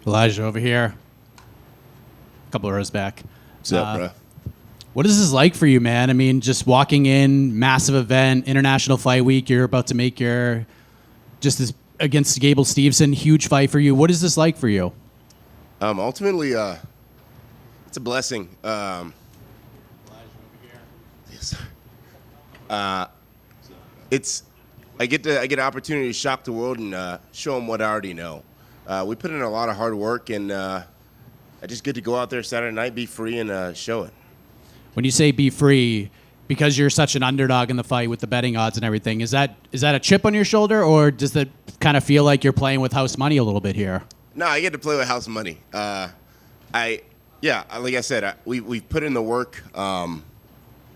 Elijah over here. A couple of rows back. What's up, bro? What is this like for you, man? I mean, just walking in, massive event, International Fight Week. You're about to make your, just this against Gable Steveson, huge fight for you. What is this like for you? Ultimately, it's a blessing. Yes. I get an opportunity to shock the world and show them what I already know. We put in a lot of hard work, and I just get to go out there Saturday night, be free, and show it. When you say be free, because you're such an underdog in the fight with the betting odds and everything, is that a chip on your shoulder, or does that kind of feel like you're playing with house money a little bit here? No, I get to play with house money. Like I said, we've put in the work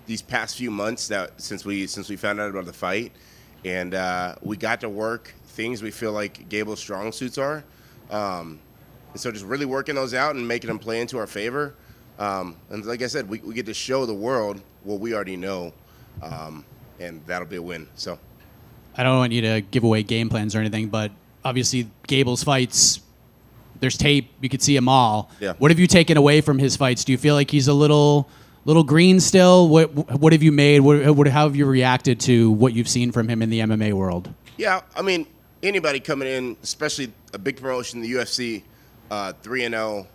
these past few months since we found out about the fight, and we got to work things we feel like Gable's strong suits are. And so just really working those out and making them play into our favor. And like I said, we get to show the world what we already know, and that'll be a win. So, I don't want you to give away game plans or anything, but obviously Gable's fights, there's tape. You could see them all. Yeah. What have you taken away from his fights? Do you feel like he's a little green still? What have you made? How have you reacted to what you've seen from him in the MMA world? Yeah, I mean, anybody coming in, especially a big promotion, the UFC, 3-0,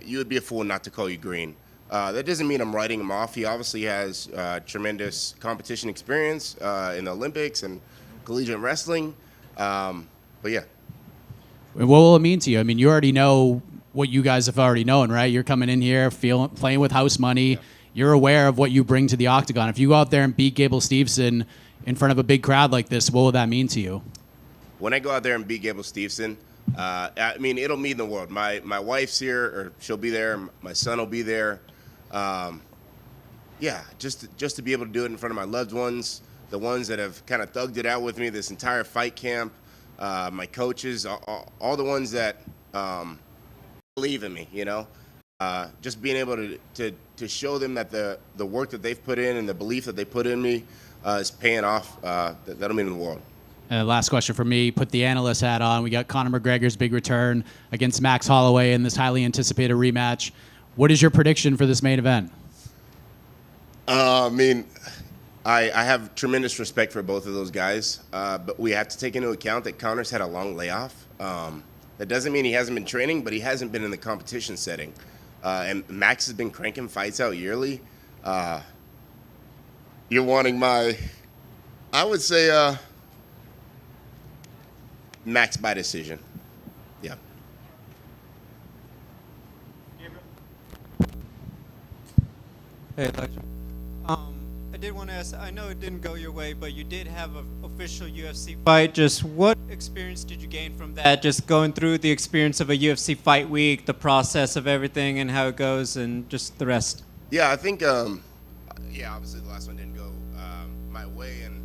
you would be a fool not to call you green. That doesn't mean I'm writing him off. He obviously has tremendous competition experience in the Olympics and collegiate wrestling. But yeah. What will it mean to you? I mean, you already know what you guys have already known, right? You're coming in here, playing with house money. Yeah. You're aware of what you bring to the octagon. If you go out there and beat Gable Steveson in front of a big crowd like this, what will that mean to you? When I go out there and beat Gable Steveson, I mean, it'll mean the world. My wife's here, or she'll be there. My son will be there. Just to be able to do it in front of my loved ones, the ones that have kind of thugged it out with me this entire fight camp, my coaches, all the ones that believe in me, you know. Just being able to show them that the work that they've put in and the belief that they put in me is paying off. That'll mean the world. Last question for me. Put the analyst hat on. We got Conor McGregor's big return against Max Holloway in this highly anticipated rematch. What is your prediction for this main event? I mean, I have tremendous respect for both of those guys, but we have to take into account that Conor's had a long layoff. That doesn't mean he hasn't been training, but he hasn't been in the competition setting. And Max has been cranking fights out yearly. You're wanting I would say, Max by decision. Yeah. Hey, Elijah. I did want to ask, I know it didn't go your way, but you did have an official UFC fight. Just what experience did you gain from that? Just going through the experience of a UFC fight week, the process of everything and how it goes, and just the rest. Yeah, I think, obviously the last one didn't go my way. And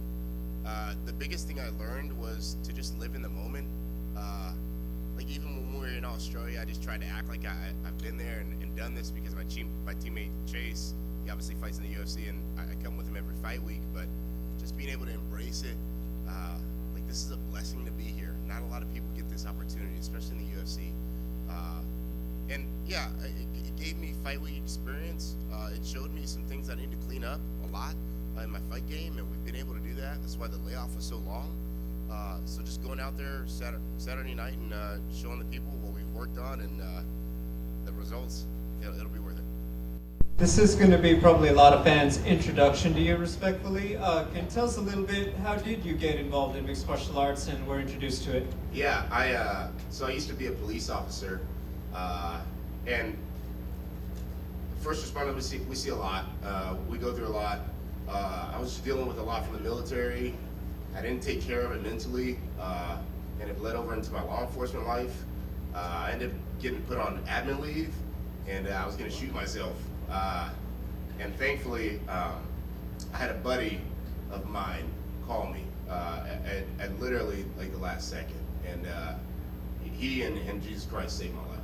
the biggest thing I learned was to just live in the moment. Like even when we were in Australia, I just tried to act like I've been there and done this because my teammate Chase, he obviously fights in the UFC, and I come with him every fight week. But just being able to embrace it, like this is a blessing to be here. Not a lot of people get this opportunity, especially in the UFC. And yeah, it gave me fight week experience. It showed me some things I need to clean up a lot in my fight game, and we've been able to do that. That's why the layoff was so long. So just going out there Saturday night and showing the people what we've worked on and the results, it'll be worth it. This is going to be probably a lot of fans' introduction to you, respectfully. Can you tell us a little bit, how did you get involved in mixed martial arts and were introduced to it? Yeah, I used to be a police officer, and first responders we see a lot. We go through a lot. I was just dealing with a lot from the military. I didn't take care of it mentally, and it bled over into my law enforcement life. I ended up getting put on admin leave, and I was going to shoot myself. And thankfully, I had a buddy of mine call me at literally like the last second, and he and Jesus Christ saved my life.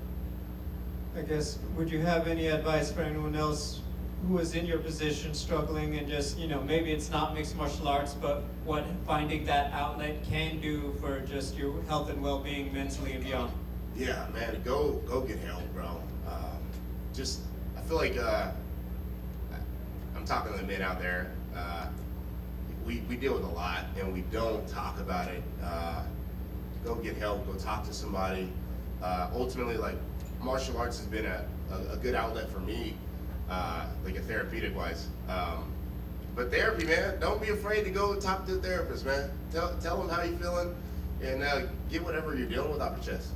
I guess, would you have any advice for anyone else who was in your position struggling and just, maybe it's not mixed martial arts, but what finding that outlet can do for just your health and well-being mentally and beyond? Yeah, man, go get help, bro. Just I feel like I'm talking to the men out there. We deal with a lot and we don't talk about it. Go get help. Go talk to somebody. Ultimately, like martial arts has been a good outlet for me, like a therapeutic wise. But therapy, man, don't be afraid to go talk to a therapist, man. Tell them how you're feeling and get whatever you're dealing with off your chest.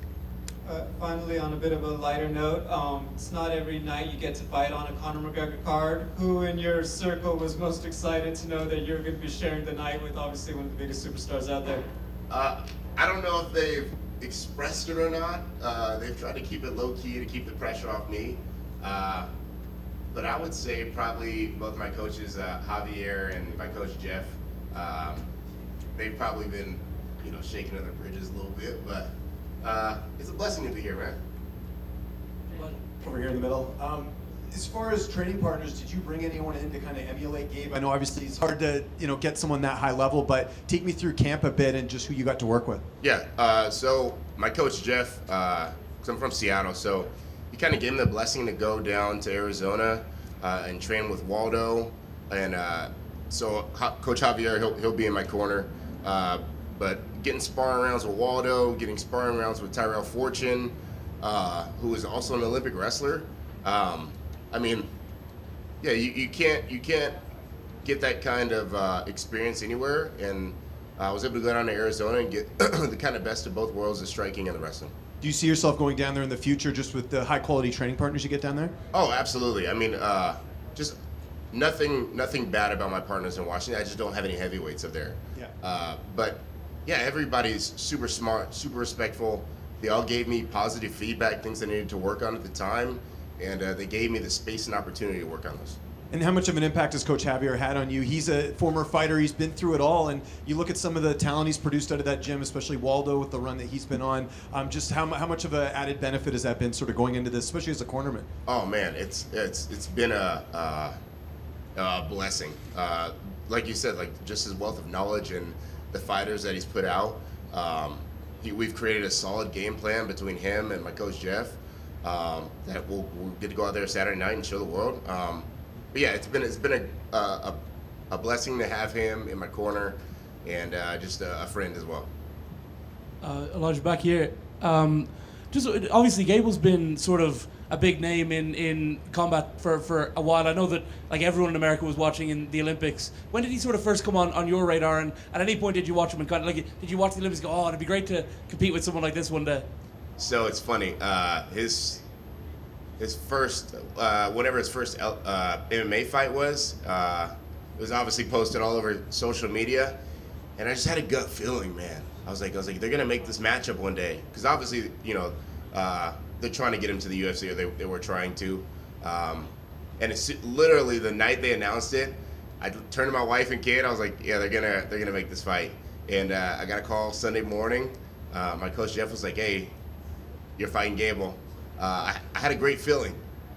Finally, on a bit of a lighter note, it's not every night you get to fight on a Conor McGregor card. Who in your circle was most excited to know that you're going to be sharing the night with obviously one of the biggest superstars out there? I don't know if they've expressed it or not. They've tried to keep it low key to keep the pressure off me. But I would say probably both my coaches, Javier and my coach Jeff, they've probably been, shaking of their bridges a little bit, but it's a blessing to be here, man. Over here in the middle. As far as training partners, did you bring anyone in to kind of emulate Gabe? I know obviously it's hard to get someone that high level, but take me through camp a bit and just who you got to work with. Yeah. So my coach Jeff, 'cause I'm from Seattle, so he kind of gave me the blessing to go down to Arizona and train with Waldo, and so Coach Javier he'll be in my corner, but getting sparring rounds with Waldo, getting sparring rounds with Tyrell Fortune, who is also an Olympic wrestler. I mean, yeah, you can't get that kind of experience anywhere, and I was able to go down to Arizona and get the kind of best of both worlds, the striking and the wrestling. Do you see yourself going down there in the future just with the high quality training partners you get down there? Oh, absolutely. I mean, just nothing bad about my partners in Washington. I just don't have any heavyweights up there. Yeah. But yeah, everybody's super smart, super respectful. They all gave me positive feedback, things I needed to work on at the time, and they gave me the space and opportunity to work on those. And how much of an impact has Coach Javier had on you? He's a former fighter. He's been through it all. And you look at some of the talent he's produced out of that gym, especially Waldo with the run that he's been on. Just how much of an added benefit has that been sort of going into this, especially as a cornerman? Oh, man, it's been a blessing. Like you said, like just his wealth of knowledge and the fighters that he's put out. We've created a solid game plan between him and my coach Jeff that we'll get to go out there Saturday night and show the world. But yeah, it's been a blessing to have him in my corner and just a friend as well. Elijah, back here. Just obviously, Gable's been sort of a big name in combat for a while. I know that like everyone in America was watching in the Olympics. When did he sort of first come on your radar? And at any point did you watch him and kind of like did you watch the Olympics? And go, oh, it'd be great to compete with someone like this one day. So it's funny. His first, whatever his first MMA fight was, it was obviously posted all over social media, and I just had a gut feeling, man. I was like, they're gonna make this matchup one day, because obviously, they're trying to get him to the UFC, or they were trying to, and it's literally the night they announced it. I turned to my wife and kid. I was like, yeah, they're gonna make this fight, and I got a call Sunday morning. My coach Jeff was like, hey, you're fighting Gable. I had a great feeling.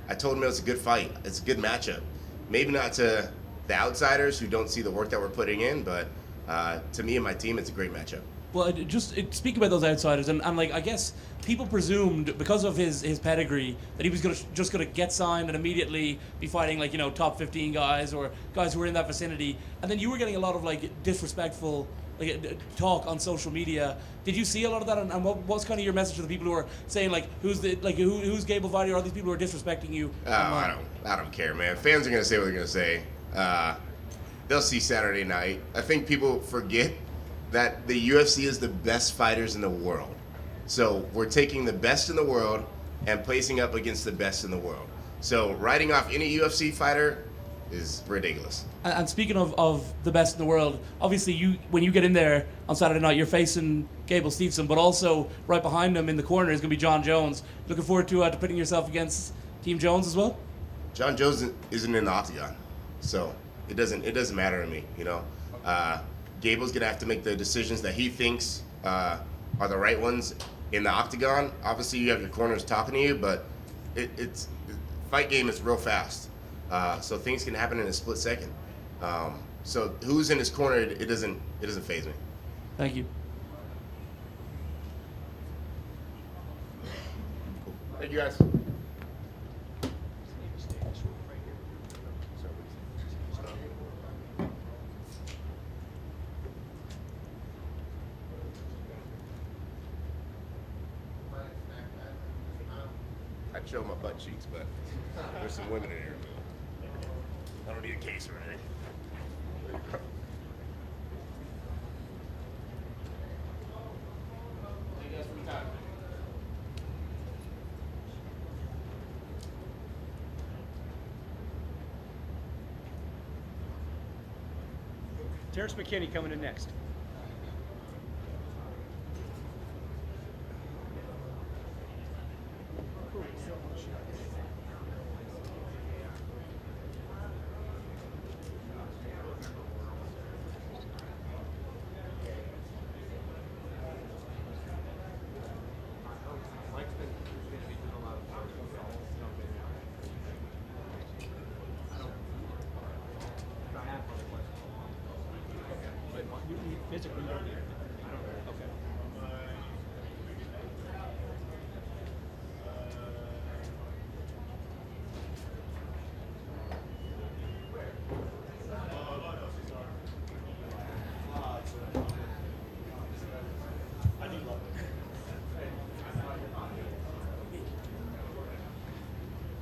I told him it was a good fight. It's a good matchup. Maybe not to the outsiders who don't see the work that we're putting in, but to me and my team, it's a great matchup. Well, speak about those outsiders, and like I guess people presumed because of his pedigree that he was just gonna get signed and immediately be fighting like top 15 guys or guys who were in that vicinity, and then you were getting a lot of like disrespectful talk on social media. Did you see a lot of that, and what's kind of your message to the people who are saying who's Gable fighting, or all these people who are disrespecting you? Oh, I don't care, man. Fans are gonna say what they're gonna say. They'll see Saturday night. I think people forget that the UFC is the best fighters in the world. So we're taking the best in the world and placing up against the best in the world. So writing off any UFC fighter is ridiculous. And speaking of the best in the world, obviously when you get in there on Saturday night, you're facing Gable Steveson, but also right behind him in the corner is going to be John Jones. Looking forward to putting yourself against Team Jones as well? John Jones isn't in the octagon, so it doesn't matter to me, Gable's going to have to make the decisions that he thinks are the right ones in the octagon. Obviously, you have your corners talking to you, but it's fight game is real fast. So things can happen in a split second. So who's in his corner, it doesn't faze me. Thank you. Thank you, guys. I'd show my butt cheeks, but there's some women in here. I don't need a case or anything. Thank you guys for your time. Terrance McKinney coming in next. Physically, you don't need it. Okay.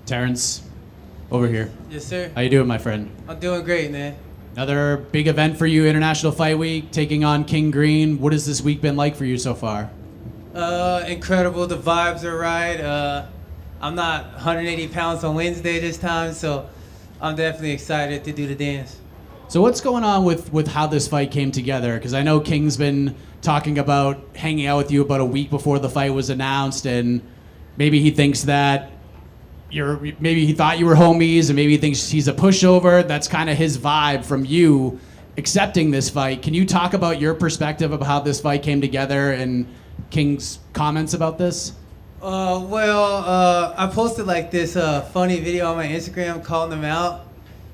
Terrance, over here. Yes, sir. How you doing, my friend? I'm doing great, man. Another big event for you, International Fight Week, taking on King Green. What has this week been like for you so far? Incredible. The vibes are right. I'm not 180 pounds on Wednesday this time, so I'm definitely excited to do the dance. So what's going on with how this fight came together? Because I know King's been talking about hanging out with you about a week before the fight was announced, and maybe he thinks that maybe he thought you were homies, and maybe he thinks he's a pushover. That's kind of his vibe from you accepting this fight. Can you talk about your perspective of how this fight came together and King's comments about this? I posted like this funny video on my Instagram calling him out,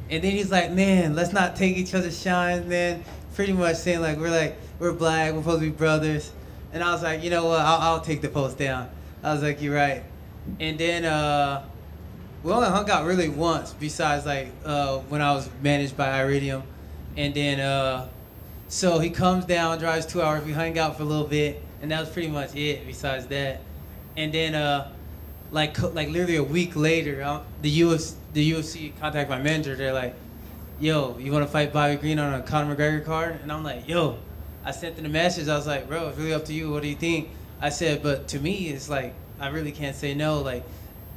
and then he's like, "Man, let's not take each other's shines, man." Pretty much saying like we're black, we're supposed to be brothers. And I was like, you know what? I'll take the post down. I was like, you're right. And then we only hung out really once, besides like when I was managed by Iridium. And then so he comes down, drives 2 hours. We hung out for a little bit, and that was pretty much it. Besides that, and then like literally a week later, the UFC contacted my manager. They're like, "Yo, you want to fight Bobby Green on a Conor McGregor card?" And I'm like, "Yo," I sent them a message. I was like, "Bro, it's really up to you. What do you think?" I said, "But to me, it's like I really can't say no. Like,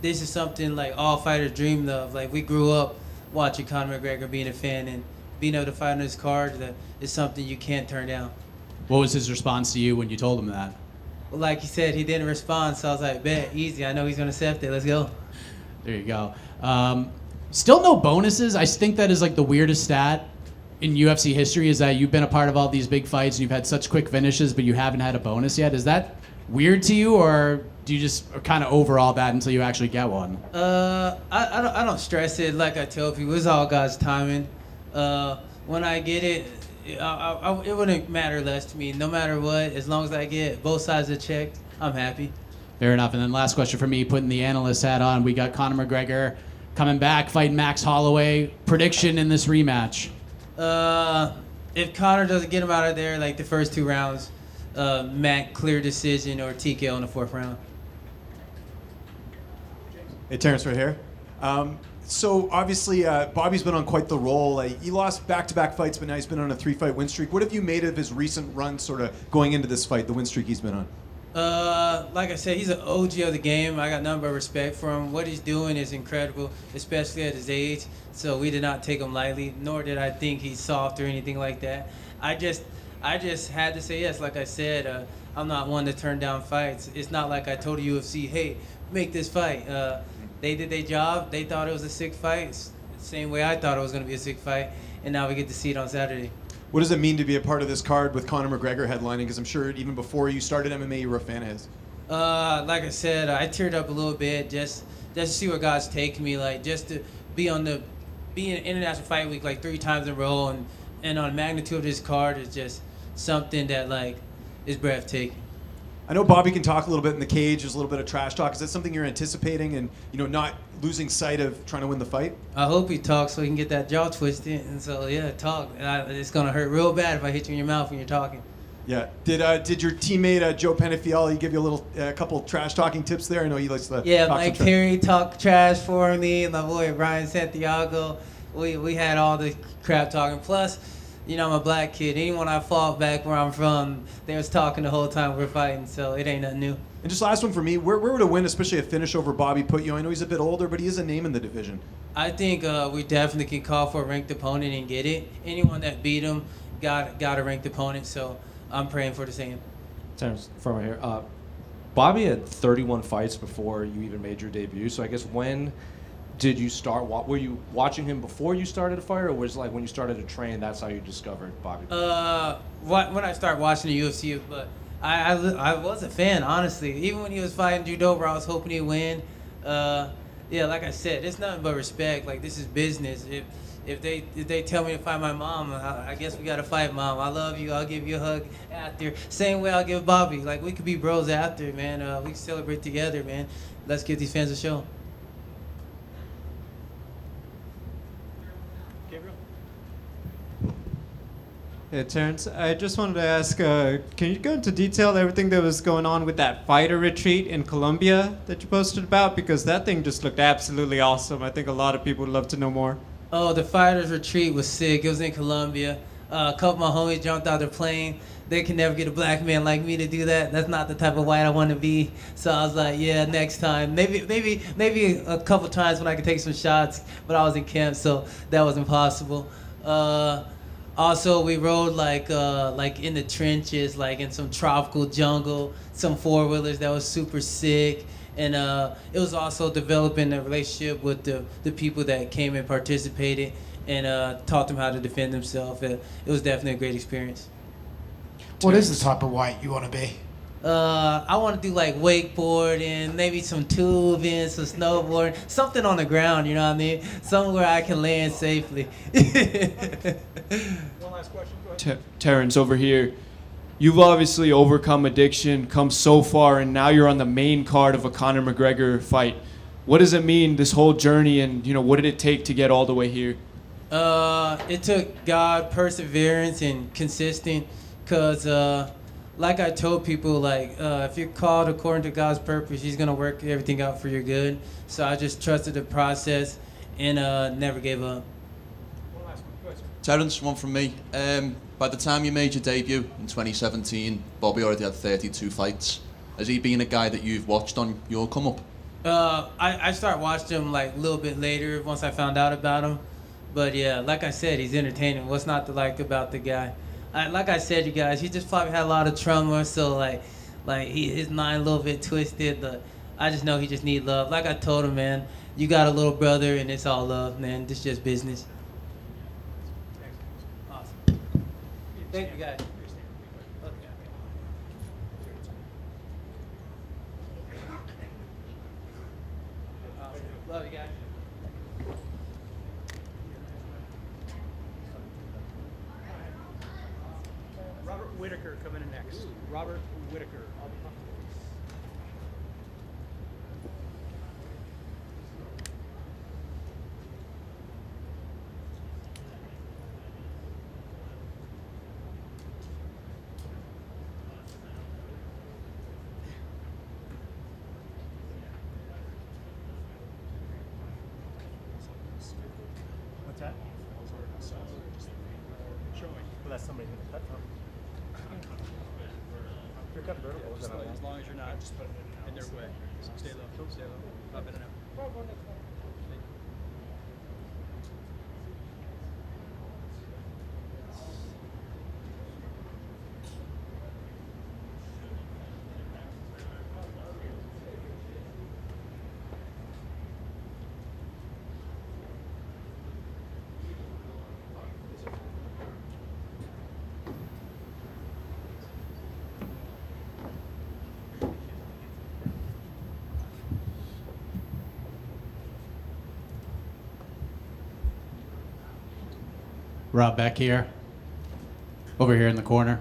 this is something like all fighters dreamed of. Like, we grew up watching Conor McGregor, being a fan, and being able to fight on this card, that is something you can't turn down." What was his response to you when you told him that? Well, like he said, he didn't respond, so I was like, "Bet, easy. I know he's gonna accept it. Let's go." There you go. Still no bonuses. I think that is like the weirdest stat in UFC history, is that you've been a part of all these big fights and you've had such quick finishes, but you haven't had a bonus yet. Is that weird to you, or do you just kind of over all that until you actually get one? I don't stress it. Like I tell people, it's all God's timing. When I get it, it wouldn't matter less to me. No matter what, as long as I get both sides of the check, I'm happy. Fair enough. And then last question for me, putting the analyst hat on. We got Conor McGregor coming back, fighting Max Holloway. Prediction in this rematch? If Conor doesn't get him out of there like the first 2 rounds, Mac clear decision or TKO in the 4th round. Hey, Terrance, right here. So obviously, Bobby's been on quite the roll. He lost back-to-back fights, but now he's been on a 3-fight win streak. What have you made of his recent run, sort of going into this fight, the win streak he's been on? Like I said, he's an OG of the game. I got nothing but respect for him. What he's doing is incredible, especially at his age. So we did not take him lightly, nor did I think he's soft or anything like that. I just had to say yes. Like I said, I'm not one to turn down fights. It's not like I told the UFC, "Hey, make this fight." They did their job. They thought it was a sick fight, same way I thought it was going to be a sick fight, and now we get to see it on Saturday. What does it mean to be a part of this card with Conor McGregor headlining? Because I'm sure even before you started MMA, you were a fan of his. Like I said, I teared up a little bit just to see where God's taking me. Like, just to be in International Fight Week like 3 times in a row, and on the magnitude of this card is just something that like is breathtaking. I know Bobby can talk a little bit in the cage. There's a little bit of trash talk. Is that something you're anticipating and, not losing sight of trying to win the fight? I hope he talks so he can get that jaw twisted. And so, yeah, talk. It's going to hurt real bad if I hit you in your mouth when you're talking. Yeah. Did your teammate Joe Penafiel give you a couple trash talking tips there? I know he likes to Yeah, talk Mike some Perry talked trash for me, and my boy Brian Santiago. We had all the crap talking. Plus, I'm a black kid. Anyone I fought back where I'm from, they was talking the whole time we're fighting, so it ain't nothing new. And just last one for me, where would a win, especially a finish over Bobby, put you? I know he's a bit older, but he is a name in the division. I think we definitely can call for a ranked opponent and get it. Anyone that beat him got a ranked opponent, so I'm praying for the same. Terrance, from right here. Bobby had 31 fights before you even made your debut, so I guess when did you start? Were you watching him before you started to fight, or was it like when you started to train, that's how you discovered Bobby? When I started watching the UFC, but I was a fan, honestly. Even when he was fighting judo, where I was hoping he'd win. Yeah, like I said, it's nothing but respect. Like, this is business. If they tell me to fight my mom, I guess we gotta fight, Mom. I love you. I'll give you a hug after. Same way I'll give Bobby. Like, we could be bros after, man. We can celebrate together, man. Let's give these fans a show. Gabriel? Yeah, Terrance, I just wanted to ask, can you go into detail everything that was going on with that fighter retreat in Colombia that you posted about? Because that thing just looked absolutely awesome. I think a lot of people would love to know more. Oh, the fighters retreat was sick. It was in Colombia. A couple of my homies jumped out their plane. They can never get a black man like me to do that. That's not the type of white I want to be. So I was like, yeah, next time. Maybe a couple times when I could take some shots, but I was in camp, so that was impossible. Also, we rode like in the trenches, like in some tropical jungle, some four-wheelers that was super sick. And it was also developing a relationship with the people that came and participated and taught them how to defend themselves. It was definitely a great experience. What is the type of weight you want to be? I want to do like wakeboarding, maybe some tubing, some snowboarding, something on the ground, you know what I mean? Somewhere I can land safely. One last question. Go ahead. Terrance, over here. You've obviously overcome addiction, come so far, and now you're on the main card of a Conor McGregor fight. What does it mean, this whole journey, and what did it take to get all the way here? It took God, perseverance, and consistent, because like I told people, if you're called according to God's purpose, He's going to work everything out for your good. So I just trusted the process and never gave up. One last one. Go ahead, sir. Terrance, one from me. By the time you made your debut in 2017, Bobby already had 32 fights. Has he been a guy that you've watched on your come up? I started watching him like a little bit later once I found out about him. But yeah, like I said, he's entertaining. What's not to like about the guy? Like I said, you guys, he just probably had a lot of trauma, so his mind a little bit twisted. But I just know he just need love. Like I told him, man, you got a little brother, and it's all love, man. This just business. Awesome. Thank you, guys. Love you guys. Robert Whittaker coming in next. Robert Whittaker. What's that? Showing. Well, that's somebody who cut from. If you're cutting verticals, then as long as you're not just putting it in their way. Stay low. Stay low. Up in and out. Rob back here. Over here in the corner.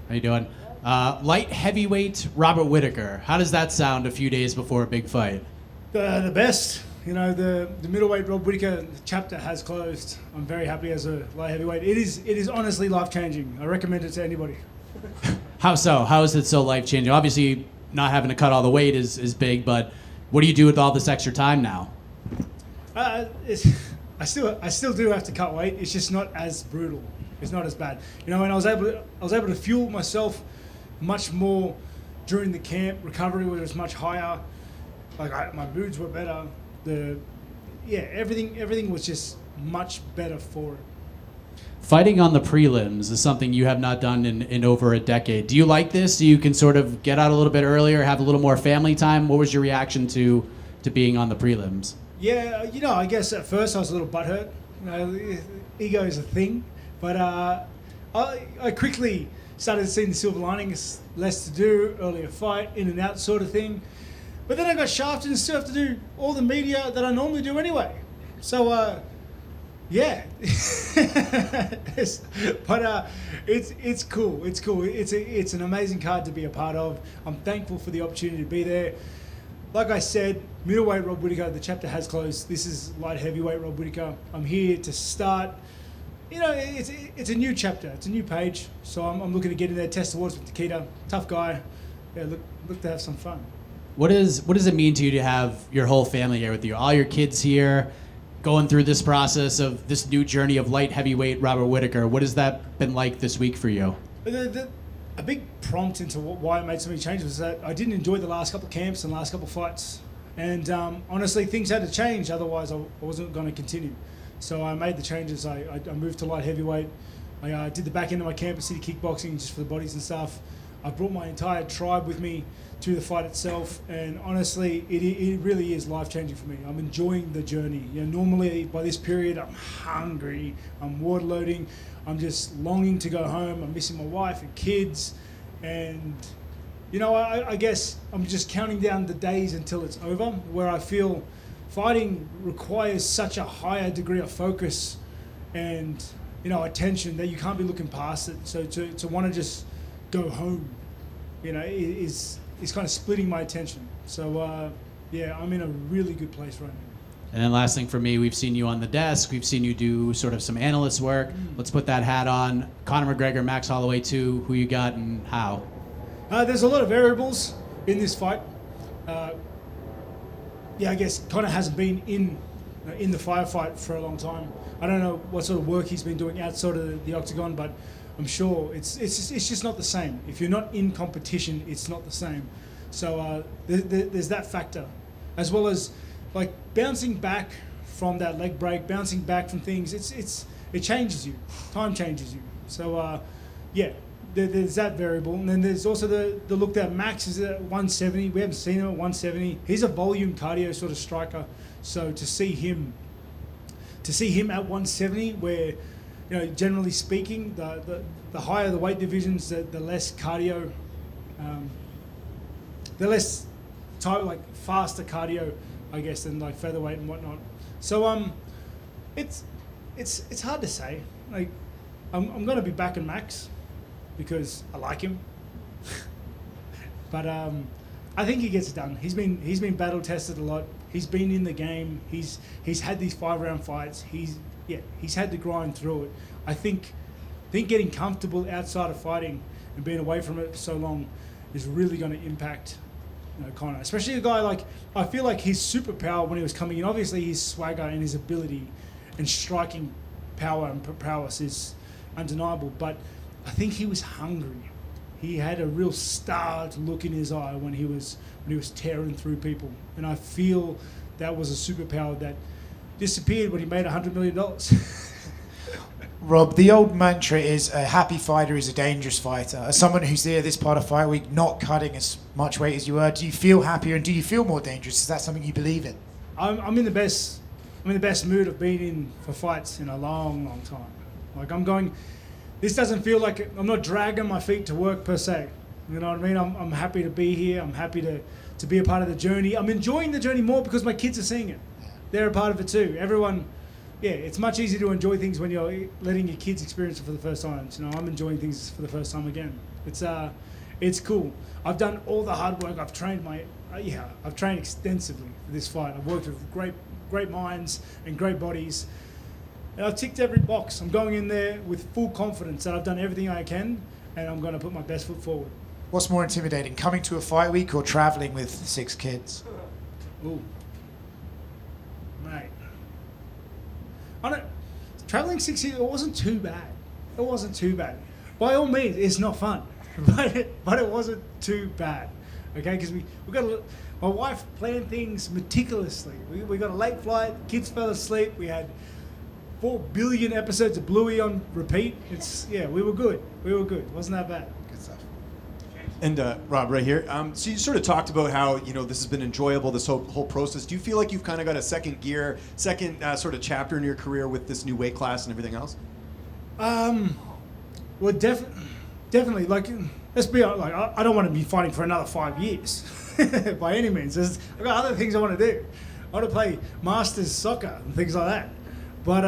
How you doing? Light heavyweight Robert Whittaker. How does that sound a few days before a big fight? The best. You know, the middleweight Rob Whittaker chapter has closed. I'm very happy as a light heavyweight. It is honestly life-changing. I recommend it to anybody. How so? How is it so life-changing? Obviously, not having to cut all the weight is big, but what do you do with all this extra time now? I still do have to cut weight. It's just not as brutal. It's not as bad. You know, and I was able to fuel myself much more during the camp. Recovery was much higher. Like my moods were better. Everything was just much better for it. Fighting on the prelims is something you have not done in over a decade. Do you like this? So you can sort of get out a little bit earlier, have a little more family time? What was your reaction to being on the prelims? Yeah, you know, I guess at first I was a little butthurt. You know, ego is a thing. But I quickly started seeing the silver linings, less to do, earlier fight, in and out sort of thing. But then I got shafted and still have to do all the media that I normally do anyway. So, yeah. But it's cool. It's cool. It's an amazing card to be a part of. I'm thankful for the opportunity to be there. Like I said, middleweight Rob Whittaker, the chapter has closed. This is light heavyweight Rob Whittaker. I'm here to start. You know, it's a new chapter. It's a new page. So I'm looking to get in there, test the waters with Nikita. Tough guy. Yeah, look to have some fun. What does it mean to you to have your whole family here with you? All your kids here, going through this process of this new journey of light heavyweight Robert Whittaker. What has that been like this week for you? A big prompt into why I made so many changes was that I didn't enjoy the last couple of camps and last couple of fights. And honestly, things had to change. Otherwise, I wasn't going to continue. So I made the changes. I moved to light heavyweight. I did the back end of my camp at City Kickboxing just for the bodies and stuff. I brought my entire tribe with me to the fight itself, and honestly, it really is life-changing for me. I'm enjoying the journey. You know, normally by this period, I'm hungry, I'm waterloading, I'm just longing to go home, I'm missing my wife and kids, and you know, I guess I'm just counting down the days until it's over, where I feel fighting requires such a higher degree of focus and, you know, attention that you can't be looking past it. So to want to just go home, you know, is kind of splitting my attention. So, yeah, I'm in a really good place right now. And then last thing for me, we've seen you on the desk. We've seen you do sort of some analyst work. Let's put that hat on. Conor McGregor, Max Holloway 2, who you got and how? There's a lot of variables in this fight. Yeah, I guess Conor hasn't been in the firefight for a long time. I don't know what sort of work he's been doing outside of the octagon, but I'm sure it's just not the same. If you're not in competition, it's not the same. So there's that factor, as well as like bouncing back from that leg break, bouncing back from things. It changes you. Time changes you. So yeah, there's that variable, and then there's also the look that Max is at 170. We haven't seen him at 170. He's a volume cardio sort of striker. So to see him at 170, where, you know, generally speaking, the higher the weight divisions, the less cardio, the less type, like faster cardio, I guess, than like featherweight and whatnot. So it's hard to say. Like I'm gonna be backing Max because I like him, but I think he gets it done. He's been battle tested a lot. He's been in the game. He's had these 5-round fights. He's had to grind through it. I think getting comfortable outside of fighting and being away from it for so long is really going to impact, you know, Conor. Especially a guy like, I feel like his superpower when he was coming in, obviously his swagger and his ability and striking power and prowess is undeniable, but I think he was hungry. He had a real starved look in his eye when he was tearing through people, and I feel that was a superpower that disappeared when he made $100 million. Rob, the old mantra is a happy fighter is a dangerous fighter. As someone who's there this part of fight week, not cutting as much weight as you were, do you feel happier and do you feel more dangerous? Is that something you believe in? I'm in the best mood I've been in for fights in a long time. Like this doesn't feel like I'm not dragging my feet to work per se. You know what I mean? I'm happy to be here. I'm happy to be a part of the journey. I'm enjoying the journey more because my kids are seeing it. They're a part of it too. Everyone, yeah, it's much easier to enjoy things when you're letting your kids experience it for the first time. You know, I'm enjoying things for the first time again. It's it's cool. I've done all the hard work. I've trained I've trained extensively for this fight. I've worked with great minds and great bodies. And I've ticked every box. I'm going in there with full confidence that I've done everything I can, and I'm going to put my best foot forward. What's more intimidating, coming to a fight week or traveling with 6 kids? Ooh. Mate. Traveling 6 years, it wasn't too bad. It wasn't too bad. By all means, it's not fun. But it wasn't too bad. Okay? Because my wife planned things meticulously. We got a late flight, kids fell asleep, we had 4 billion episodes of Bluey on repeat. We were good. It wasn't that bad. Good stuff. And Rob, right here. So you sort of talked about how this has been enjoyable, this whole process. Do you feel like you've kind of got a second gear, sort of chapter in your career with this new weight class and everything else? Well, definitely. Like, let's be honest. Like, I don't want to be fighting for another 5 years, by any means. I've got other things I want to do. I want to play Masters soccer and things like that. But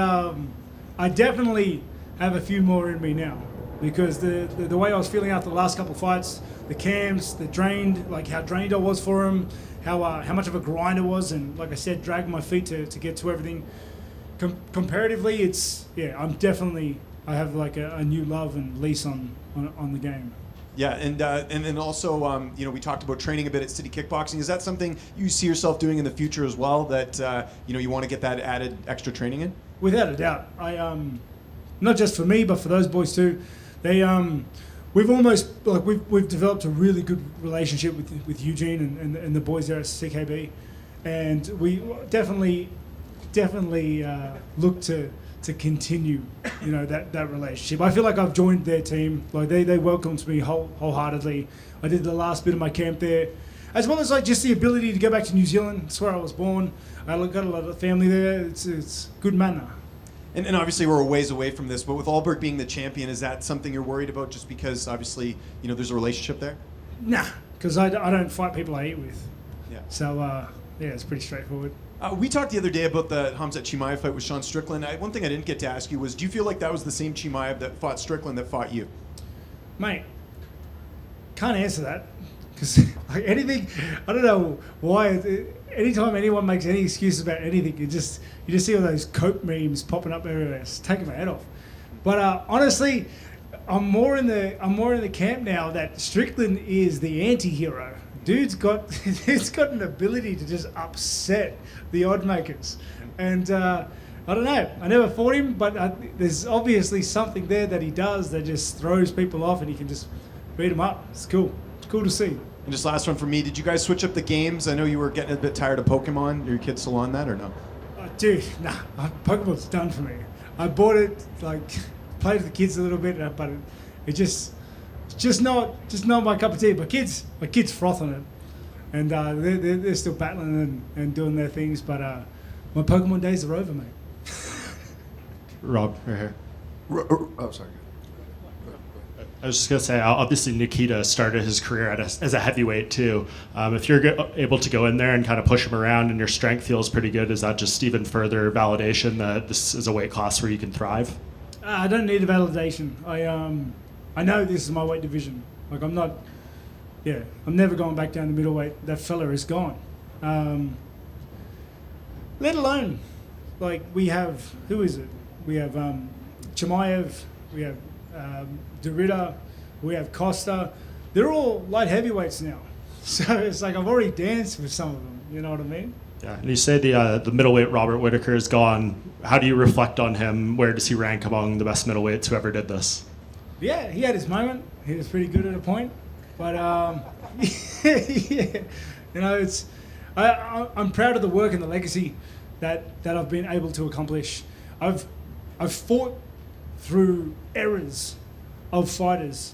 I definitely have a few more in me now, because the way I was feeling after the last couple of fights, the cams, how drained I was for them, how much of a grind it was, and like I said, dragging my feet to get to everything. Comparatively, I have like a new love and lease on the game. Yeah, and then also, we talked about training a bit at City Kickboxing. Is that something you see yourself doing in the future as well? That you want to get that added extra training in? Without a doubt, not just for me, but for those boys too. We've developed a really good relationship with Eugene and the boys there at CKB, and we definitely look to continue, that relationship. I feel like I've joined their team. Like they welcomed me wholeheartedly. I did the last bit of my camp there, as well as just the ability to go back to New Zealand. It's where I was born. I got a lot of family there. It's good manner. And obviously we're a ways away from this, but with Alberg being the champion, is that something you're worried about? Just because obviously there's a relationship there. Nah, because I don't fight people I eat with. Yeah. So it's pretty straightforward. We talked the other day about the Khamzat Chimaev fight with Sean Strickland. One thing I didn't get to ask you was, do you feel like that was the same Chimaev that fought Strickland that fought you? Mate, can't answer that, because anything, I don't know why. Anytime anyone makes any excuses about anything, you just see all those cope memes popping up everywhere. It's taking my head off. But honestly, I'm more in the camp now that Strickland is the anti-hero. Dude's got an ability to just upset the odd makers, and I don't know. I never fought him, but there's obviously something there that he does that just throws people off, and he can just beat them up. It's cool. It's cool to see. And just last one for me, did you guys switch up the games? I know you were getting a bit tired of Pokemon. Are your kids still on that or no? Dude, nah, Pokemon's done for me. I bought it, played with the kids a little bit, but it's just not my cup of tea. My kids froth on it, and they're still battling and doing their things. But my Pokemon days are over, mate. Rob, right here. Oh, sorry. I was just going to say, obviously Nikita started his career as a heavyweight too. If you're able to go in there and kind of push him around and your strength feels pretty good, is that just even further validation that this is a weight class where you can thrive? I don't need a validation. I know this is my weight division. Like I'm never going back down to middleweight. That fella is gone. Let alone, we have, who is it? We have Chimaev, we have Derrida, we have Costa. They're all light heavyweights now. So it's like I've already danced with some of them. You know what I mean? Yeah, and you say the middleweight Robert Whittaker is gone. How do you reflect on him? Where does he rank among the best middleweights who ever did this? Yeah, he had his moment. He was pretty good at a point. But, yeah, I'm proud of the work and the legacy that I've been able to accomplish. I've fought through errors of fighters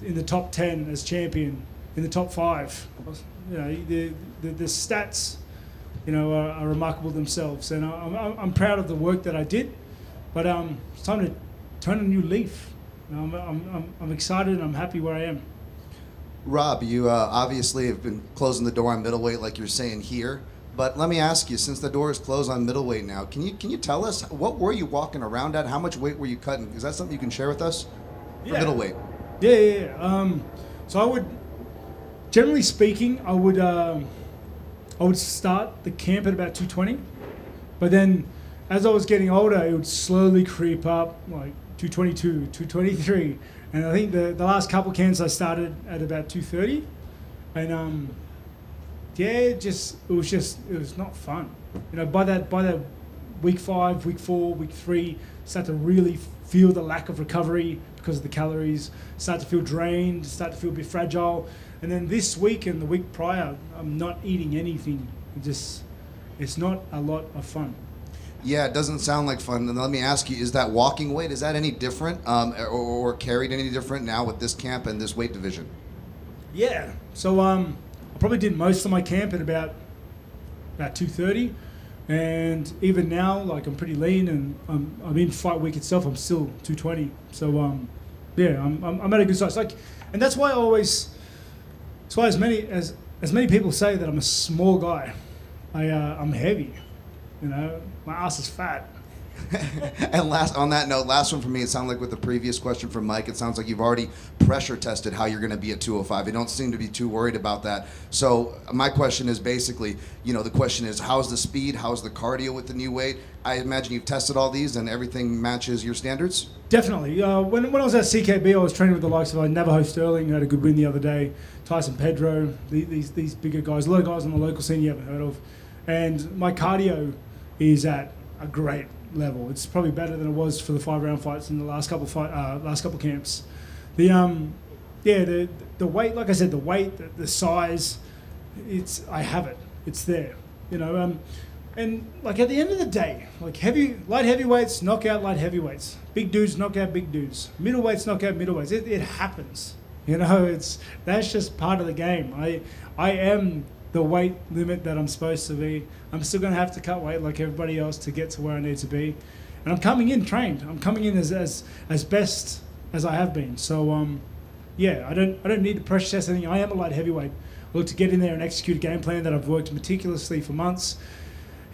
in the top 10 as champion, in the top 5. The stats, are remarkable themselves, and I'm proud of the work that I did. But it's time to turn a new leaf. I'm excited and I'm happy where I am. Rob, you obviously have been closing the door on middleweight, like you're saying here. But let me ask you, since the door is closed on middleweight now, can you tell us what were you walking around at? How much weight were you cutting? Is that something you can share with us for middleweight? Yeah. So I would, generally speaking, I would start the camp at about 220, but then as I was getting older, it would slowly creep up, like 222, 223, and I think the last couple camps I started at about 230, and it was not fun. You know, by that week 5, week 4, week 3, start to really feel the lack of recovery because of the calories, start to feel drained, start to feel a bit fragile. And then this week and the week prior, I'm not eating anything. It's not a lot of fun. Yeah, it doesn't sound like fun. And let me ask you, is that walking weight, is that any different or carried any different now with this camp and this weight division? Yeah. So I probably did most of my camp at about 230. And even now, like, I'm pretty lean, and I'm in fight week itself, I'm still 220. So I'm at a good size. Like, and that's why as many people say that I'm a small guy, I'm heavy. You know, my ass is fat. And last one for me, it sounds like with the previous question from Mike, it sounds like you've already pressure tested how you're going to be at 205. You don't seem to be too worried about that. So my question is basically, the question is, how's the speed? How's the cardio with the new weight? I imagine you've tested all these and everything matches your standards? Definitely. When I was at CKB, I was training with the likes of Navajo Sterling, who had a good win the other day, Tyson Pedro, these bigger guys, a lot of guys on the local scene you haven't heard of. And my cardio is at a great level. It's probably better than it was for the 5-round fights in the last couple camps. The weight, like I said, the weight, the size, I have it. It's there. And like at the end of the day, like light heavyweights knock out light heavyweights. Big dudes knock out big dudes. Middleweights knock out middleweights. It happens. That's just part of the game. I am the weight limit that I'm supposed to be. I'm still going to have to cut weight like everybody else to get to where I need to be. And I'm coming in trained. I'm coming in as best as I have been. So, I don't need to pressure test anything. I am a light heavyweight. I look to get in there and execute a game plan that I've worked meticulously for months.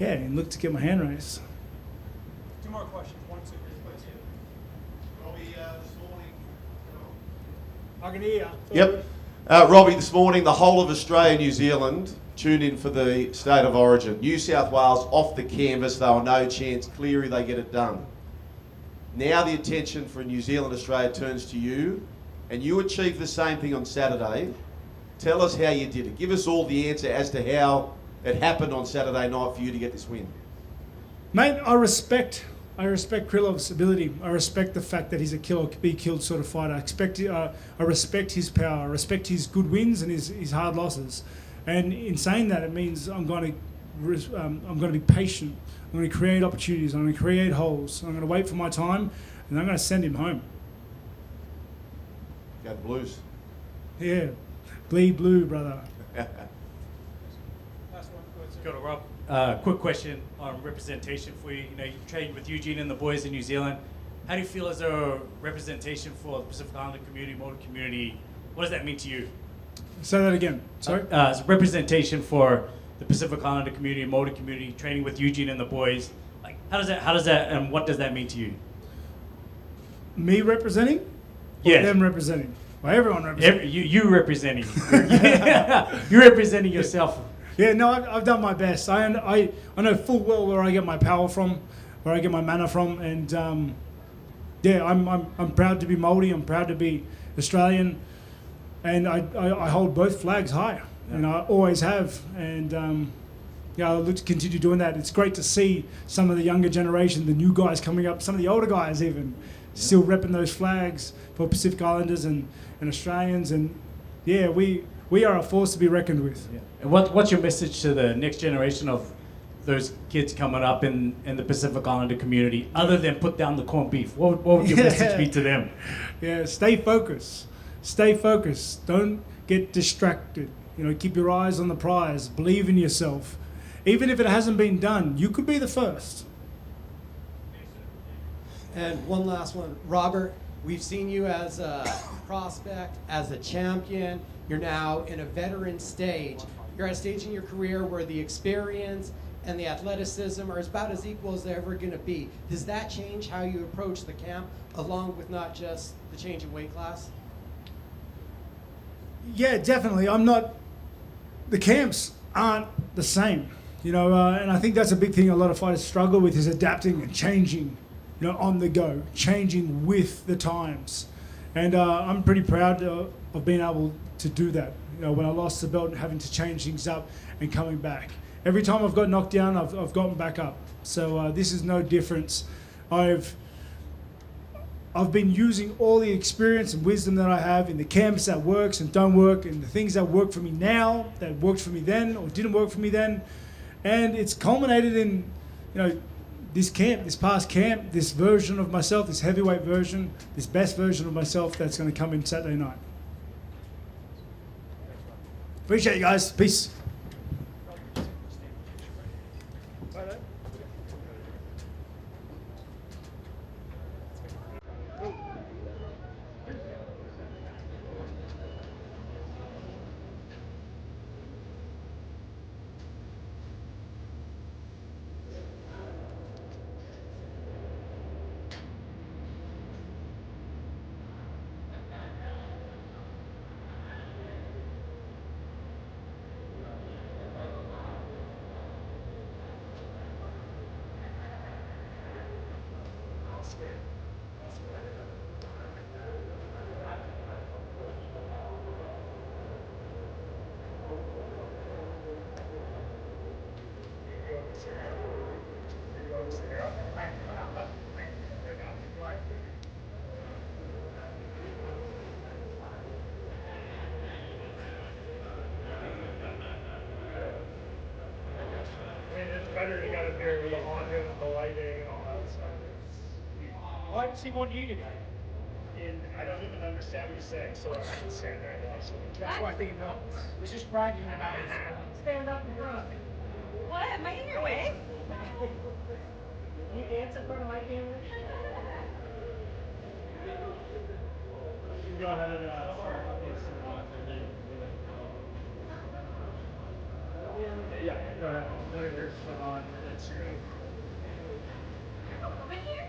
Yeah, and look to get my hand raised. 2 more questions. 1, 2, 3, please. Robbie, this morning. I can hear you. Yep. Robbie, this morning, the whole of Australia and New Zealand tuned in for the State of Origin. New South Wales off the canvas, they were no chance. Cleary, they get it done. Now the attention for New Zealand, Australia turns to you, and you achieved the same thing on Saturday. Tell us how you did it. Give us all the answer as to how it happened on Saturday night for you to get this win. Mate, I respect Krylov's ability. I respect the fact that he's a be killed sort of fighter. I respect his power. I respect his good wins and his hard losses. And in saying that, it means I'm going to be patient. I'm going to create opportunities. I'm going to create holes. I'm going to wait for my time, and I'm going to send him home. Go the Blues. Yeah, bleed blue, brother. Go to Rob. Quick question on representation for you. You trained with Eugene and the boys in New Zealand. How do you feel as a representation for the Pacific Islander community, motor community? What does that mean to you? Say that again. Sorry? As a representation for the Pacific Islander community, motor community, training with Eugene and the boys. Like, how does that, and what does that mean to you? Me representing? Yeah. Or them representing? Well, everyone representing. You representing. You're representing yourself. Yeah, no, I've done my best. I know full well where I get my power from, where I get my mana from, and I'm proud to be Māori. I'm proud to be Australian, and I hold both flags high, and I always have, and I look to continue doing that. It's great to see some of the younger generation, the new guys coming up, some of the older guys even, still repping those flags for Pacific Islanders and Australians, and we are a force to be reckoned with. Yeah. And what's your message to the next generation of those kids coming up in the Pacific Islander community, other than put down the corned beef? What would your message be to them? Yeah, stay focused. Stay focused. Don't get distracted. Keep your eyes on the prize. Believe in yourself. Even if it hasn't been done, you could be the first. And one last one. Robert, we've seen you as a prospect, as a champion. You're now in a veteran stage. You're at a stage in your career where the experience and the athleticism are about as equal as they're ever going to be. Does that change how you approach the camp, along with not just the change in weight class? Yeah, definitely. I'm not. The camps aren't the same, and I think that's a big thing a lot of fighters struggle with is adapting and changing, on the go, changing with the times. And I'm pretty proud of being able to do that. When I lost the belt and having to change things up and coming back. Every time I've got knocked down, I've gotten back up. So this is no difference. I've been using all the experience and wisdom that I have in the camps that works and don't work, and the things that work for me now, that worked for me then or didn't work for me then. And it's culminated in, this camp, this past camp, this version of myself, this heavyweight version, this best version of myself that's going to come in Saturday night. Appreciate you guys. Peace. It's better to get up here with the audio and the lighting and all that stuff. Well, I just see one unity. And I don't even understand what you're saying, so I can stand there and watch it. That's why I think no. It's just bragging about it. Stand up in front. What? Am I in your way? You dance in front of my camera? You can go ahead and start with this and then yeah, go ahead. Let yours on that screen. Over here?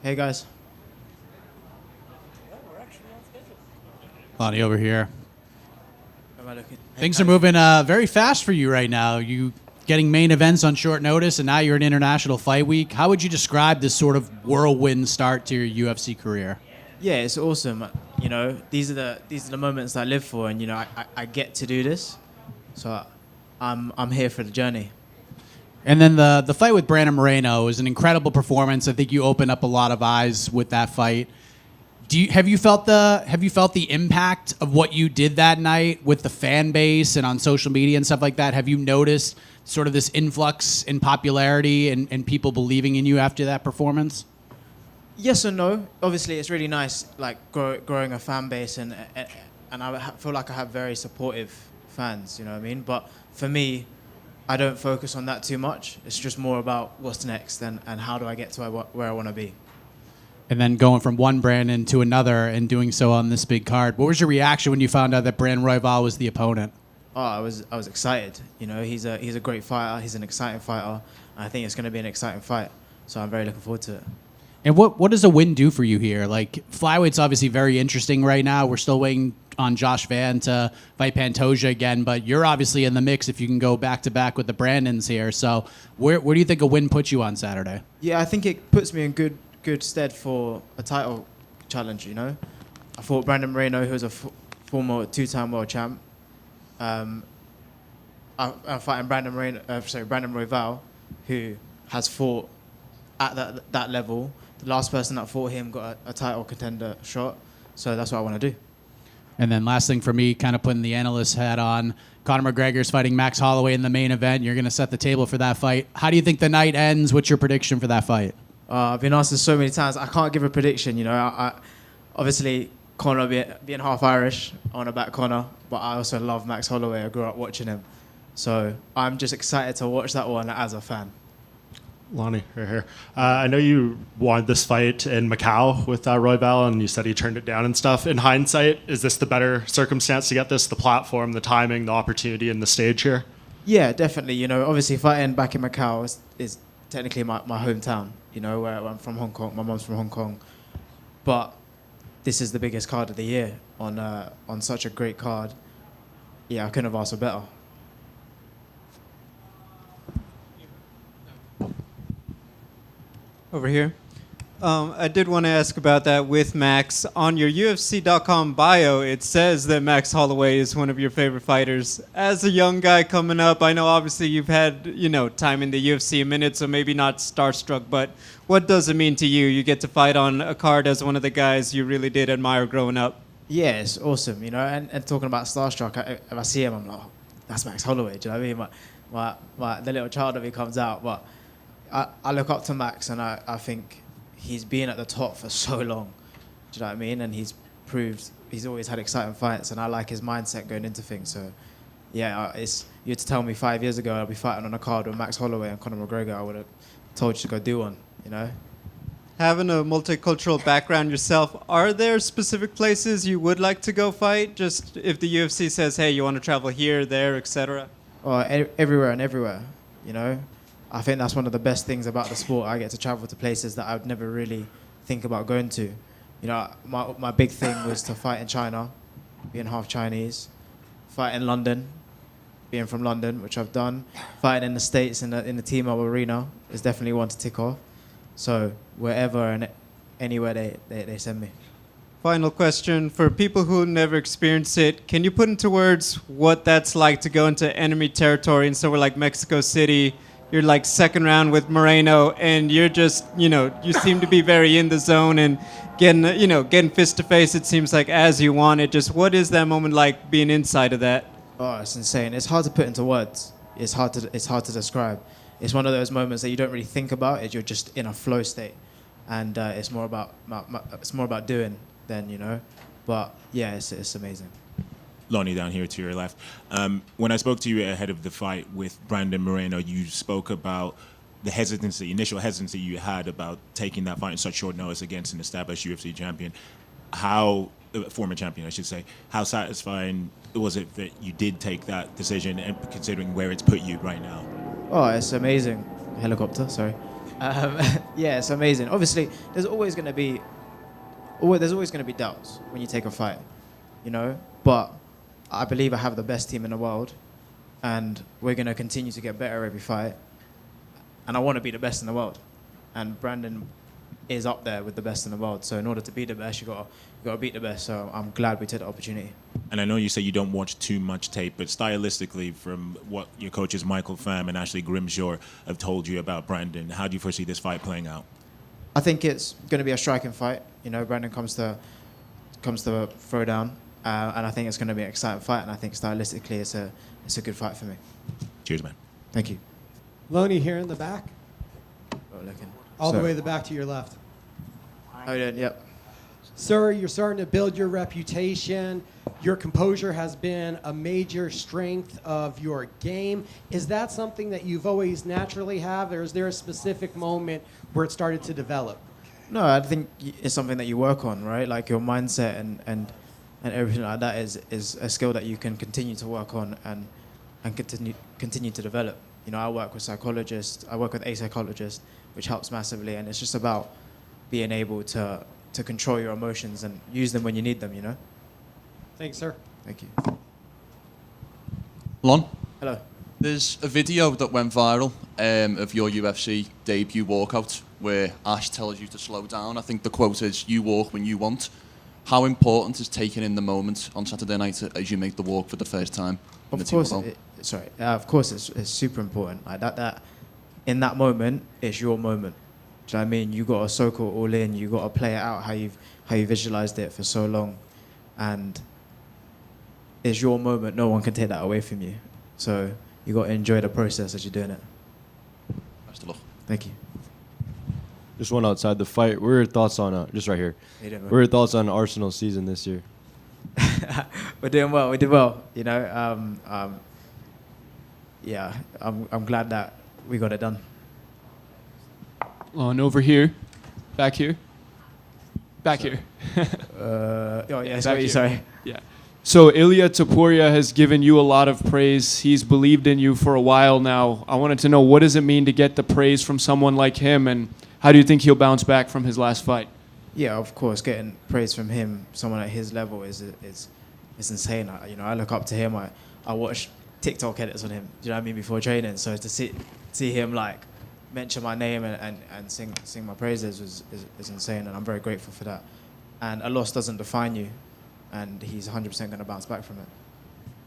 Hey guys. Lonnie over here. Am I looking? Things are moving very fast for you right now. You getting main events on short notice, and now you're in International Fight Week. How would you describe this sort of whirlwind start to your UFC career? Yeah, it's awesome. You know, these are the moments that I live for, and you know, I get to do this, so I'm here for the journey. And then the fight with Brandon Moreno was an incredible performance. I think you opened up a lot of eyes with that fight. Have you felt the impact of what you did that night with the fan base and on social media and stuff like that? Have you noticed sort of this influx in popularity and people believing in you after that performance? Yes and no. Obviously, it's really nice, like growing a fan base, and I feel like I have very supportive fans. You know what I mean? But for me, I don't focus on that too much. It's just more about what's next and how do I get to where I want to be. And then going from one Brandon to another and doing so on this big card. What was your reaction when you found out that Brandon Royval was the opponent? Oh, I was excited. You know, he's a great fighter. He's an exciting fighter. And I think it's going to be an exciting fight. So I'm very looking forward to it. And what does a win do for you here? Like, flyweight's obviously very interesting right now. We're still waiting on Josh Van to fight Pantoja again, but you're obviously in the mix if you can go back-to-back with the Brandons here. So where do you think a win puts you on Saturday? Yeah, I think it puts me in good stead for a title challenge, you know? I fought Brandon Moreno, who's a former two-time world champ. I'm fighting Brandon Royval, who has fought at that level. The last person that fought him got a title contender shot, so that's what I want to do. And then last thing for me, kind of putting the analyst hat on, Conor McGregor's fighting Max Holloway in the main event. You're going to set the table for that fight. How do you think the night ends? What's your prediction for that fight? I've been asked this so many times. I can't give a prediction, you know. I obviously, Conor being half Irish, I want to back Conor, but I also love Max Holloway. I grew up watching him. So I'm just excited to watch that one as a fan. Lonnie, right here. I know you wanted this fight in Macau with Royval, and you said he turned it down and stuff. In hindsight, is this the better circumstance to get this? The platform, the timing, the opportunity, and the stage here? Yeah, definitely. You know, obviously fighting back in Macau is technically my hometown, you know, where I'm from Hong Kong. My mom's from Hong Kong. But this is the biggest card of the year on such a great card. Yeah, I couldn't have asked for better. Over here. I did want to ask about that with Max. On your UFC.com bio, it says that Max Holloway is one of your favorite fighters. As a young guy coming up, I know obviously you've had, you know, time in the UFC a minute, so maybe not starstruck, but what does it mean to you? You get to fight on a card as one of the guys you really did admire growing up. Yeah, it's awesome, you know, and talking about starstruck, if I see him, I'm like, oh, that's Max Holloway, do you know what I mean? The little child of me comes out, but I look up to Max, and I think he's been at the top for so long. Do you know what I mean? And he's proved he's always had exciting fights, and I like his mindset going into things. So, yeah, you had to tell me 5 years ago I'd be fighting on a card with Max Holloway and Conor McGregor, I would have told you to go do one, you know? Having a multicultural background yourself, are there specific places you would like to go fight? Just if the UFC says, hey, you want to travel here, there, etc.? Oh, everywhere and everywhere, you know? I think that's one of the best things about the sport. I get to travel to places that I would never really think about going to. You know, my big thing was to fight in China, being half Chinese, fight in London, being from London, which I've done. Fighting in the States in the T-Mobile Arena is definitely one to tick off. So wherever and anywhere they send me. Final question, for people who never experienced it, can you put into words what that's like to go into enemy territory in somewhere like Mexico City? You're like second round with Moreno, and you're just, you know, you seem to be very in the zone and getting fist to face, it seems like, as you want it. Just what is that moment like being inside of that? Oh, it's insane. It's hard to put into words. It's hard to describe. It's one of those moments that you don't really think about. You're just in a flow state, and it's more about doing than, you know. But yeah, it's amazing. Lonnie down here to your left. When I spoke to you ahead of the fight with Brandon Moreno, you spoke about the initial hesitancy you had about taking that fight in such short notice against an established UFC champion. Former champion, I should say. How satisfying was it that you did take that decision, and considering where it's put you right now? Oh, it's amazing. Helicopter, sorry. Yeah, it's amazing. Obviously, there's always going to be doubts when you take a fight, you know. But I believe I have the best team in the world, and we're going to continue to get better every fight. And I want to be the best in the world, and Brandon is up there with the best in the world. So in order to be the best, you got to beat the best. So I'm glad we took the opportunity. And I know you say you don't watch too much tape, but stylistically, from what your coaches Michael Pham and Ashley Grimshaw have told you about Brandon, how do you foresee this fight playing out? I think it's going to be a striking fight. You know, Brandon comes to throw down, and I think it's going to be an exciting fight. And I think stylistically, it's a good fight for me. Cheers, man. Thank you. Loney here in the back. All the way to the back to your left. Oh, yeah, yep. Sir, you're starting to build your reputation. Your composure has been a major strength of your game. Is that something that you've always naturally have, or is there a specific moment where it started to develop? No, I think it's something that you work on, right? Like your mindset and everything like that is a skill that you can continue to work on and continue to develop. You know, I work with psychologists. I work with a psychologist, which helps massively, and it's just about being able to control your emotions and use them when you need them, you know? Thanks, sir. Thank you. Lon? Hello. There's a video that went viral of your UFC debut walkout where Ash tells you to slow down. I think the quote is, "You walk when you want." How important is taking in the moment on Saturday night as you make the walk for the first time? Of course, it's super important. Like that in that moment, it's your moment. Do you know what I mean? You got to soak it all in. You got to play it out how you visualized it for so long, and it's your moment. No one can take that away from you. So you got to enjoy the process as you're doing it. Best of luck. Thank you. Just one outside the fight. What are your thoughts on just right here? What are your thoughts on Arsenal's season this year? We're doing well. We did well. You know. Yeah, I'm glad that we got it done. On over here, back here, back here. Sorry. Yeah. So Ilya Topuria has given you a lot of praise. He's believed in you for a while now. I wanted to know, what does it mean to get the praise from someone like him, and how do you think he'll bounce back from his last fight? Yeah, of course, getting praise from him, someone at his level, is insane. I look up to him. I watch TikTok edits on him. Do you know what I mean? Before training, so to see him like mention my name and sing my praises is insane, and I'm very grateful for that. And a loss doesn't define you, and he's 100% going to bounce back from it.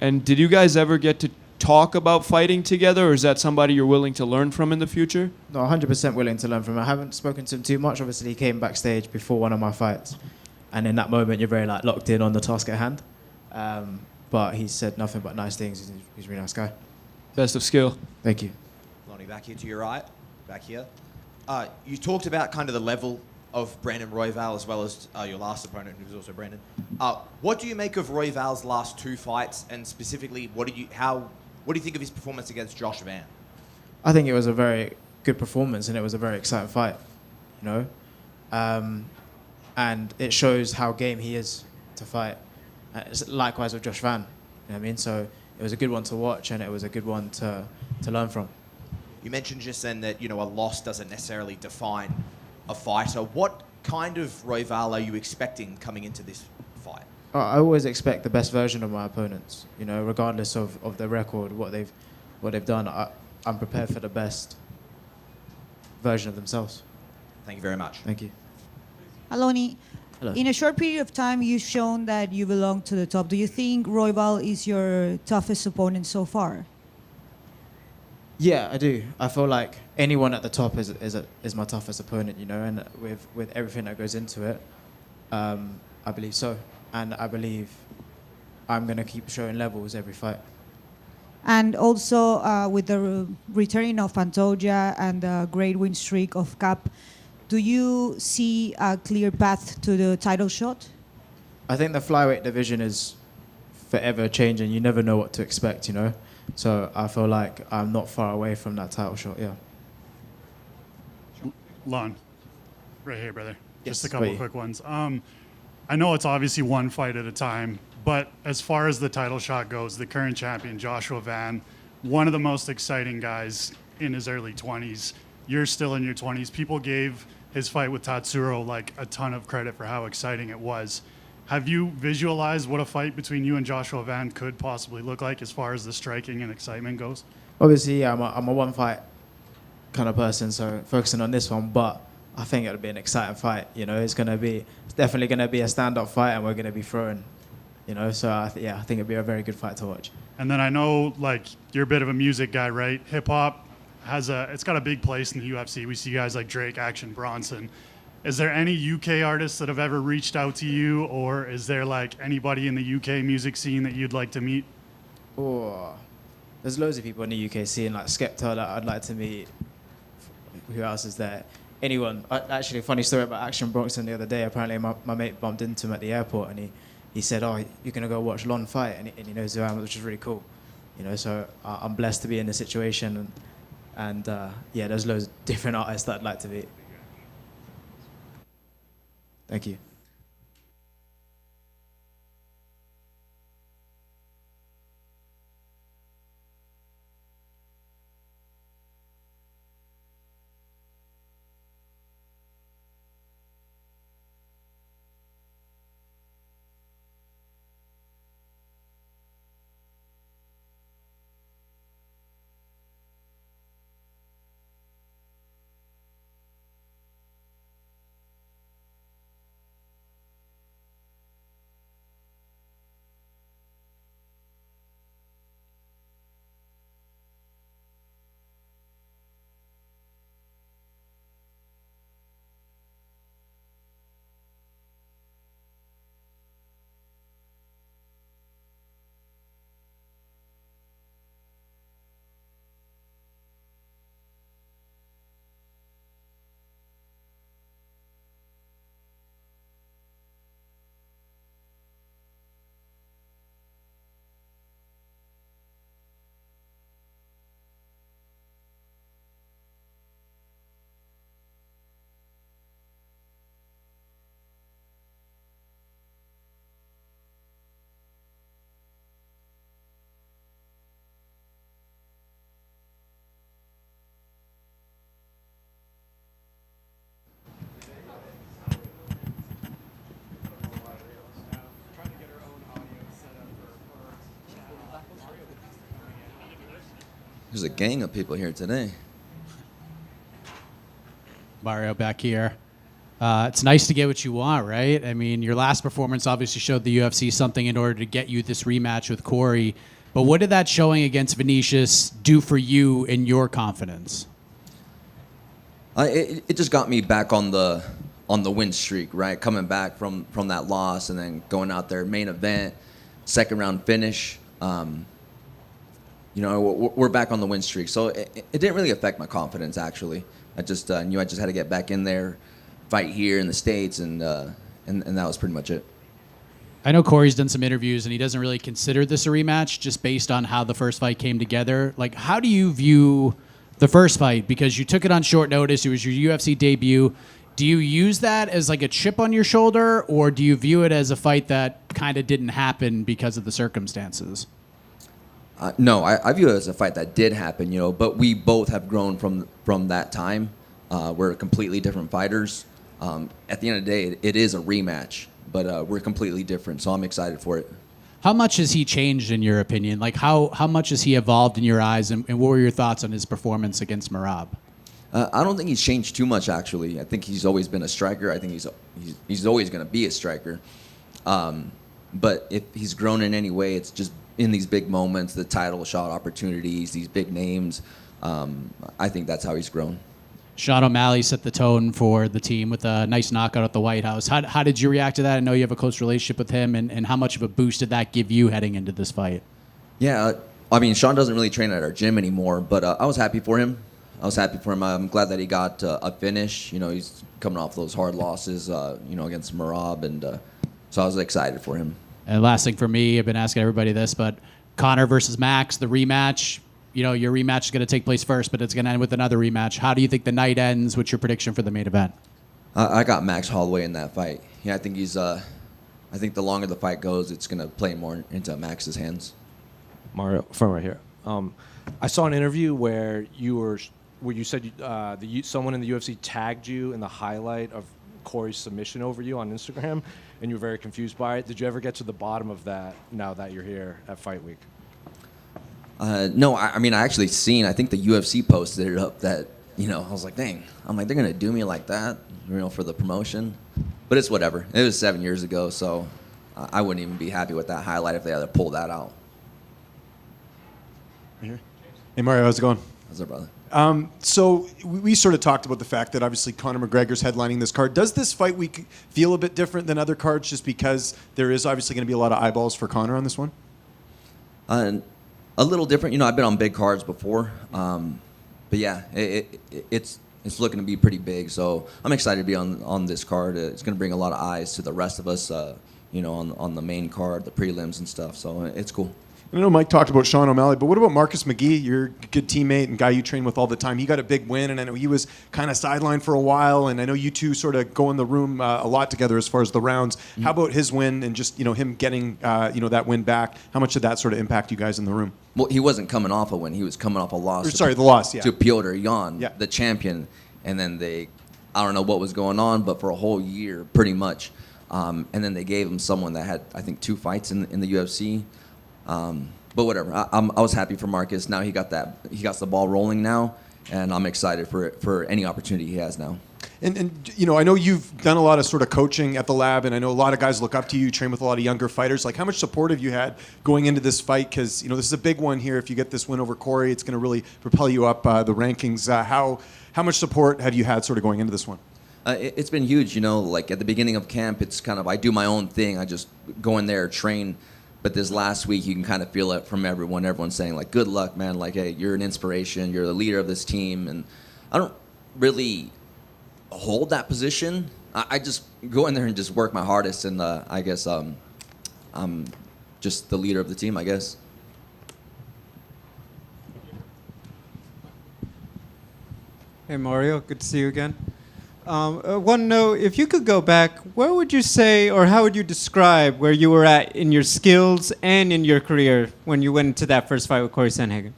And did you guys ever get to talk about fighting together, or is that somebody you're willing to learn from in the future? No, 100% willing to learn from him. I haven't spoken to him too much. Obviously, he came backstage before one of my fights, and in that moment, you're very locked in on the task at hand. But he said nothing but nice things. He's a really nice guy. Best of skill. Thank you. Lonnie, back here to your right. Back here. You talked about kind of the level of Brandon Royval as well as your last opponent, who was also Brandon. What do you make of Royval's last two fights, and specifically, what do you think of his performance against Josh Van? I think it was a very good performance, and it was a very exciting fight, you know. And it shows how game he is to fight. Likewise with Josh Van, you know what I mean? So it was a good one to watch, and it was a good one to learn from. You mentioned just then that, a loss doesn't necessarily define a fighter. What kind of Royval are you expecting coming into this fight? I always expect the best version of my opponents, regardless of their record, what they've done. I'm prepared for the best version of themselves. Thank you very much. Thank you. Aloni, Hello. in a short period of time, you've shown that you belong to the top. Do you think Royval is your toughest opponent so far? Yeah, I do. I feel like anyone at the top is my toughest opponent, and with everything that goes into it, I believe so. And I believe I'm going to keep showing levels every fight. And also with the returning of Pantoja and the great win streak of Cap, do you see a clear path to the title shot? I think the flyweight division is forever changing. You never know what to expect, So I feel like I'm not far away from that title shot, yeah. Lon, right here, brother. Yes, Just a couple right of quick ones. I know it's obviously one fight at a time, but as far as the title shot goes, the current champion, Joshua Van, one of the most exciting guys in his early 20s. you're still in your 20s. People gave his fight with Tatsuro like a ton of credit for how exciting it was. Have you visualized what a fight between you and Joshua Van could possibly look like as far as the striking and excitement goes? Obviously, yeah, I'm a one fight kind of person, so focusing on this one, but I think it'll be an exciting fight. You know, it's definitely going to be a stand-up fight, and we're going to be throwing. You know, so I think it'll be a very good fight to watch. And then I know, like, you're a bit of a music guy, right? Hip hop it's got a big place in the UFC. We see guys like Drake, Action Bronson. Is there any UK artists that have ever reached out to you, or is there like anybody in the UK music scene that you'd like to meet? Oh, there's loads of people in the UK scene, like Skepta, that I'd like to meet. Who else is there? Anyone. Actually, a funny story about Action Bronson the other day. Apparently, my mate bumped into him at the airport, and he said, "Oh, you're gonna go watch Lon fight," and he knows who I am, which is really cool. You know, so I'm blessed to be in this situation, and yeah, there's loads of different artists that I'd like to meet. Thank you. There's a gang of people here today. Mario back here. It's nice to get what you want, right? I mean, your last performance obviously showed the UFC something in order to get you this rematch with Cory. But what did that showing against Vinicius do for you in your confidence? It just got me back on the win streak, right? Coming back from that loss and then going out there, main event, second round finish. You know, we're back on the win streak. So it didn't really affect my confidence, actually. I just knew I just had to get back in there, fight here in the States, and that was pretty much it. I know Cory's done some interviews, and he doesn't really consider this a rematch just based on how the first fight came together. Like, how do you view the first fight? Because you took it on short notice. It was your UFC debut. Do you use that as like a chip on your shoulder, or do you view it as a fight that kind of didn't happen because of the circumstances? No, I view it as a fight that did happen, you know, but we both have grown from that time. We're completely different fighters. At the end of the day, it is a rematch, but we're completely different, so I'm excited for it. How much has he changed in your opinion? Like how much has he evolved in your eyes, and what were your thoughts on his performance against Merab? I don't think he's changed too much, actually. I think he's always been a striker. I think he's always going to be a striker. But if he's grown in any way, it's just in these big moments, the title shot opportunities, these big names. I think that's how he's grown. Sean O'Malley set the tone for the team with a nice knockout at the White House. How did you react to that? I know you have a close relationship with him, and how much of a boost did that give you heading into this fight? Yeah, I mean, Sean doesn't really train at our gym anymore, but I was happy for him. I'm glad that he got a finish. You know, he's coming off those hard losses, you know, against Merab, and so I was excited for him. And last thing for me, I've been asking everybody this, but Conor versus Max, the rematch. You know, your rematch is going to take place first, but it's going to end with another rematch. How do you think the night ends? What's your prediction for the main event? I got Max Holloway in that fight. Yeah, I think he's. I think the longer the fight goes, it's going to play more into Max's hands. Mario, from right here. I saw an interview where you were where you said someone in the UFC tagged you in the highlight of Cory's submission over you on Instagram, and you were very confused by it. Did you ever get to the bottom of that now that you're here at Fight Week? No, I mean, I actually seen, I think the UFC posted it up that, I was like, dang, I'm like, they're going to do me like that, for the promotion. But it's whatever. It was 7 years ago, so I wouldn't even be happy with that highlight if they had to pull that out. Hey, Mario, how's it going? How's it, brother? So we sort of talked about the fact that obviously Conor McGregor's headlining this card. Does this fight week feel a bit different than other cards just because there is obviously going to be a lot of eyeballs for Conor on this one? A little different. I've been on big cards before. But yeah, it's looking to be pretty big. So I'm excited to be on this card. It's going to bring a lot of eyes to the rest of us, on the main card, the prelims and stuff. So it's cool. I know Mike talked about Sean O'Malley, but what about Marcus McGee, your good teammate and guy you train with all the time? He got a big win, and I know he was kind of sidelined for a while, and I know you two sort of go in the room a lot together as far as the rounds. Mm-hmm. How about his win and just, him getting, that win back? How much did that sort of impact you guys in the room? Well, he wasn't coming off a win. He was coming off a loss. The loss, yeah. To Piotr Jan, the champion. And then I don't know what was going on, but for a whole year, pretty much. And then they gave him someone that had, I think, 2 fights in the UFC. But whatever, I was happy for Marcus. Now he got the ball rolling now, and I'm excited for any opportunity he has now. And I know you've done a lot of sort of coaching at the lab, and I know a lot of guys look up to you. You train with a lot of younger fighters. Like, how much support have you had going into this fight? Because this is a big one here. If you get this win over Cory, it's going to really propel you up the rankings. How much support have you had sort of going into this one? It's been huge. Like at the beginning of camp, it's kind of I do my own thing. I just go in there, train. But this last week, you can kind of feel it from everyone. Everyone's saying, like, good luck, man. Like, hey, you're an inspiration. You're the leader of this team. And I don't really hold that position. I just go in there and just work my hardest. And I guess I'm just the leader of the team, I guess. Hey, Mario. Good to see you again. I want to know, if you could go back, where would you say, or how would you describe where you were at in your skills and in your career when you went into that first fight with Cory Sandhagen?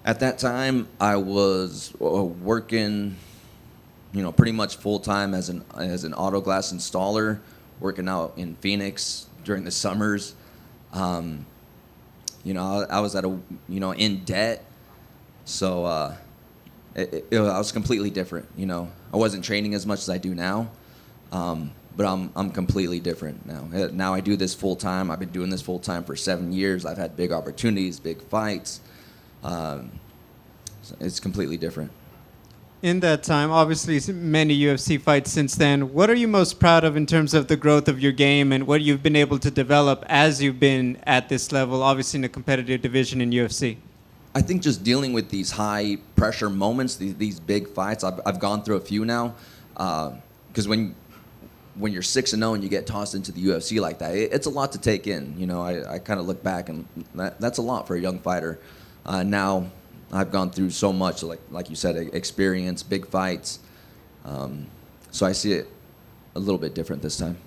At that time, I was working, pretty much full time as an auto glass installer, working out in Phoenix during the summers. I was at in debt, so I was completely different. I wasn't training as much as I do now, but I'm completely different now. Now I do this full time. I've been doing this full time for 7 years. I've had big opportunities, big fights. So it's completely different. In that time, obviously many UFC fights since then. What are you most proud of in terms of the growth of your game and what you've been able to develop as you've been at this level, obviously in a competitive division in UFC? I think just dealing with these high pressure moments, these big fights. I've gone through a few now, because when you're 6-0 and you get tossed into the UFC like that, it's a lot to take in. I kind of look back and that's a lot for a young fighter. Now I've gone through so much, like you said, experience, big fights. So I see it a little bit different this time.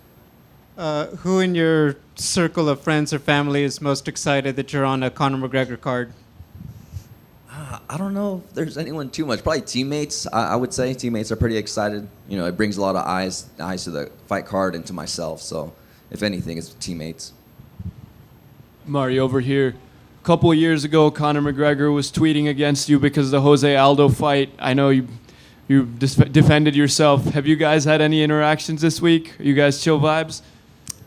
Who in your circle of friends or family is most excited that you're on a Conor McGregor card? I don't know if there's anyone too much. Probably teammates. I would say teammates are pretty excited. It brings a lot of eyes to the fight card and to myself. So, if anything, it's teammates. Mario, over here. A couple of years ago, Conor McGregor was tweeting against you because of the Jose Aldo fight. I know you defended yourself. Have you guys had any interactions this week? Are you guys chill vibes?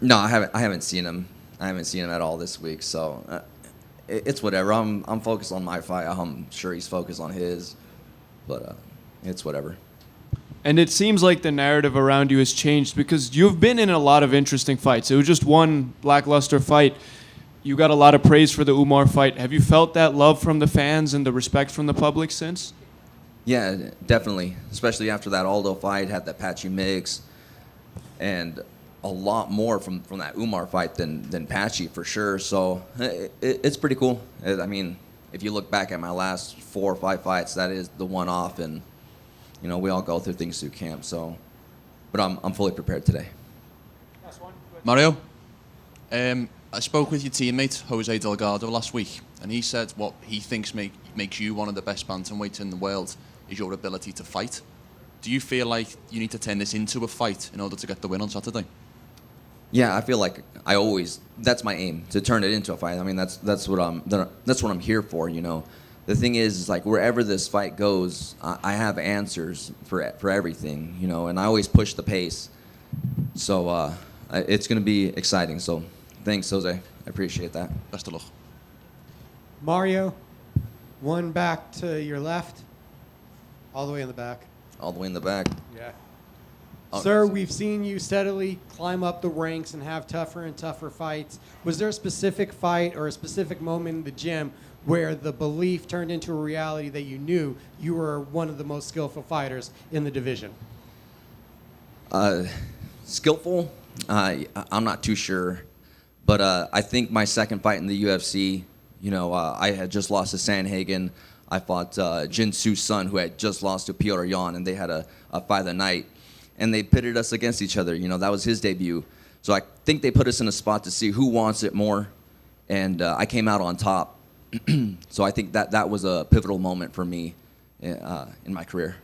No, I haven't seen him. I haven't seen him at all this week. So. It's whatever. I'm focused on my fight. I'm sure he's focused on his, but it's whatever. And it seems like the narrative around you has changed because you've been in a lot of interesting fights. It was just one lackluster fight. You got a lot of praise for the Umar fight. Have you felt that love from the fans and the respect from the public since? Yeah, definitely. Especially after that Aldo fight, had that patchy mix, and a lot more from that Umar fight than Patchy for sure. So it's pretty cool. I mean, if you look back at my last 4 or 5 fights, that is the one off, and we all go through things through camp. So, but I'm fully prepared today. Mario, I spoke with your teammate, Jose Delgado, last week, and he said what he thinks makes you one of the best bantamweights in the world is your ability to fight. Do you feel like you need to turn this into a fight in order to get the win on Saturday? Yeah, I feel like that's my aim, to turn it into a fight. I mean, that's what I'm here for, you know. The thing is like wherever this fight goes, I have answers for everything, you know, and I always push the pace. So it's going to be exciting. So thanks, Jose. I appreciate that. Best of luck. Mario, one back to your left. All the way in the back. All the way in the back. Yeah. Oh, Sir, we've seen you steadily climb up the ranks and have tougher and tougher fights. Was there a specific fight or a specific moment in the gym where the belief turned into a reality that you knew you were one of the most skillful fighters in the division? Skillful? I'm not too sure. But I think my second fight in the UFC, you know, I had just lost to Sandhagen. I fought Jin Soo's son, who had just lost to Piotr Jan, and they had a fight of the night. And they pitted us against each other. You know, that was his debut. So I think they put us in a spot to see who wants it more. And I came out on top. So I think that was a pivotal moment for me in my career.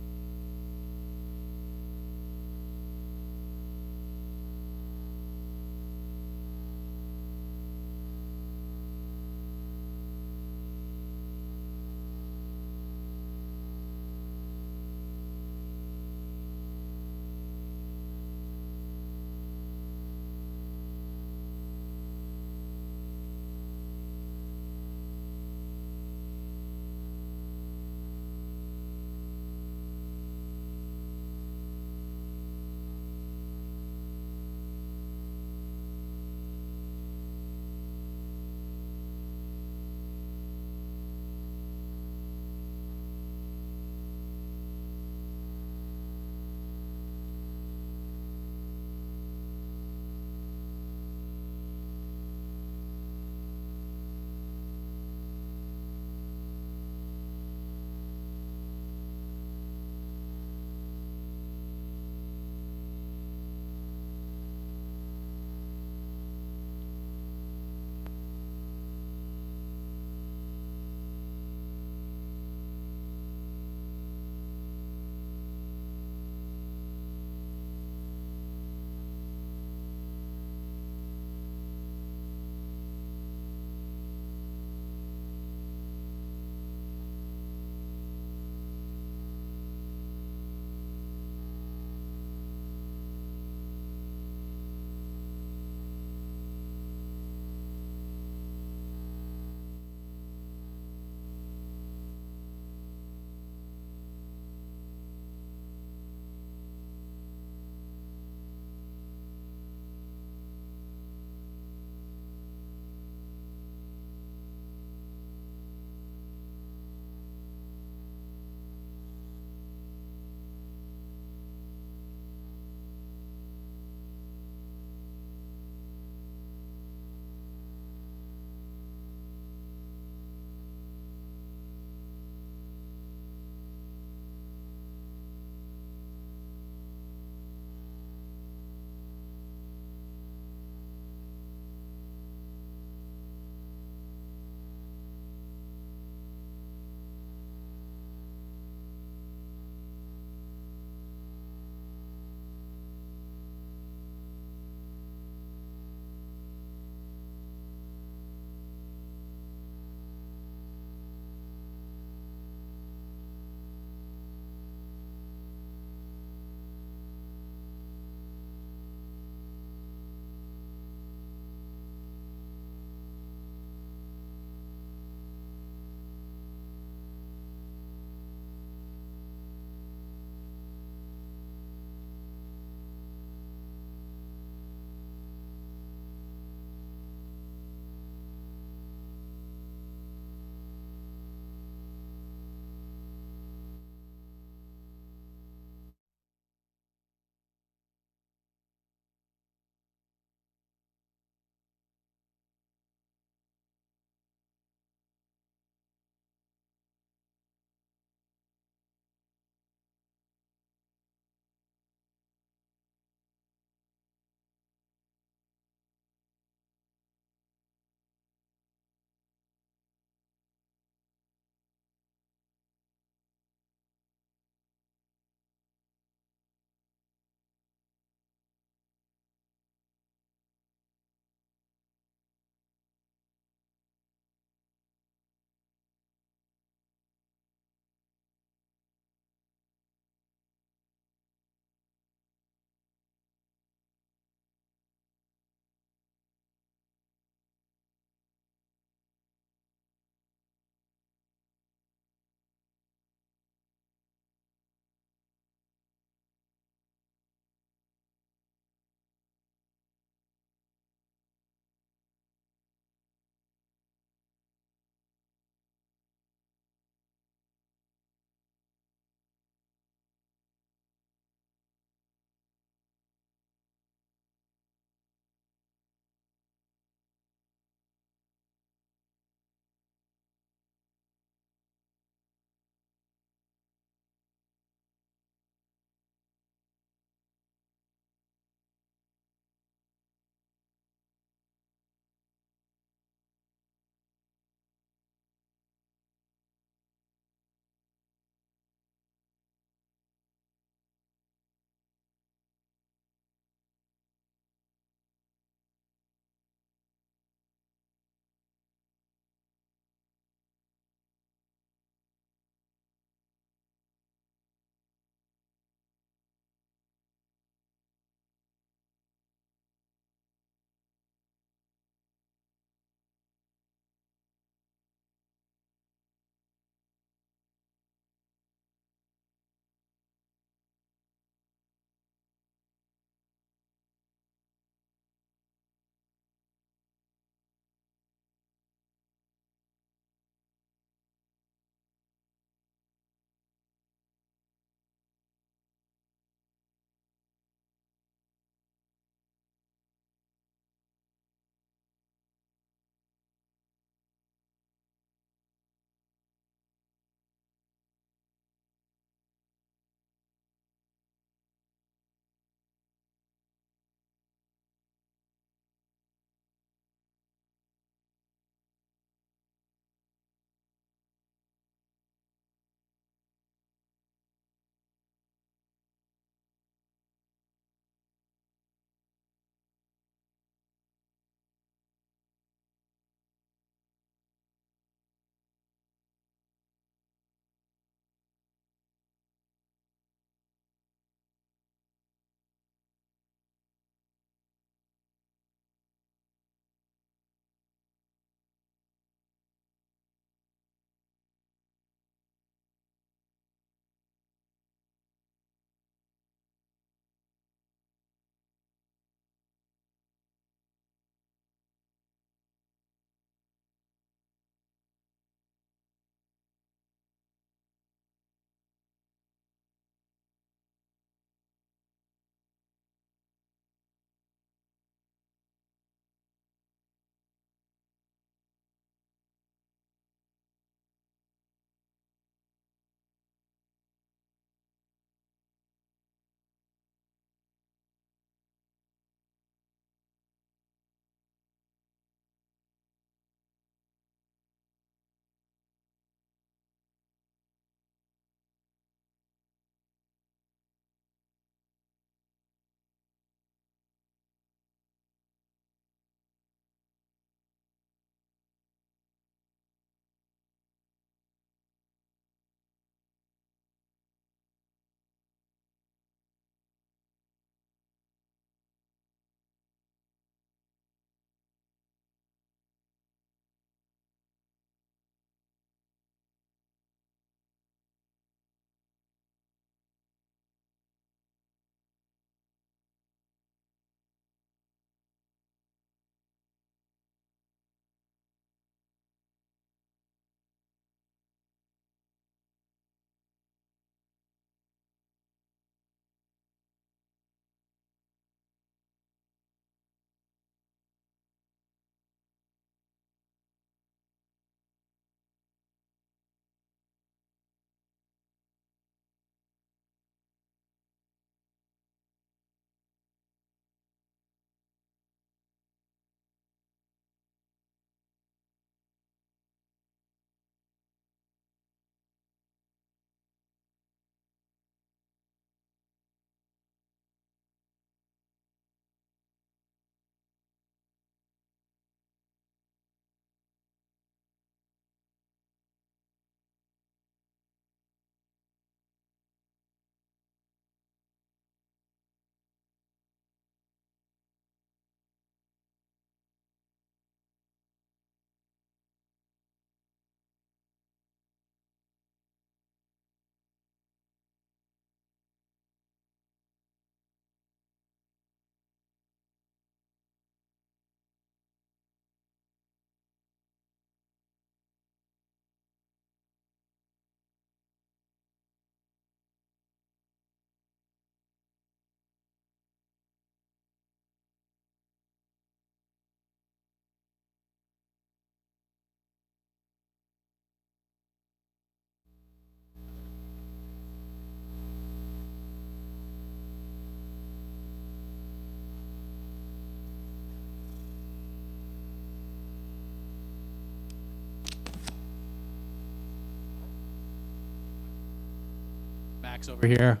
Max over here,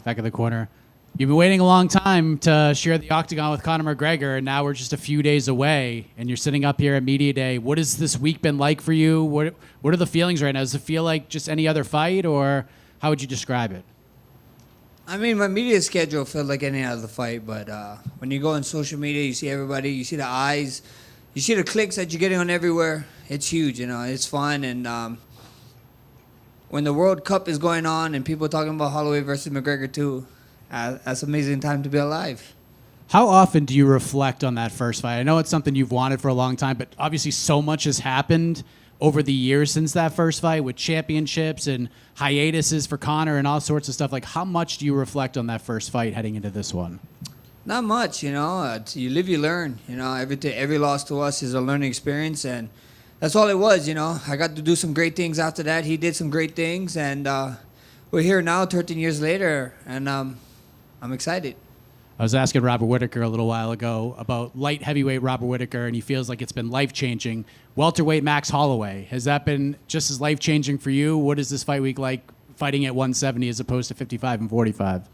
back of the corner. You've been waiting a long time to share the octagon with Conor McGregor, and now we're just a few days away, and you're sitting up here at Media Day. What has this week been like for you? What are the feelings right now? Does it feel like just any other fight, or how would you describe it? I mean, my media schedule felt like any other fight, but when you go on social media, you see everybody, you see the eyes, you see the clicks that you're getting on everywhere. It's huge, it's fun, and when the World Cup is going on and people are talking about Holloway versus McGregor too, that's an amazing time to be alive. How often do you reflect on that first fight? I know it's something you've wanted for a long time, but obviously so much has happened over the years since that first fight with championships and hiatuses for Conor and all sorts of stuff. Like, how much do you reflect on that first fight heading into this one? Not much, you live, you learn. Every loss to us is a learning experience, and that's all it was. I got to do some great things after that. He did some great things, and we're here now 13 years later, and I'm excited. I was asking Robert Whittaker a little while ago about light heavyweight Robert Whittaker, and he feels like it's been life-changing. Welterweight Max Holloway, has that been just as life-changing for you? What is this fight week like fighting at 170 as opposed to 55 and 45?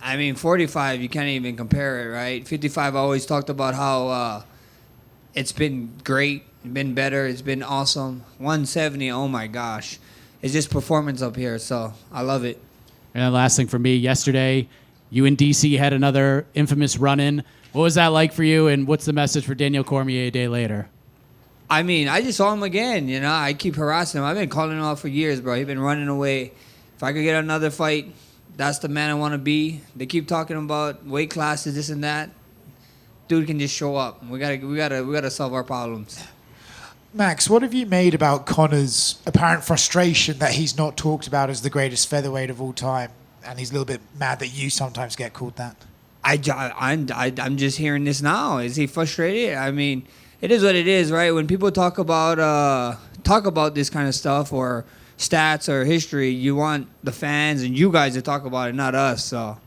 I mean, 45, you can't even compare it, right? 55, I always talked about how it's been great, it's been better, it's been awesome. 170, oh my gosh. It's just performance up here, so I love it. And the last thing for me, yesterday, you and DC had another infamous run-in. What was that like for you, and what's the message for Daniel Cormier a day later? I mean, I just saw him again, I keep harassing him. I've been calling him out for years, bro. He's been running away. If I could get another fight, that's the man I want to be. They keep talking about weight classes, this and that. Dude can just show up. We gotta solve our problems. Max, what have you made about Conor's apparent frustration that he's not talked about as the greatest featherweight of all time? And he's a little bit mad that you sometimes get called that. I'm just hearing this now. Is he frustrated? I mean, it is what it is, right? When people talk about this kind of stuff or stats or history, you want the fans and you guys to talk about it, not us. So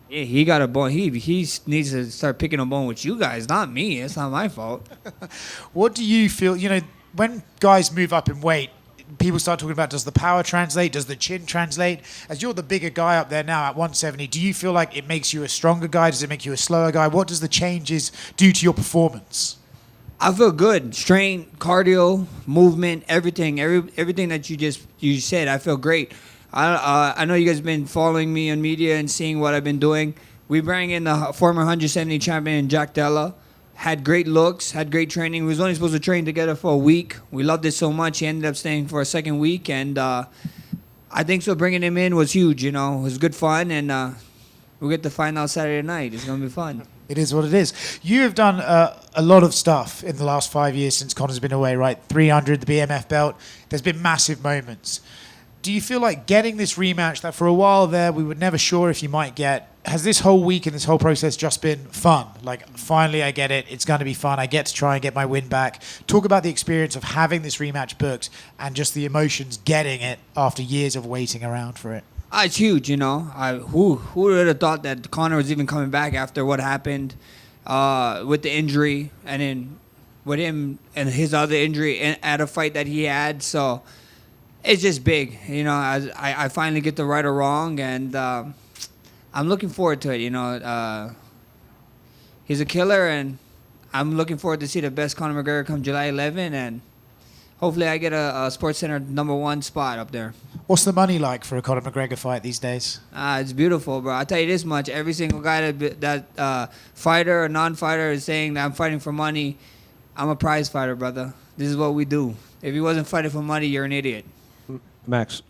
yeah, he got a bone. He needs to start picking a bone with you guys, not me. It's not my fault. What do you feel? When guys move up in weight, people start talking about, does the power translate? Does the chin translate? As you're the bigger guy up there now at 170, do you feel like it makes you a stronger guy? Does it make you a slower guy? What does the changes do to your performance? I feel good. Strength, cardio, movement, everything that you said. I feel great. I know you guys have been following me on media and seeing what I've been doing. We bring in the former 170 champion Jack Della. Had great looks, had great training. We was only supposed to train together for a week. We loved it so much. He ended up staying for a second week, and I think so. Bringing him in was huge. It was good fun, and we'll get to find out Saturday night. It's gonna be fun. It is what it is. You have done a lot of stuff in the last 5 years since Conor's been away, right? 300, the BMF belt. There's been massive moments. Do you feel like getting this rematch that for a while there we were never sure if you might get, has this whole week and this whole process just been fun? Like, finally I get it. It's going to be fun. I get to try and get my win back. Talk about the experience of having this rematch booked and just the emotions getting it after years of waiting around for it. It's huge, who would have thought that Conor was even coming back after what happened with the injury, and then with him and his other injury at a fight that he had. So it's just big, I finally get to right or wrong, and I'm looking forward to it. He's a killer, and I'm looking forward to see the best Conor McGregor come July 11, and hopefully I get a SportsCenter #1 spot up there. What's the money like for a Conor McGregor fight these days? It's beautiful, bro. I'll tell you this much. Every single guy that fighter or non-fighter is saying that I'm fighting for money, I'm a prize fighter, brother. This is what we do. If you wasn't fighting for money, you're an idiot. Max,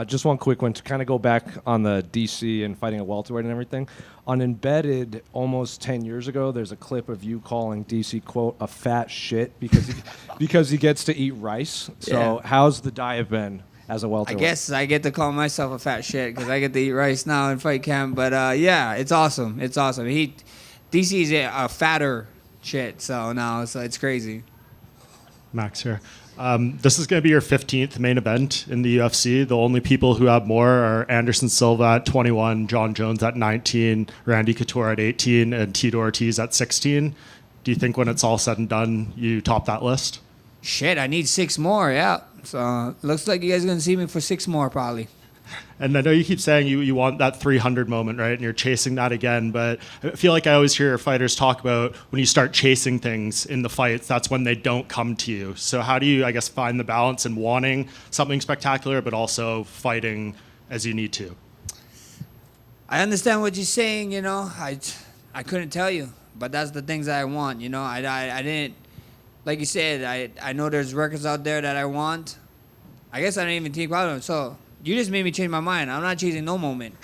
just one quick one to kind of go back on the DC and fighting a welterweight and everything. On Embedded, almost 10 years ago, there's a clip of you calling DC, quote, a fat shit because he gets to eat rice. So Yeah. how's the diet been as a welterweight? I guess I get to call myself a fat shit because I get to eat rice now in fight camp. But yeah, it's awesome. It's awesome. DC's a fatter shit, so now it's crazy. Max here. This is going to be your 15th main event in the UFC. The only people who have more are Anderson Silva at 21, John Jones at 19, Randy Couture at 18, and Tito Ortiz at 16. Do you think when it's all said and done, you top that list? Shit, I need 6 more, yeah. So looks like you guys are going to see me for 6 more probably. And I know you keep saying you want that 300 moment, right? And you're chasing that again. But I feel like I always hear fighters talk about when you start chasing things in the fights, that's when they don't come to you. So how do you, I guess, find the balance in wanting something spectacular, but also fighting as you need to? I understand what you're saying, I couldn't tell you, but that's the things that I want, I didn't, like you said, I know there's records out there that I want. I guess I didn't even think about them, so you just made me change my mind. I'm not chasing no moment.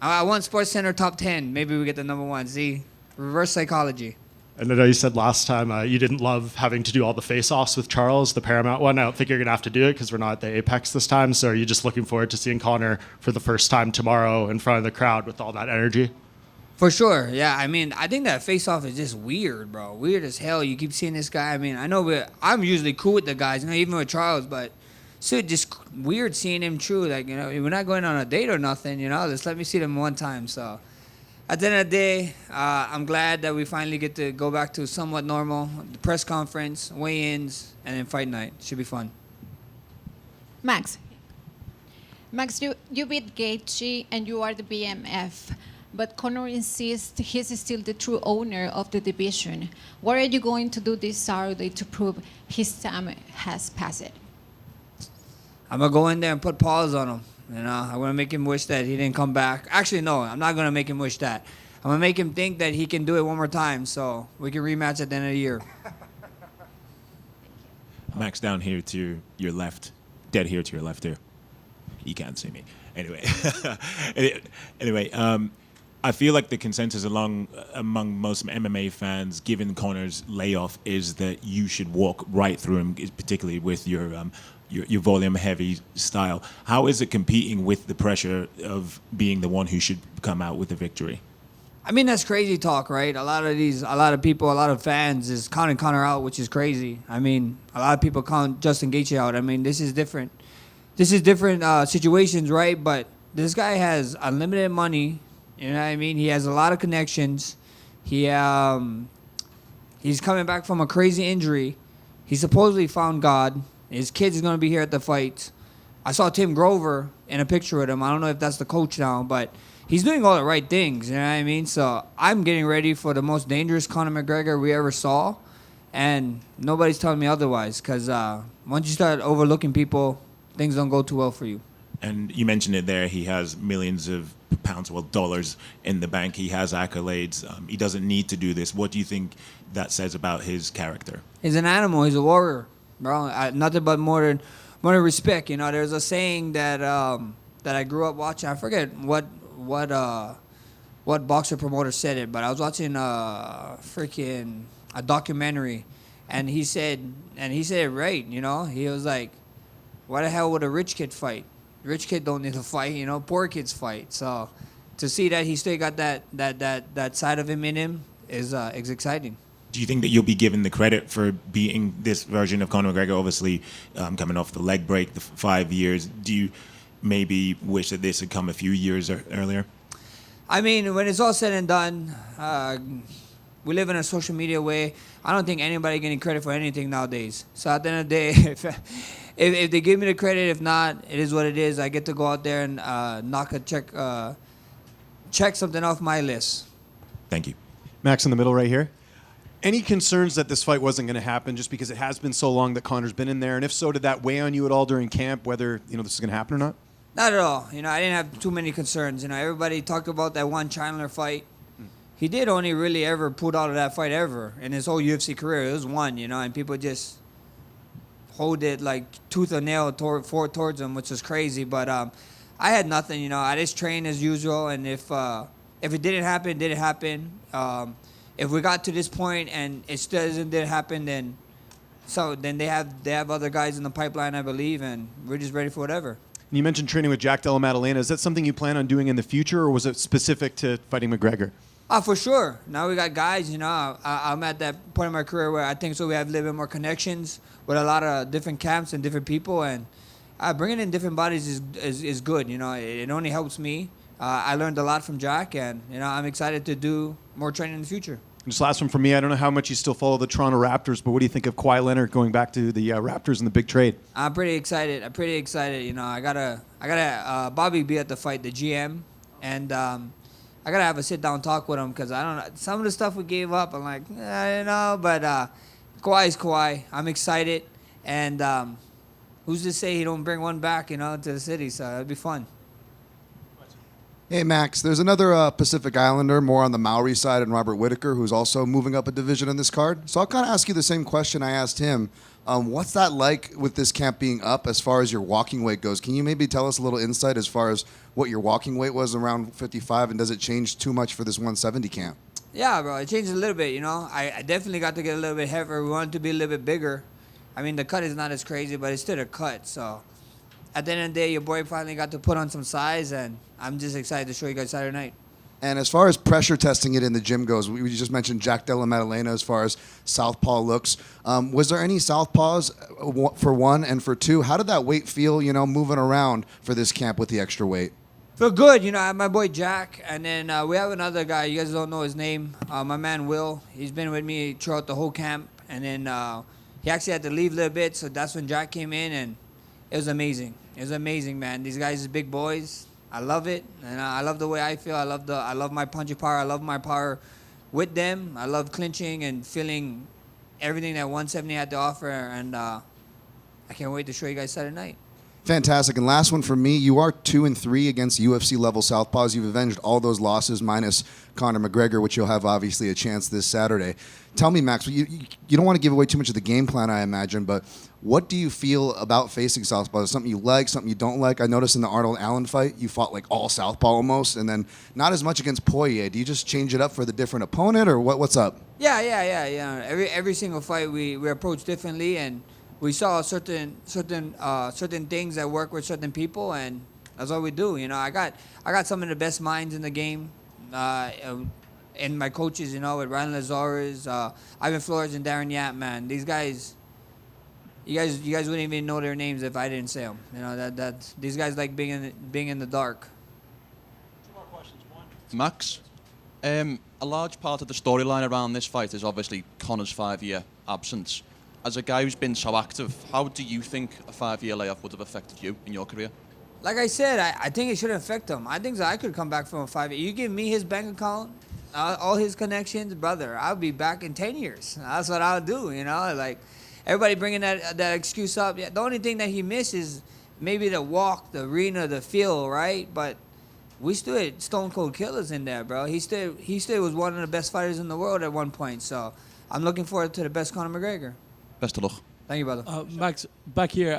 I want Sports Center top 10. Maybe we get the number 1. See, reverse psychology. And I know you said last time you didn't love having to do all the face-offs with Charles, the Paramount one. I don't think you're going to have to do it because we're not at the Apex this time. So are you just looking forward to seeing Conor for the first time tomorrow in front of the crowd with all that energy? For sure, yeah. I mean, I think that face-off is just weird, bro. Weird as hell. You keep seeing this guy. I mean, I know I'm usually cool with the guys, even with Charles, but so just weird seeing him true. Like, we're not going on a date or nothing, Just let me see them one time, so... At the end of the day, I'm glad that we finally get to go back to somewhat normal. The press conference, weigh-ins, and then fight night. Should be fun. Max, you beat Gaethje and you are the BMF, but Conor insists he's still the true owner of the division. What are you going to do this Saturday to prove his time has passed? I'm going to go in there and put paws on him. I'm going to make him wish that he didn't come back. Actually, no, I'm not going to make him wish that. I'm going to make him think that he can do it one more time so we can rematch at the end of the year. Max, down here to your left. Dead here to your left here. You can't see me. Anyway. I feel like the consensus among most MMA fans, given Conor's layoff, is that you should walk right through him, particularly with your volume-heavy style. How is it competing with the pressure of being the one who should come out with the victory? I mean, that's crazy talk, right? A lot of people, a lot of fans is counting Conor out, which is crazy. I mean, a lot of people count Justin Gaethje out. I mean, this is different. This is different situations, right? But this guy has unlimited money. You know what I mean? He has a lot of connections. He's coming back from a crazy injury. He supposedly found God. His kid is going to be here at the fight. I saw Tim Grover in a picture with him. I don't know if that's the coach now, but he's doing all the right things. You know what I mean? So I'm getting ready for the most dangerous Conor McGregor we ever saw, and nobody's telling me otherwise because once you start overlooking people, things don't go too well for you. And you mentioned it there. He has millions of pounds, dollars in the bank. He has accolades. He doesn't need to do this. What do you think that says about his character? He's an animal. He's a warrior, bro. Nothing but more than respect. There's a saying that that I grew up watching. I forget what boxer promoter said it, but I was watching a documentary, and he said it right. He was like, "Why the hell would a rich kid fight? Rich kid don't need to fight, poor kids fight." So to see that he still got that side of him in him is exciting. Do you think that you'll be given the credit for beating this version of Conor McGregor, obviously coming off the leg break, the 5 years? Do you maybe wish that this had come a few years earlier? I mean, when it's all said and done, we live in a social media way. I don't think anybody getting credit for anything nowadays. So at the end of the day, if they give me the credit, if not, it is what it is. I get to go out there and check something off my list. Thank you. Max in the middle right here. Any concerns that this fight wasn't going to happen just because it has been so long that Conor's been in there? And if so, did that weigh on you at all during camp, whether this is going to happen or not? Not at all. I didn't have too many concerns. Everybody talked about that one Chandler fight. He did only really ever pull out of that fight ever in his whole UFC career. It was one, and people just hold it like tooth and nail towards him, which is crazy. But I had nothing, I just trained as usual. And if it didn't happen, it didn't happen. If we got to this point and it still didn't happen, then they have other guys in the pipeline, I believe, and we're just ready for whatever. And you mentioned training with Jack Della Maddalena. Is that something you plan on doing in the future, or was it specific to fighting McGregor? For sure. Now we got guys, I'm at that point in my career where I think we have a little bit more connections with a lot of different camps and different people, and bringing in different bodies is good. It only helps me. I learned a lot from Jack, and I'm excited to do more training in the future. Just last one from me. I don't know how much you still follow the Toronto Raptors, but what do you think of Kawhi Leonard going back to the Raptors in the big trade? I'm pretty excited. You know, I gotta Bobby be at the fight, the GM, and I gotta have a sit down talk with him because I don't know some of the stuff we gave up. I'm like, you know, but Kawhi's Kawhi. I'm excited, and who's to say he don't bring one back, you know, to the city? So it'd be fun. Hey, Max, there's another Pacific Islander, more on the Maori side, and Robert Whittaker, who's also moving up a division in this card. So I'll kind of ask you the same question I asked him. What's that like with this camp being up as far as your walking weight goes? Can you maybe tell us a little insight as far as what your walking weight was around 55, and does it change too much for this 170 camp? Yeah, bro, it changed a little bit, you know. I definitely got to get a little bit heavier. We wanted to be a little bit bigger. I mean, the cut is not as crazy, but it's still a cut, so... At the end of the day, your boy finally got to put on some size, and I'm just excited to show you guys Saturday night. And as far as pressure testing it in the gym goes, we just mentioned Jack Della Maddalena as far as southpaw looks. Was there any southpaws for one, and for two, how did that weight feel, you know, moving around for this camp with the extra weight? Feel good, you know. I have my boy Jack, and then we have another guy. You guys don't know his name. My man Will. He's been with me throughout the whole camp, and then he actually had to leave a little bit, so that's when Jack came in, and it was amazing. It was amazing, man. These guys are big boys. I love it, and I love the way I feel. I love my punching power. I love my power with them. I love clinching and feeling everything that 170 had to offer, and I can't wait to show you guys Saturday night. Fantastic. And last one for me, you are 2-3 against UFC level southpaws. You've avenged all those losses minus Conor McGregor, which you'll have obviously a chance this Saturday. Tell me, Max, you don't want to give away too much of the game plan, I imagine, but what do you feel about facing southpaws? Something you like, something you don't like? I noticed in the Arnold Allen fight, you fought like all southpaw almost, and then not as much against Poirier. Do you just change it up for the different opponent, or what's up? Yeah. Every single fight we approach differently, and we saw certain things that work with certain people, and that's what we do. You know, I got some of the best minds in the game, and my coaches. You know, with Ryan Lazarus, Ivan Flores, and Darren Yap. Man, these guys, you guys wouldn't even know their names if I didn't say them. You know that these guys like being in the dark. Max, a large part of the storyline around this fight is obviously Conor's 5-year absence. As a guy who's been so active, how do you think a 5-year layoff would have affected you in your career? Like I said, I think it shouldn't affect him. I think so. I could come back from a 5-year. You give me his bank account, all his connections, brother, I'll be back in 10 years. That's what I'll do, you know? Like, everybody bringing that excuse up. Yeah, the only thing that he misses maybe the walk, the arena, the feel, right? But we still had stone cold killers in there, bro. He still was one of the best fighters in the world at one point. So I'm looking forward to the best Conor McGregor. Best of luck. Thank you, brother. Max, back here.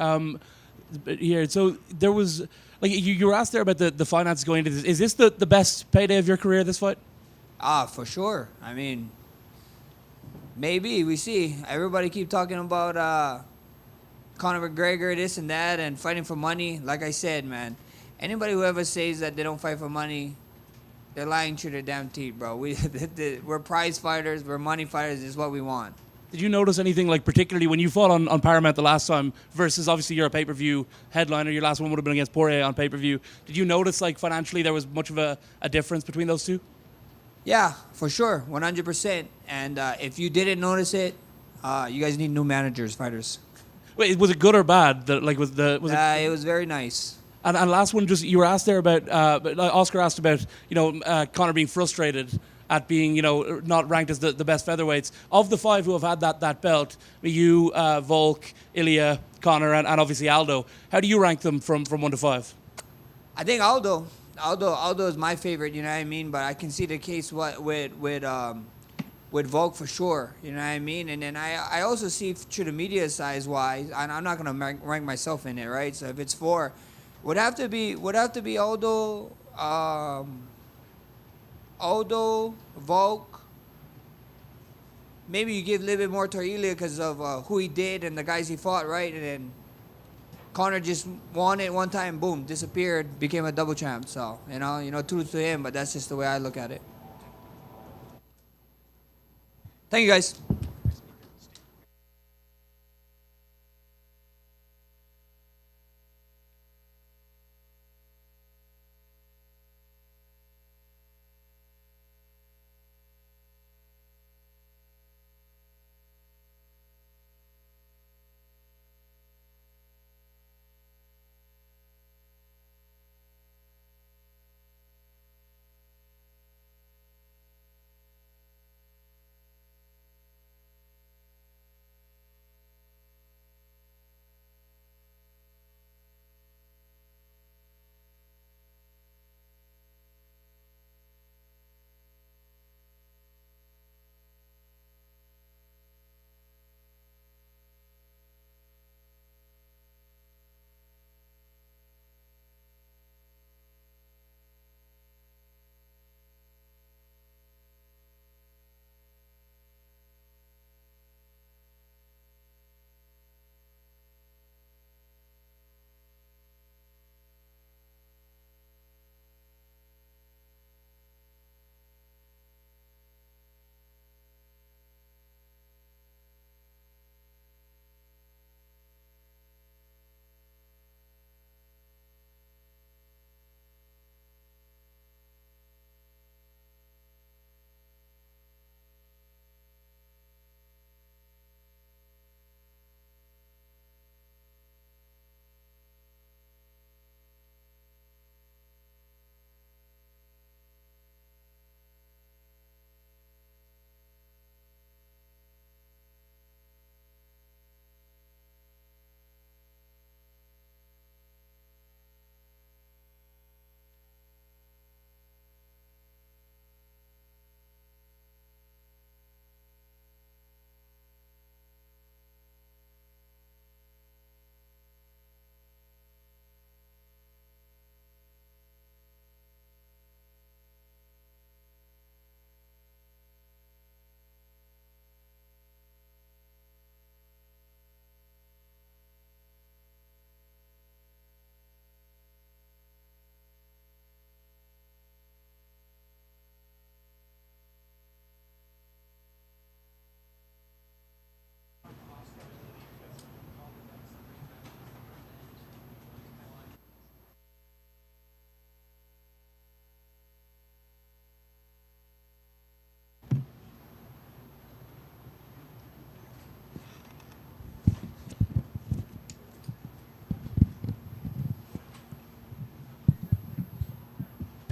Here. So there was, like, you were asked there about the finances going into this. Is this the best payday of your career, this fight? For sure. I mean, maybe. We see. Everybody keep talking about Conor McGregor, this and that, and fighting for money. Like I said, man, anybody who ever says that they don't fight for money, they're lying through their damn teeth, bro. We're prize fighters. We're money fighters. This is what we want. Did you notice anything, like, particularly when you fought on Paramount the last time versus obviously you're a pay-per-view headliner, your last one would have been against Poirier on pay-per-view. Did you notice, like, financially there was much of a difference between those two? Yeah, for sure, 100%. And if you didn't notice it, you guys need new managers, fighters. Wait, was it good or bad? It was very nice. And last one, just you were asked there about, Oscar asked about, Conor being frustrated at being, not ranked as the best featherweights. Of the 5 who have had that belt, you, Volk, Ilya, Conor, and obviously Aldo, how do you rank them from 1 to 5? I think Aldo is my favorite, you know what I mean? But I can see the case with Volk for sure, you know what I mean? And then I also see through the media size-wise, and I'm not going to rank myself in it, right? So if it's 4, would have to be Aldo, Volk. Maybe you give a little bit more to Ilya because of who he did and the guys he fought, right? And then Conor just won it one time, boom, disappeared, became a double champ. So, kudos to him, but that's just the way I look at it. Thank you, guys.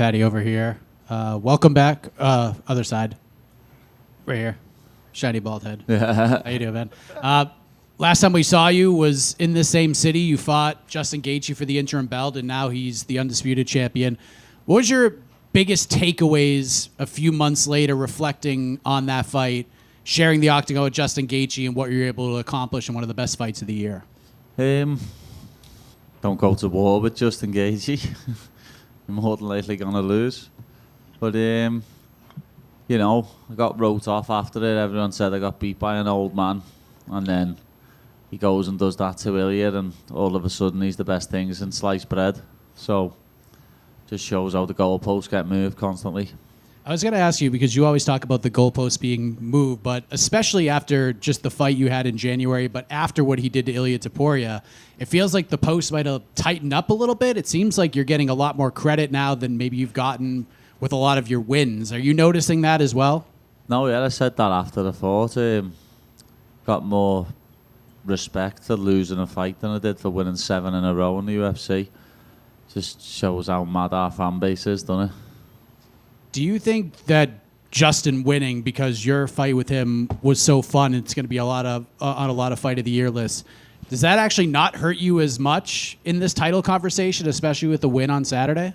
Paddy over here. Welcome back. Other side. Right here. Shiny bald head. How you doing, man? Last time we saw you was in the same city. You fought Justin Gaethje for the interim belt, and now he's the undisputed champion. What was your biggest takeaways a few months later, reflecting on that fight, sharing the octagon with Justin Gaethje, and what you were able to accomplish in one of the best fights of the year? Don't go to war with Justin Gaethje. I'm more than likely going to lose. But, you know, I got wrote off after it. Everyone said I got beat by an old man. And then he goes and does that to Ilya, and all of a sudden he's the best things in sliced bread. So, just shows how the goalposts get moved constantly. I was going to ask you, because you always talk about the goalposts being moved, but especially after just the fight you had in January, but after what he did to Ilia Topuria, it feels like the post might have tightened up a little bit. It seems like you're getting a lot more credit now than maybe you've gotten with a lot of your wins. Are you noticing that as well? No, yeah, I said that after the fight. Got more respect for losing a fight than I did for winning 7 in a row in the UFC. Just shows how mad our fan base is, doesn't it? Do you think that Justin winning, because your fight with him was so fun, and it's going to be a lot of on a lot of fight of the year lists, does that actually not hurt you as much in this title conversation, especially with the win on Saturday?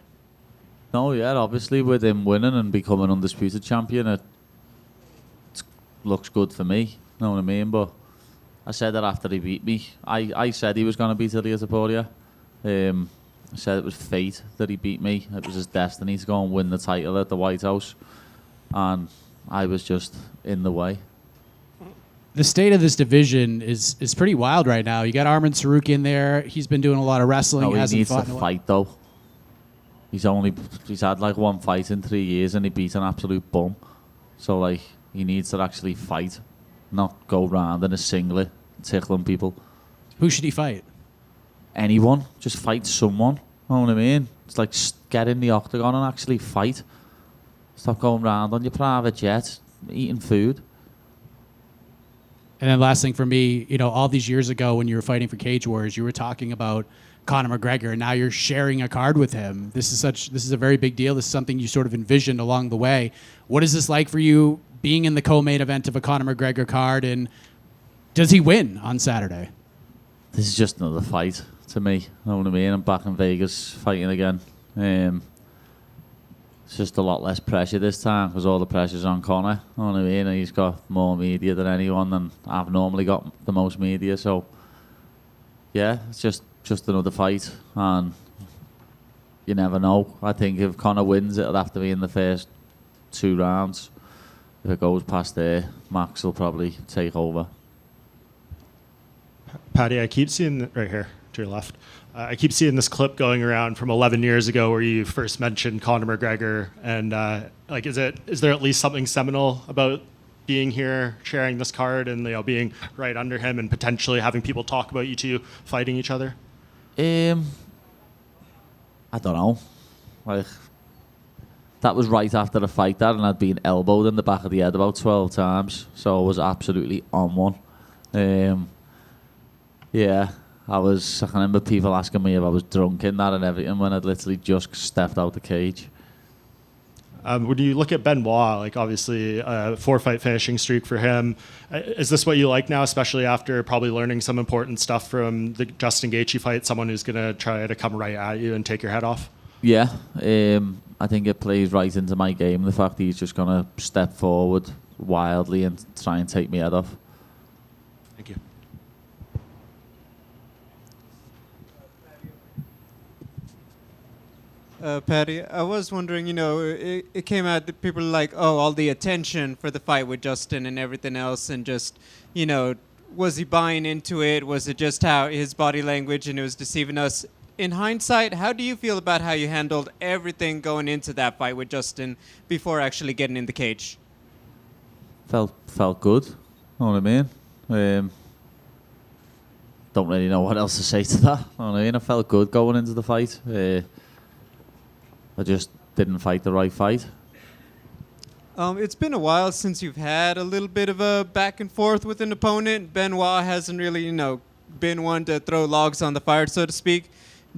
No, yeah, obviously with him winning and becoming undisputed champion, it looks good for me. You know what I mean? But I said that after he beat me. I said he was going to beat Ilia Topuria. I said it was fate that he beat me. It was his destiny to go and win the title at the White House. And I was just in the way. The state of this division is pretty wild right now. You got Arman Saruki in there. He's been doing a lot of wrestling. No, he needs to in a fight, though. He's had like one fight in 3 years and he beat an absolute bum. So like he needs to actually fight, not go round in a singlet tickling people. Who should he fight? Anyone. Just fight someone. You know what I mean? It's like get in the octagon and actually fight. Stop going round on your private jet, eating food. And then last thing for me, you know, all these years ago when you were fighting for Cage Wars, you were talking about Conor McGregor, and now you're sharing a card with him. This is a very big deal. This is something you sort of envisioned along the way. What is this like for you, being in the co-main event of a Conor McGregor card, and does he win on Saturday? This is just another fight to me. You know what I mean? I'm back in Vegas fighting again. It's just a lot less pressure this time because all the pressure's on Conor. You know what I mean? And he's got more media than anyone, and I've normally got the most media. So, yeah, it's just another fight, and you never know. I think if Conor wins, it'll have to be in the first 2 rounds. If it goes past there, Max will probably take over. Paddy, I keep seeing right here to your left. I keep seeing this clip going around from 11 years ago where you first mentioned Conor McGregor, and like, is there at least something seminal about being here, sharing this card, and being right under him, and potentially having people talk about you two fighting each other? I don't know. Like, that was right after the fight that, and I'd been elbowed in the back of the head about 12 times, so I was absolutely on one. Yeah, I can remember people asking me if I was drunk in that and everything when I'd literally just stepped out the cage. When you look at Benoit, like obviously a 4-fight finishing streak for him, is this what you like now, especially after probably learning some important stuff from the Justin Gaethje fight, someone who's going to try to come right at you and take your head off? Yeah, I think it plays right into my game, the fact that he's just going to step forward wildly and try and take me head off. Thank you. Paddy, I was wondering, it came out that people were like, oh, all the attention for the fight with Justin and everything else, and just, was he buying into it? Was it just how his body language and it was deceiving us? In hindsight, how do you feel about how you handled everything going into that fight with Justin before actually getting in the cage? Felt good, you know what I mean? Don't really know what else to say to that, you know what I mean? I felt good going into the fight. I just didn't fight the right fight. It's been a while since you've had a little bit of a back and forth with an opponent. Benoit hasn't really, been one to throw logs on the fire, so to speak.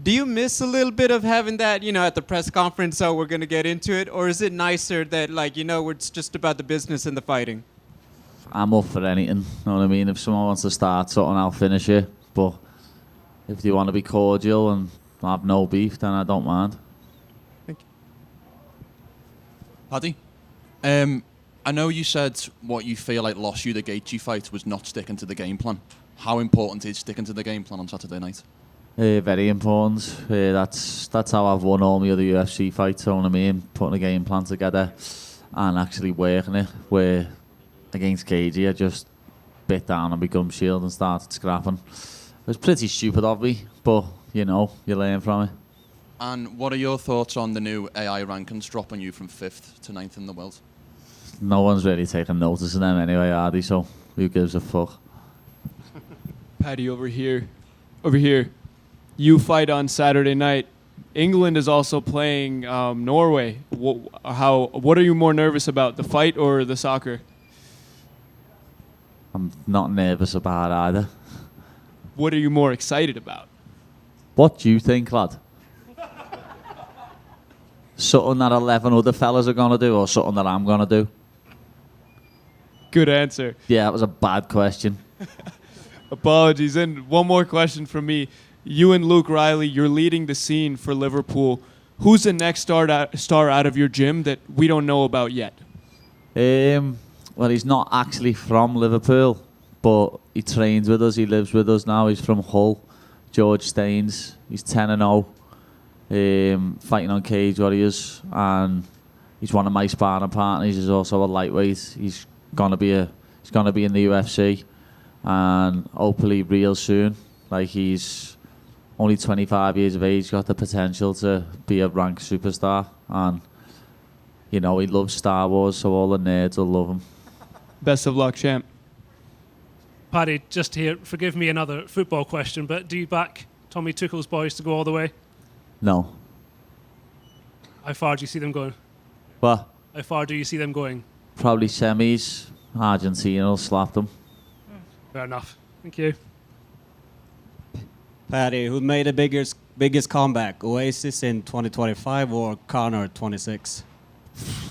Do you miss a little bit of having that, at the press conference, so we're going to get into it? Or is it nicer that, it's just about the business and the fighting? I'm up for anything, know what I mean? If someone wants to start something, I'll finish it. But if you want to be cordial and have no beef, then I don't mind. Paddy, I know you said what you feel like lost you the Gaethje fight was not sticking to the game plan. How important is sticking to the game plan on Saturday night? Very important. That's how I've won all my other UFC fights, you know what I mean? Putting a game plan together and actually working it. Where against Gaethje, I just bit down on my gum shield and started scrapping. It was pretty stupid of me, but you learn from it. And what are your thoughts on the new AI rankings dropping you from 5th to 9th in the world? No one's really taking notice of them anyway, are they? So who gives a fuck? Paddy, over here. You fight on Saturday night. England is also playing Norway. What are you more nervous about, the fight or the soccer? I'm not nervous about either. What are you more excited about? What do you think, lad? Something that 11 other fellas are going to do or something that I'm going to do? Good answer. Yeah, that was a bad question. Apologies. And one more question from me. You and Luke Riley, you're leading the scene for Liverpool. Who's the next star out of your gym that we don't know about yet? Well, he's not actually from Liverpool, but he trains with us. He lives with us now. He's from Hull. George Staines. He's 10-0, fighting on Cage Warriors, and he's one of my sparring partners. He's also a lightweight. He's gonna be in the UFC, and hopefully real soon. Like, he's only 25 years of age, got the potential to be a ranked superstar, and he loves Star Wars, so all the nerds will love him. Best of luck, champ. Paddy, just here, forgive me another football question, but do you back Tommy Tuchel's boys to go all the way? No. How far do you see them going? What? How far do you see them going? Probably semis. Argentina will slap them. Fair enough. Thank you. Paddy, who made the biggest comeback, Oasis in 2025 or Conor 26?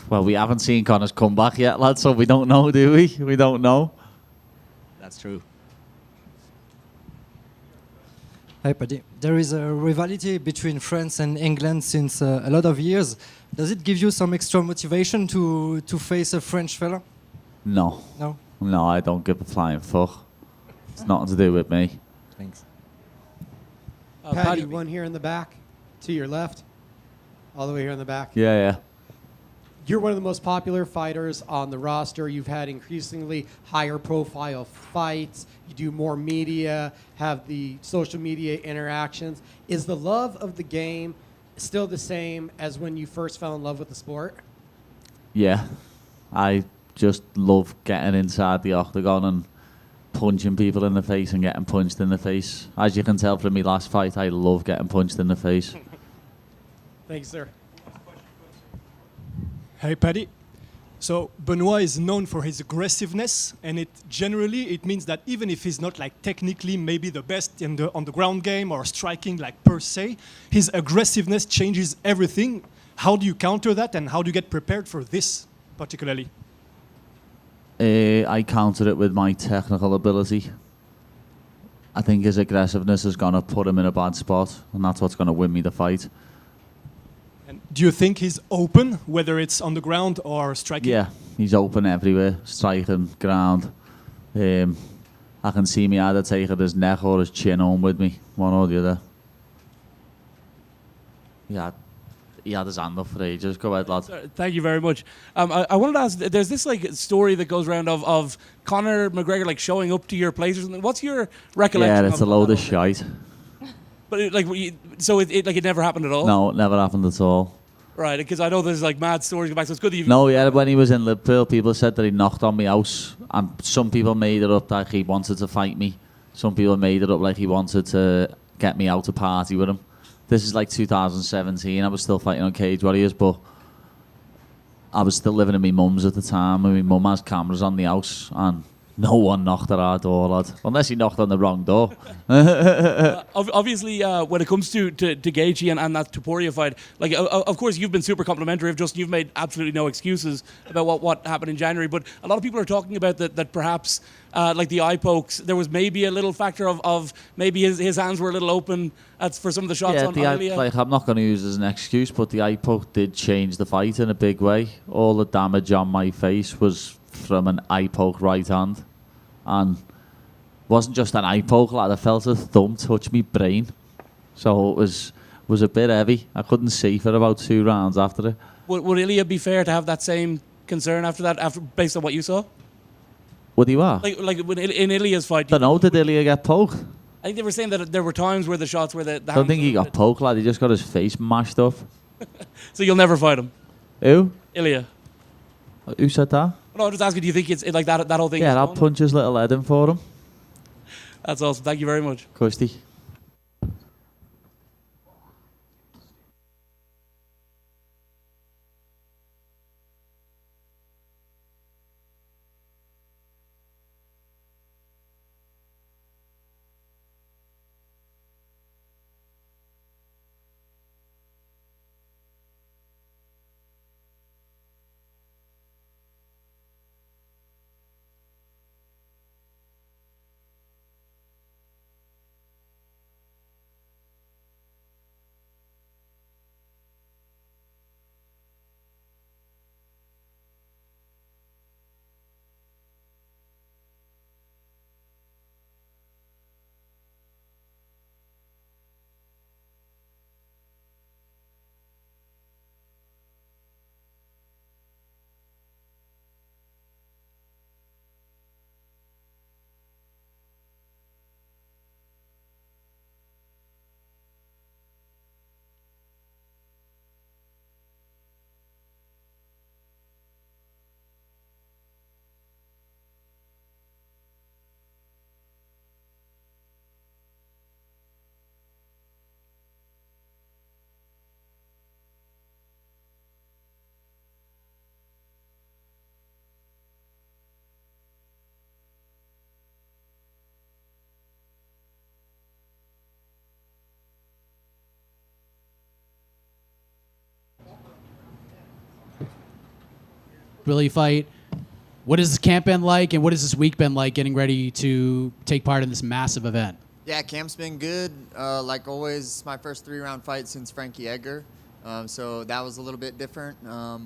Well, we haven't seen Conor's comeback yet, lads, so we don't know, do we? We don't know. That's true. Hi, Paddy. There is a rivalry between France and England since a lot of years. Does it give you some extra motivation to face a French fella? No. No? No, I don't give a flying fuck. It's nothing to do with me. Thanks. Paddy, one here in the back, to your left, all the way here in the back. Yeah. You're one of the most popular fighters on the roster. You've had increasingly higher profile fights. You do more media, have the social media interactions. Is the love of the game still the same as when you first fell in love with the sport? Yeah. I just love getting inside the octagon and punching people in the face and getting punched in the face. As you can tell from my last fight, I love getting punched in the face. Thanks, sir. Hey, Paddy. So Benoit is known for his aggressiveness, and it means that even if he's not technically maybe the best on the ground game or striking per se, his aggressiveness changes everything. How do you counter that, and how do you get prepared for this particularly? I counter it with my technical ability. I think his aggressiveness is going to put him in a bad spot, and that's what's going to win me the fight. And do you think he's open, whether it's on the ground or striking? Yeah, he's open everywhere, striking, ground. I can see me either taking his neck or his chin home with me, one or the other. Yeah. He had his hand up for ages. Go ahead, lad. Thank you very much. I wanted to ask, there's this story that goes around of Conor McGregor showing up to your place or something. What's your recollection? Yeah, it's a load of shite. But it never happened at all? No, it never happened at all. Right, because I know there's mad stories back, so it's good that you've... No, yeah, when he was in Liverpool, people said that he knocked on my house, and some people made it up like he wanted to fight me. Some people made it up like he wanted to get me out to party with him. This is 2017. I was still fighting on Cage Warriors, but I was still living in my mum's at the time, and my mum has cameras on the house, and No one knocked at our door, lad. Unless he knocked on the wrong door. Obviously, when it comes to Gaethje and that Topuria fight, like of course you've been super complimentary of Justin. You've made absolutely no excuses about what happened in January. But a lot of people are talking about that perhaps like the eye pokes, there was maybe a little factor of maybe his hands were a little open for some of the shots on Ilya. Like, I'm not going to use it as an excuse, but the eye poke did change the fight in a big way. All the damage on my face was from an eye poke right hand, and wasn't just an eye poke, lad. I felt a thumb touch me brain, so it was a bit heavy. I couldn't see for about 2 rounds after it. Would Ilya be fair to have that same concern after that, based on what you saw? Would he what? Like in Ilya's fight? Don't know. Did Ilya get poked? I think they were saying that there were times where the shots were the I don't think he got poked, lad. He just got his face mashed up. So you'll never fight him? Who? Ilya. Who said that? No, I'm just asking, do you think it's like that whole thing? Yeah, I'll punch his little head in for him. That's awesome. Thank you very much. Kirsty. Really fight. What has this camp been like, and what has this week been like getting ready to take part in this massive event? Yeah, camp's been good. Like always, my first 3-round fight since Frankie Edgar. So that was a little bit different.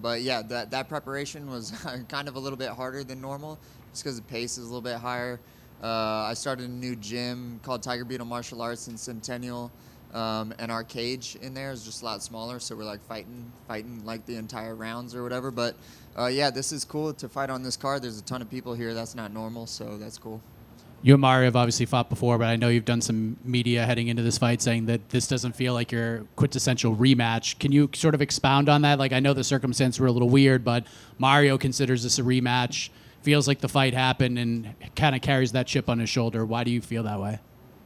But yeah, that preparation was kind of a little bit harder than normal just because the pace is a little bit higher. I started a new gym called Tiger Beetle Martial Arts in Centennial. And our cage in there is just a lot smaller, so we're like fighting like the entire rounds or whatever. But yeah, this is cool to fight on this card. There's a ton of people here. That's not normal, so that's cool. You and Mario have obviously fought before, but I know you've done some media heading into this fight saying that this doesn't feel like your quintessential rematch. Can you sort of expound on that? Like, I know the circumstances were a little weird, but Mario considers this a rematch. Feels like the fight happened and kind of carries that chip on his shoulder. Why do you feel that way?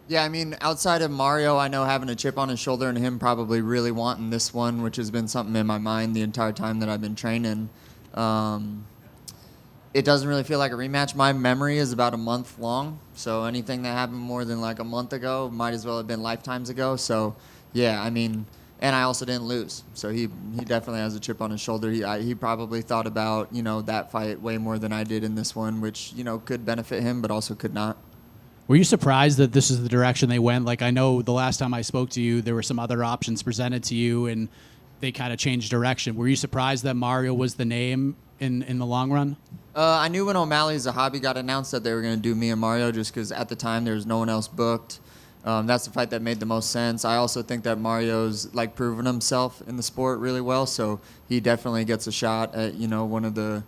Yeah, I mean, outside of Mario, I know having a chip on his shoulder and him probably really wanting this one, which has been something in my mind the entire time that I've been training. It doesn't really feel like a rematch. My memory is about a month long, so anything that happened more than like a month ago might as well have been lifetimes ago. So, yeah, I mean, and I also didn't lose, so he definitely has a chip on his shoulder. He probably thought about, you know, that fight way more than I did in this one, which, you know, could benefit him, but also could not. Were you surprised that this is the direction they went? Like, I know the last time I spoke to you, there were some other options presented to you, and they kind of changed direction. Were you surprised that Mario was the name in the long run? I knew when O'Malley's Zahabi got announced that they were going to do me and Mario just because at the time there was no one else booked. That's the fight that made the most sense. I also think that Mario's like proven himself in the sport really well, so he definitely gets a shot at, you know, one of the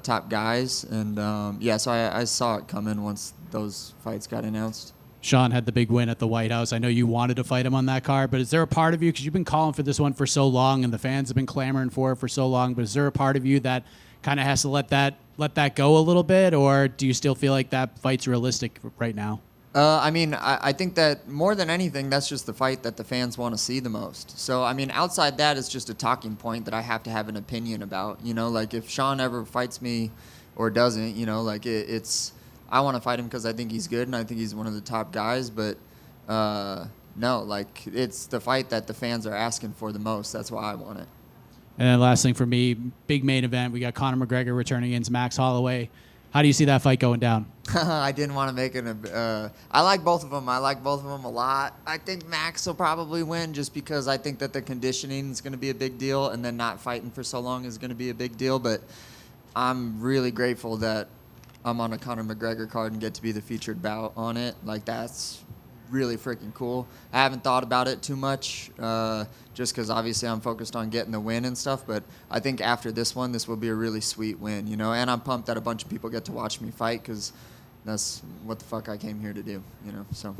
top guys. And yeah, so I saw it coming once those fights got announced. Sean had the big win at the White House. I know you wanted to fight him on that card, but is there a part of you, because you've been calling for this one for so long and the fans have been clamoring for it for so long, but is there a part of you that kind of has to let that go a little bit, or do you still feel like that fight's realistic right now? I mean, I think that more than anything, that's just the fight that the fans want to see the most. So, I mean, outside that, it's just a talking point that I have to have an opinion about. You know, like if Sean ever fights me or doesn't, you know, like it's I want to fight him because I think he's good and I think he's one of the top guys. But no, like it's the fight that the fans are asking for the most. That's why I want it. And then last thing for me, big main event. We got Conor McGregor returning against Max Holloway. How do you see that fight going down? I didn't want to make it I like both of them. I like both of them a lot. I think Max will probably win just because I think that the conditioning is going to be a big deal, and then not fighting for so long is going to be a big deal. But I'm really grateful that I'm on a Conor McGregor card and get to be the featured bout on it. Like, that's really freaking cool. I haven't thought about it too much just because obviously I'm focused on getting the win and stuff, but I think after this one, this will be a really sweet win, you know, and I'm pumped that a bunch of people get to watch me fight because that's what the fuck I came here to do, you know, so.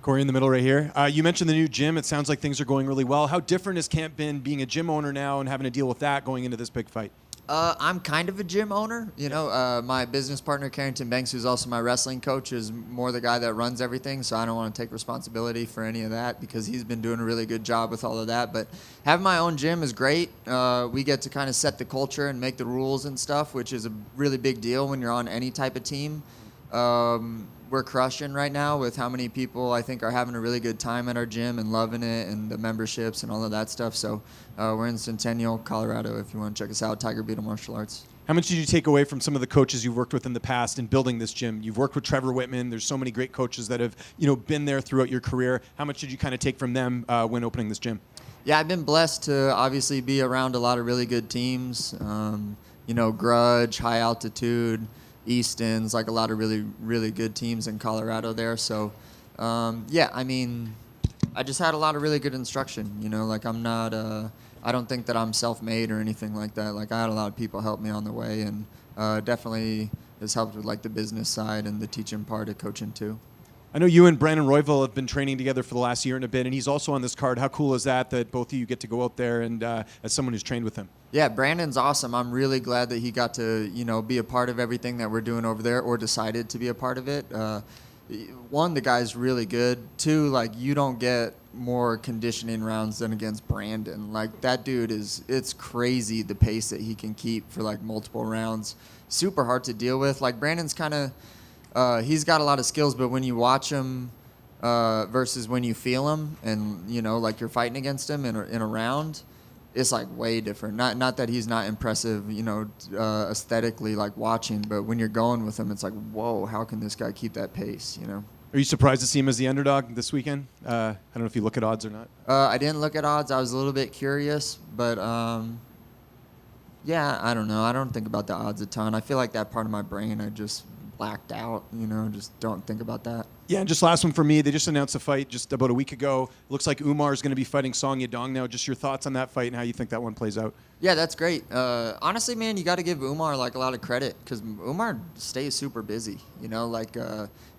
Cory in the middle right here. You mentioned the new gym. It sounds like things are going really well. How different has camp been being a gym owner now and having to deal with that going into this big fight? I'm kind of a gym owner. You know, my business partner, Carrington Banks, who's also my wrestling coach, is more the guy that runs everything, so I don't want to take responsibility for any of that because he's been doing a really good job with all of that. But having my own gym is great. We get to kind of set the culture and make the rules and stuff, which is a really big deal when you're on any type of team. We're crushing right now with how many people I think are having a really good time at our gym and loving it and the memberships and all of that stuff. So we're in Centennial, Colorado, if you want to check us out, Tiger Beetle Martial Arts. How much did you take away from some of the coaches you've worked with in the past in building this gym? You've worked with Trevor Whitman. There's so many great coaches that have, you know, been there throughout your career. How much did you kind of take from them when opening this gym? Yeah, I've been blessed to obviously be around a lot of really good teams. You know, Grudge, High Altitude, Easton's, like a lot of really, really good teams in Colorado there. So, yeah, I mean, I just had a lot of really good instruction. You know, like I'm not, I don't think that I'm self-made or anything like that. Like I had a lot of people help me on the way, and definitely has helped with like the business side and the teaching part of coaching too. I know you and Brandon Royval have been training together for the last year and a bit, and he's also on this card. How cool is that both of you get to go out there and as someone who's trained with him? Yeah, Brandon's awesome. I'm really glad that he got to, you know, be a part of everything that we're doing over there or decided to be a part of it. One, the guy's really good. Two, like, you don't get more conditioning rounds than against Brandon. Like, that dude it's crazy the pace that he can keep for, like, multiple rounds. Super hard to deal with. Like, Brandon's kind of, he's got a lot of skills, but when you watch him versus when you feel him and, you know, like you're fighting against him in a round, it's like way different. Not that he's not impressive, you know, aesthetically, like watching, but when you're going with him, it's like, whoa, how can this guy keep that pace, you know? Are you surprised to see him as the underdog this weekend? I don't know if you look at odds or not. I didn't look at odds. I was a little bit curious, but yeah, I don't know. I don't think about the odds a ton. I feel like that part of my brain, I just blacked out, you know, just don't think about that. Yeah, and just last one for me. They just announced a fight just about a week ago. Looks like Umar is going to be fighting Song Yadong now. Just your thoughts on that fight and how you think that one plays out. Yeah, that's great. Honestly, man, you got to give Umar like a lot of credit because Umar stays super busy. You know, like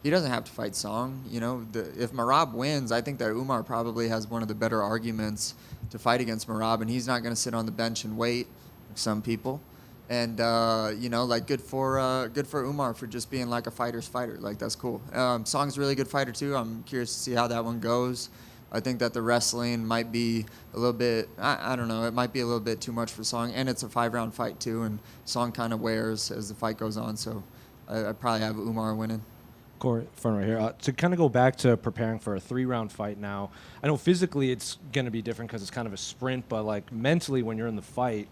he doesn't have to fight Song. You know, if Merab wins, I think that Umar probably has one of the better arguments to fight against Merab, and he's not going to sit on the bench and wait like some people. And you know, like good for Umar for just being like a fighter's fighter. Like that's cool. Song's a really good fighter too. I'm curious to see how that one goes. I think that the wrestling might be a little bit, I don't know, it might be a little bit too much for Song. And it's a 5-round fight too, and Song kind of wears as the fight goes on. So I probably have Umar winning. Cory, front right here. To kind of go back to preparing for a 3-round fight now, I know physically it's going to be different because it's kind of a sprint, but like mentally when you're in the fight,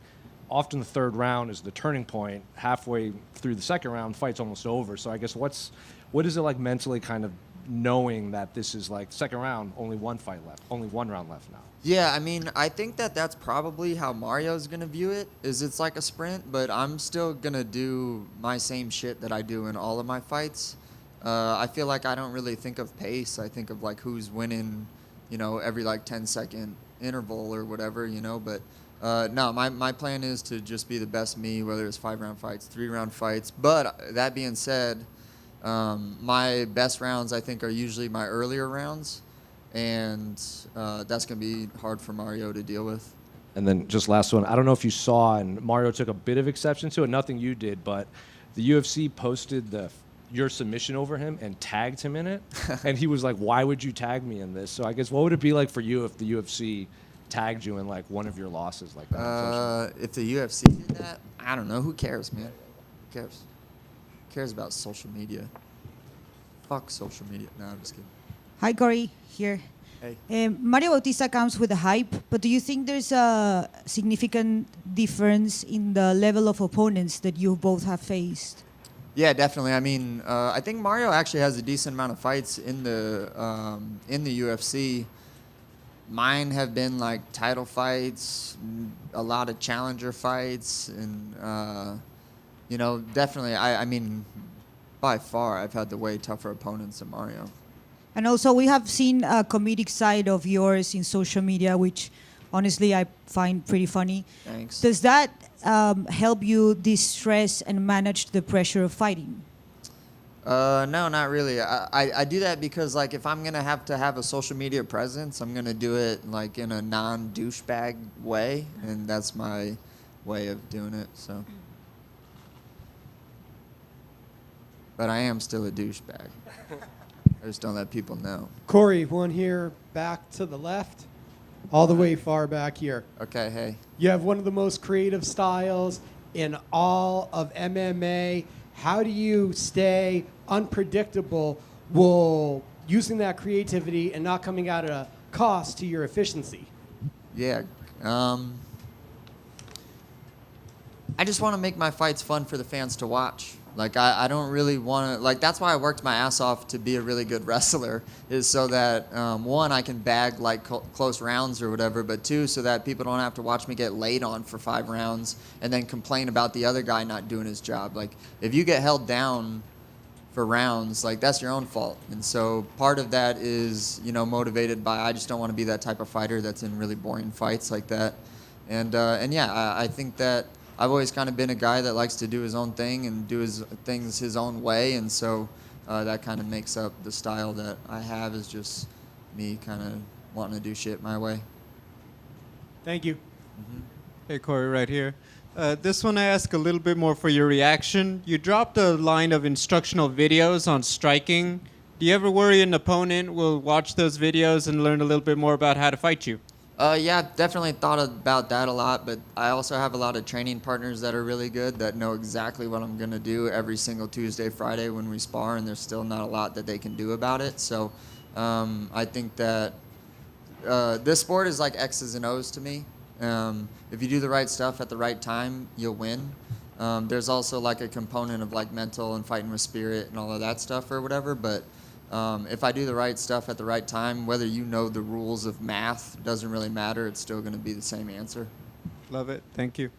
often the 3rd round is the turning point. Halfway through the 2nd round, the fight's almost over. So I guess what is it like mentally kind of knowing that this is like 2nd round, only one fight left, only 1 round left now? Yeah, I mean, I think that that's probably how Mario's going to view it, is it's like a sprint, but I'm still going to do my same shit that I do in all of my fights. I feel like I don't really think of pace. I think of like who's winning, you know, every like 10-second interval or whatever, you know, but no, my plan is to just be the best me, whether it's 5-round fights, 3-round fights. But that being said, my best rounds, I think, are usually my earlier rounds. And that's going to be hard for Mario to deal with. And then just last one. I don't know if you saw, and Mario took a bit of exception to it. Nothing you did, but the UFC posted your submission over him and tagged him in it. And he was like, why would you tag me in this? So I guess what would it be like for you if the UFC tagged you in like one of your losses like that? If the UFC did that, I don't know. Who cares, man? Who cares? cares about social media? Fuck social media. No, I'm just kidding. Hi, Cory. Here. Hey. Mario Bautista comes with a hype, but do you think there's a significant difference in the level of opponents that you both have faced? Yeah, definitely. I mean, I think Mario actually has a decent amount of fights in the UFC. Mine have been like title fights, a lot of challenger fights, and you know, definitely. I mean, by far, I've had the way tougher opponents than Mario. And also, we have seen a comedic side of yours in social media, which honestly I find pretty funny. Thanks. Does that help you de-stress and manage the pressure of fighting? No, not really. I do that because, like, if I'm gonna have to have a social media presence, I'm gonna do it like in a non-douchebag way, and that's my way of doing it. So, but I am still a douchebag. I just don't let people know. Cory, one here back to the left, all the way far back here. Okay, hey. You have one of the most creative styles in all of MMA. How do you stay unpredictable while using that creativity and not coming at a cost to your efficiency? Yeah. I just want to make my fights fun for the fans to watch. Like, I don't really want to, like, that's why I worked my ass off to be a really good wrestler, is so that, one, I can bag, like, close rounds or whatever, but two, so that people don't have to watch me get laid on for 5 rounds and then complain about the other guy not doing his job. Like, if you get held down for rounds, like, that's your own fault. And so part of that is, you know, motivated by, I just don't want to be that type of fighter that's in really boring fights like that. And yeah, I think that I've always kind of been a guy that likes to do his own thing and do his things his own way, and so that kind of makes up the style that I have, is just me kind of wanting to do shit my way. Thank you. Hey, Cory, right here. This one I ask a little bit more for your reaction. You dropped a line of instructional videos on striking. Do you ever worry an opponent will watch those videos and learn a little bit more about how to fight you? Yeah, I've definitely thought about that a lot, but I also have a lot of training partners that are really good, that know exactly what I'm going to do every single Tuesday, Friday when we spar, and there's still not a lot that they can do about it. So I think that this sport is like X's and O's to me. If you do the right stuff at the right time, you'll win. There's also like a component of like mental and fighting with spirit and all of that stuff or whatever, but if I do the right stuff at the right time, whether you know the rules of math, doesn't really matter. It's still going to be the same answer. Love it. Thank you.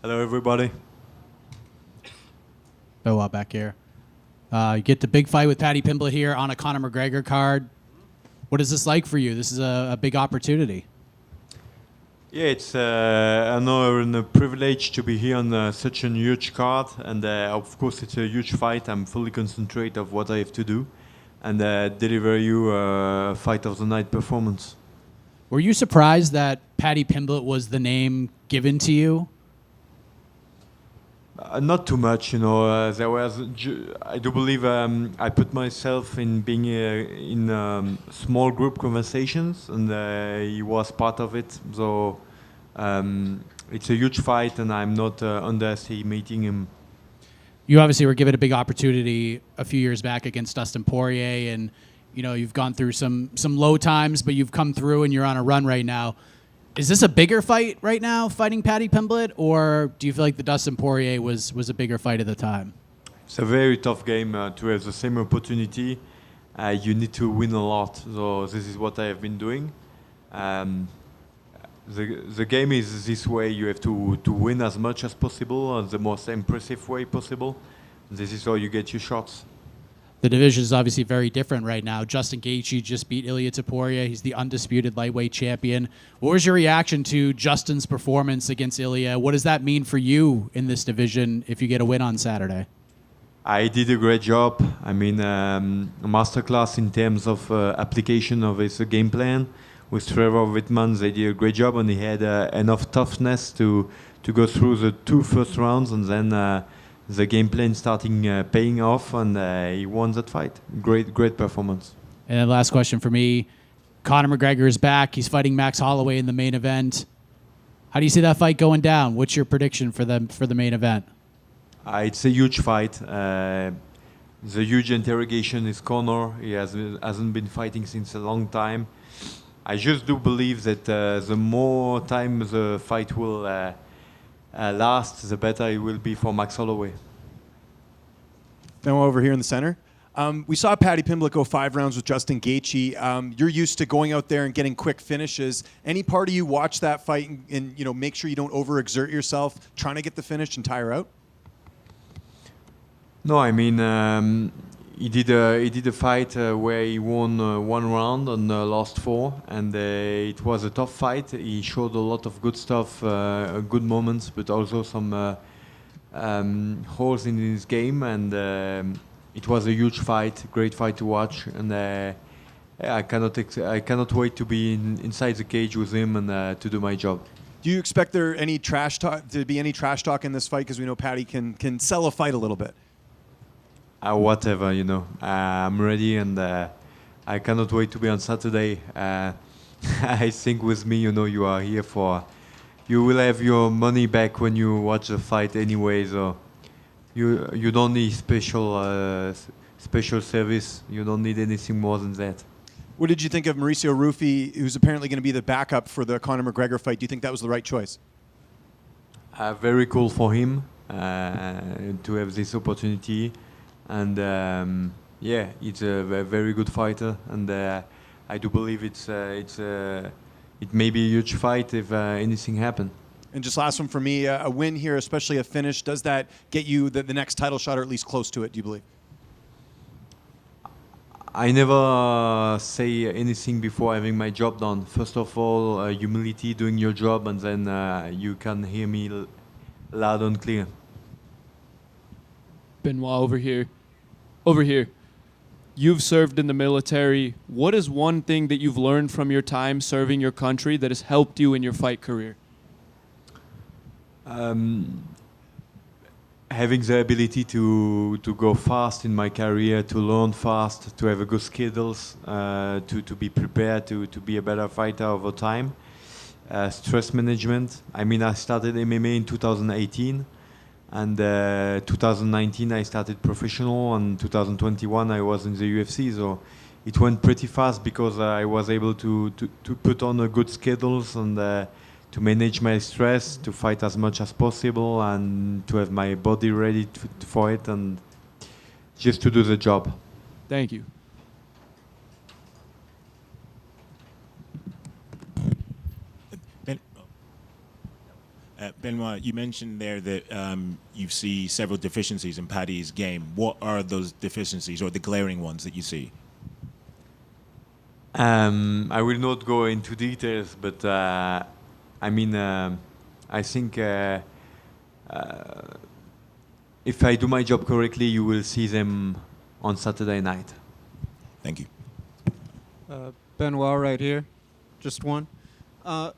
Hello, everybody. Benoit back here. You get the big fight with Paddy Pimblett here on a Conor McGregor card. What is this like for you? This is a big opportunity. Yeah, it's an honor and a privilege to be here on such a huge card, and of course it's a huge fight. I'm fully concentrated of what I have to do, and deliver you a fight of the night performance. Were you surprised that Paddy Pimblett was the name given to you? Not too much, you know. There was, I do believe, I put myself in being in small group conversations, and he was part of it. So it's a huge fight, and I'm not underestimating him. You obviously were given a big opportunity a few years back against Dustin Poirier, and you know you've gone through some low times, but you've come through, and you're on a run right now. Is this a bigger fight right now, fighting Paddy Pimblett, or do you feel like the Dustin Poirier was a bigger fight at the time? It's a very tough game to have the same opportunity. You need to win a lot, so this is what I have been doing. The game is this way. You have to win as much as possible, the most impressive way possible. This is how you get your shots. The division is obviously very different right now. Justin Gaethje just beat Ilia Topuria. He's the undisputed lightweight champion. What was your reaction to Justin's performance against Ilia? What does that mean for you in this division if you get a win on Saturday? I did a great job. I mean, a masterclass in terms of application of his game plan. With Trevor Wittman, they did a great job, and he had enough toughness to go through the 2 first rounds, and then the game plan starting paying off, and he won that fight. Great performance. And then last question for me. Conor McGregor is back. He's fighting Max Holloway in the main event. How do you see that fight going down? What's your prediction for the main event? It's a huge fight. The huge interrogation is Conor. He hasn't been fighting since a long time. I just do believe that the more time the fight will last, the better it will be for Max Holloway. Then over here in the center. We saw Paddy Pimblett go 5 rounds with Justin Gaethje. You're used to going out there and getting quick finishes. Any part of you watch that fight and make sure you don't overexert yourself, trying to get the finish and tire out? No, I mean he did a fight where he won 1 round and lost 4, and it was a tough fight. He showed a lot of good stuff, good moments, but also some holes in his game, and it was a huge fight, great fight to watch, and I cannot wait to be inside the cage with him and to do my job. Do you expect there to be any trash talk in this fight? Because we know Paddy can sell a fight a little bit. Whatever, I'm ready, and I cannot wait to be on Saturday. I think with me, you are here for. You will have your money back when you watch the fight anyway, so you don't need special service. You don't need anything more than that. What did you think of Mauricio Rufy, who's apparently going to be the backup for the Conor McGregor fight? Do you think that was the right choice? Very cool for him to have this opportunity. And yeah, it's a very good fighter, and I do believe it may be a huge fight if anything happens. And just last one for me, a win here, especially a finish, does that get you the next title shot, or at least close to it, do you believe? I never say anything before having my job done. First of all, humility, doing your job, and then you can hear me loud and clear. Benoit, over here. You've served in the military. What is one thing that you've learned from your time serving your country that has helped you in your fight career? Having the ability to go fast in my career, to learn fast, to have a good schedules, to be prepared, to be a better fighter over time. Stress management. I mean, I started MMA in 2018. And 2019 I started professional, and 2021 I was in the UFC, so it went pretty fast because I was able to put on a good schedules and to manage my stress, to fight as much as possible, and to have my body ready for it, and just to do the job. Thank you. Benoit, you mentioned there that you see several deficiencies in Paddy's game. What are those deficiencies or the glaring ones that you see? I will not go into details, but I mean, I think if I do my job correctly, you will see them on Saturday night. Thank you. Benoit right here, just one.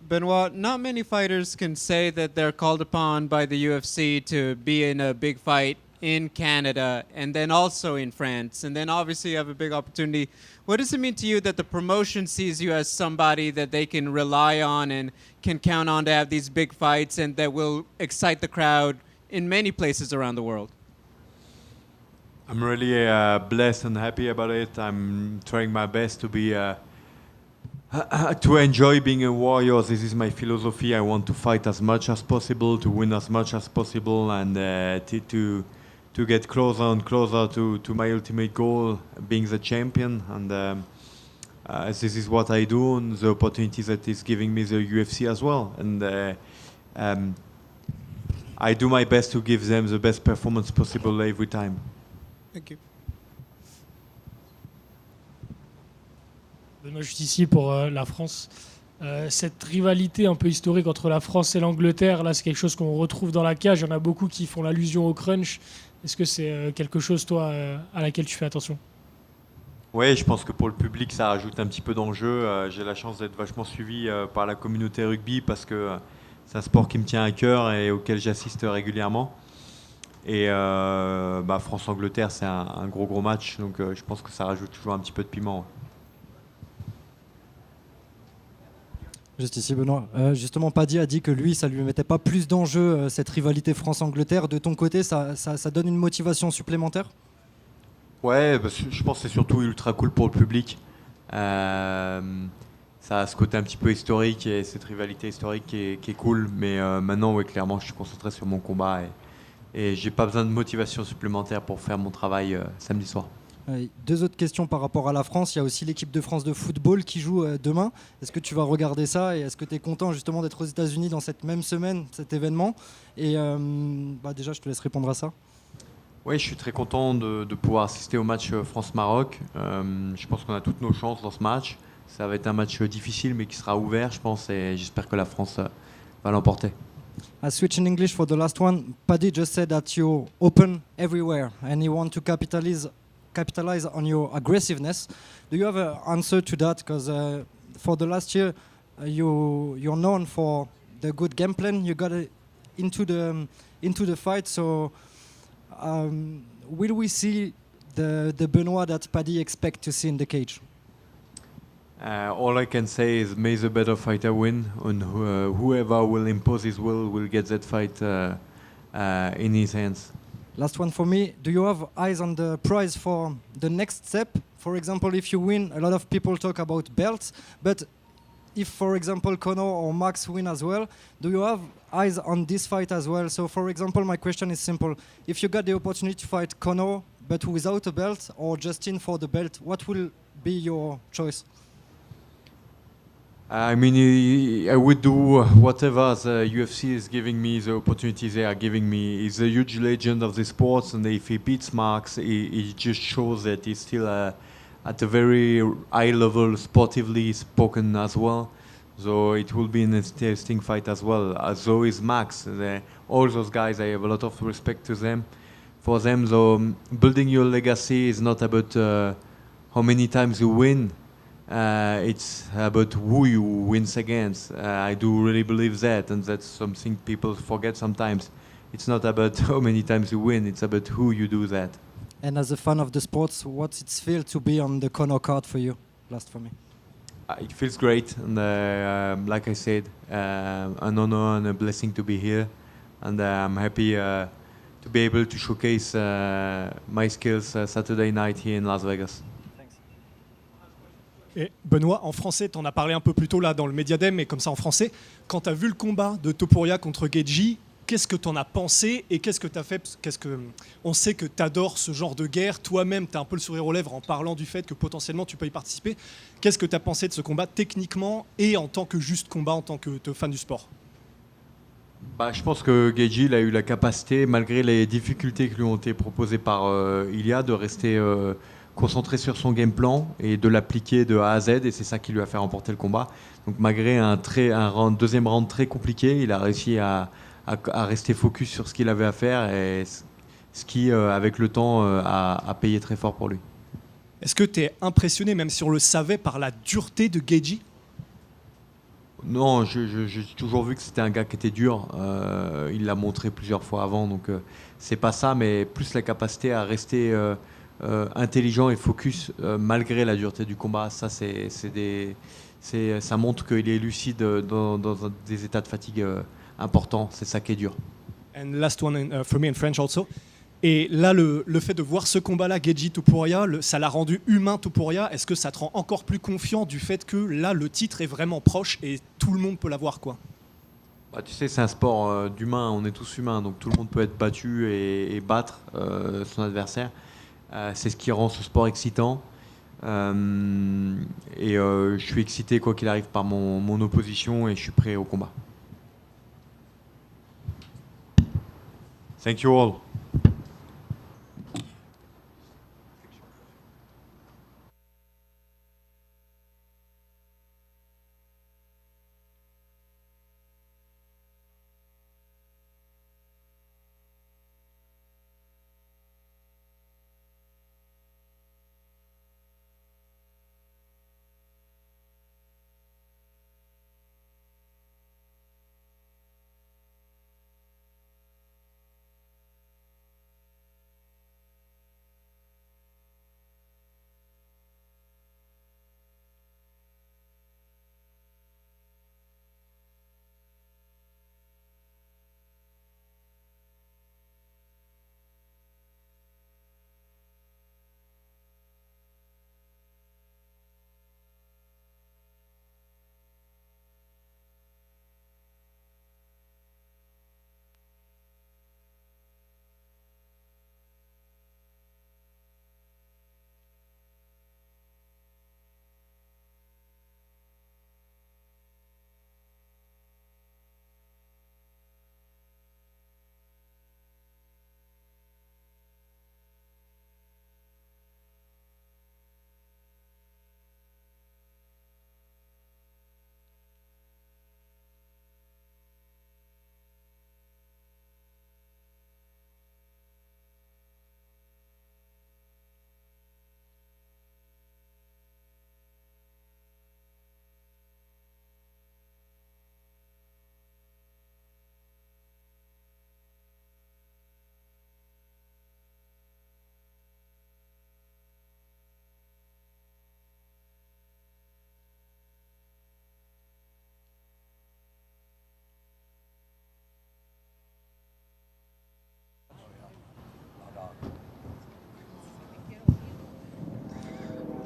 Benoit, not many fighters can say that they're called upon by the UFC to be in a big fight in Canada and then also in France. And then obviously you have a big opportunity. What does it mean to you that the promotion sees you as somebody that they can rely on and can count on to have these big fights and that will excite the crowd in many places around the world? I'm really blessed and happy about it. I'm trying my best to be to enjoy being a warrior. This is my philosophy. I want to fight as much as possible, to win as much as possible, and to get closer and closer to my ultimate goal, being the champion. And this is what I do, and the opportunity that is giving me the UFC as well. And I do my best to give them the best performance possible every time. Thank you. Benoît, je suis ici pour la France. Cette rivalité un peu historique entre la France et l'Angleterre, là, c'est quelque chose qu'on retrouve dans la cage. Il y en a beaucoup qui font l'allusion au crunch. Est-ce que c'est quelque chose, toi, à laquelle tu fais attention? Oui, je pense que pour le public, ça rajoute un petit peu d'enjeu. J'ai la chance d'être vachement suivi par la communauté rugby parce que c'est un sport qui me tient à cœur et auquel j'assiste régulièrement. Et France-Angleterre, c'est un gros match, donc je pense que ça rajoute toujours un petit peu de piment. Juste ici, Benoît. Justement, Paddy a dit que lui, ça lui mettait pas plus d'enjeu, cette rivalité France-Angleterre. De ton côté, ça donne une motivation supplémentaire? Ouais, je pense que c'est surtout ultra cool pour le public. Ça a ce côté un petit peu historique et cette rivalité historique qui est cool. Mais maintenant, ouais, clairement, je suis concentré sur mon combat et j'ai pas besoin de motivation supplémentaire pour faire mon travail samedi soir. Deux autres questions par rapport à la France. Il y a aussi l'équipe de France de football qui joue demain. Est-ce que tu vas regarder ça et est-ce que tu es content justement d'être aux États-Unis dans cette même semaine, cet événement? Et déjà, je te laisse répondre à ça. Oui, je suis très content de pouvoir assister au match France-Maroc. Je pense qu'on a toutes nos chances dans ce match. Ça va être un match difficile mais qui sera ouvert, je pense, et j'espère que la France va l'emporter. I switch in English for the last one. Paddy just said that you're open everywhere and you want to capitalize on your aggressiveness. Do you have an answer to that? Because for the last year, you're known for the good game plan. You got into the fight. So will we see the Benoit that Paddy expect to see in the cage? All I can say is may the better fighter win, and whoever will impose his will get that fight in his hands. Last one for me. Do you have eyes on the prize for the next step? For example, if you win, a lot of people talk about belts, but if, for example, Conor or Max win as well, do you have eyes on this fight as well? So, for example, my question is simple. If you got the opportunity to fight Conor, but without a belt, or Justin for the belt, what will be your choice? I mean, I would do whatever the UFC is giving me, the opportunities they are giving me. He's a huge legend of the sports, and if he beats Max, he just shows that he's still at a very high level, sportively spoken as well. So it will be an interesting fight as well. So is Max. All those guys, I have a lot of respect for them. So building your legacy is not about how many times you win. It's about who you wins against. I do really believe that, and that's something people forget sometimes. It's not about how many times you win, it's about who you do that. And as a fan of the sports, what's it feel to be on the Conor card for you? Last for me. It feels great, and like I said, an honor and a blessing to be here, and I'm happy to be able to showcase my skills Saturday night here in Las Vegas. Et Benoît, en français, tu en as parlé un peu plus tôt là dans le Mediadem, mais comme ça en français, quand tu as vu le combat de Topuria contre Gaethje, qu'est-ce que tu en as pensé et qu'est-ce que tu as fait? On sait que tu adores ce genre de guerre, toi-même tu as un peu le sourire aux lèvres en parlant du fait que potentiellement tu peux y participer. Qu'est-ce que tu as pensé de ce combat techniquement et en tant que juste combat, en tant que fan du sport? Je pense que Gagey il a eu la capacité, malgré les difficultés qui lui ont été proposées par Ilia, de rester concentré sur son game plan et de l'appliquer de A à Z, et c'est ça qui lui a fait remporter le combat. Donc malgré un deuxième round très compliqué, il a réussi à rester focus sur ce qu'il avait à faire, et ce qui, avec le temps, a payé très fort pour lui. Est-ce que tu es impressionné, même si on le savait, par la dureté de Gagey? Non, j'ai toujours vu que c'était un gars qui était dur. Il l'a montré plusieurs fois avant, donc c'est pas ça, mais plus la capacité à rester intelligent et focus malgré la dureté du combat. Ça, ça montre qu'il est lucide dans des états de fatigue importants. C'est ça qui est dur. And last one for me in French also. Et là, le fait de voir ce combat-là, Gagey Topuria, ça l'a rendu humain Topuria. Est-ce que ça te rend encore plus confiant du fait que là, le titre est vraiment proche et tout le monde peut l'avoir, quoi? Tu sais, c'est un sport d'humain, on est tous humains, donc tout le monde peut être battu et battre son adversaire. C'est ce qui rend ce sport excitant. Je suis excité, quoi qu'il arrive, par mon opposition, et je suis prêt au combat. Thank you all.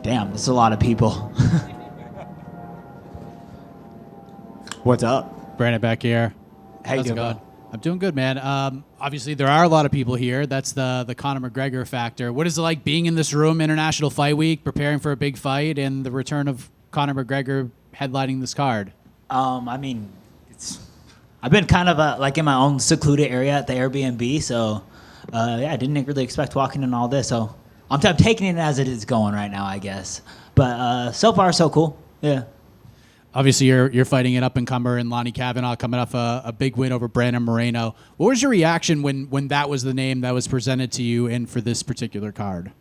Damn, this is a lot of people. What's up? Brandon back here. How you How's it doing, going? bud? I'm doing good, man. Obviously, there are a lot of people here. That's the Conor McGregor factor. What is it like being in this room, International Fight Week, preparing for a big fight, and the return of Conor McGregor headlining this card? I mean, I've been kind of like in my own secluded area at the Airbnb, so I didn't really expect walking in all this. So I'm taking it as it is going right now, I guess. But so far, so cool. Yeah. Obviously, you're fighting an up-and-comer in Lonnie Kavanagh, coming off a big win over Brandon Moreno. What was your reaction when that was the name that was presented to you and for this particular card?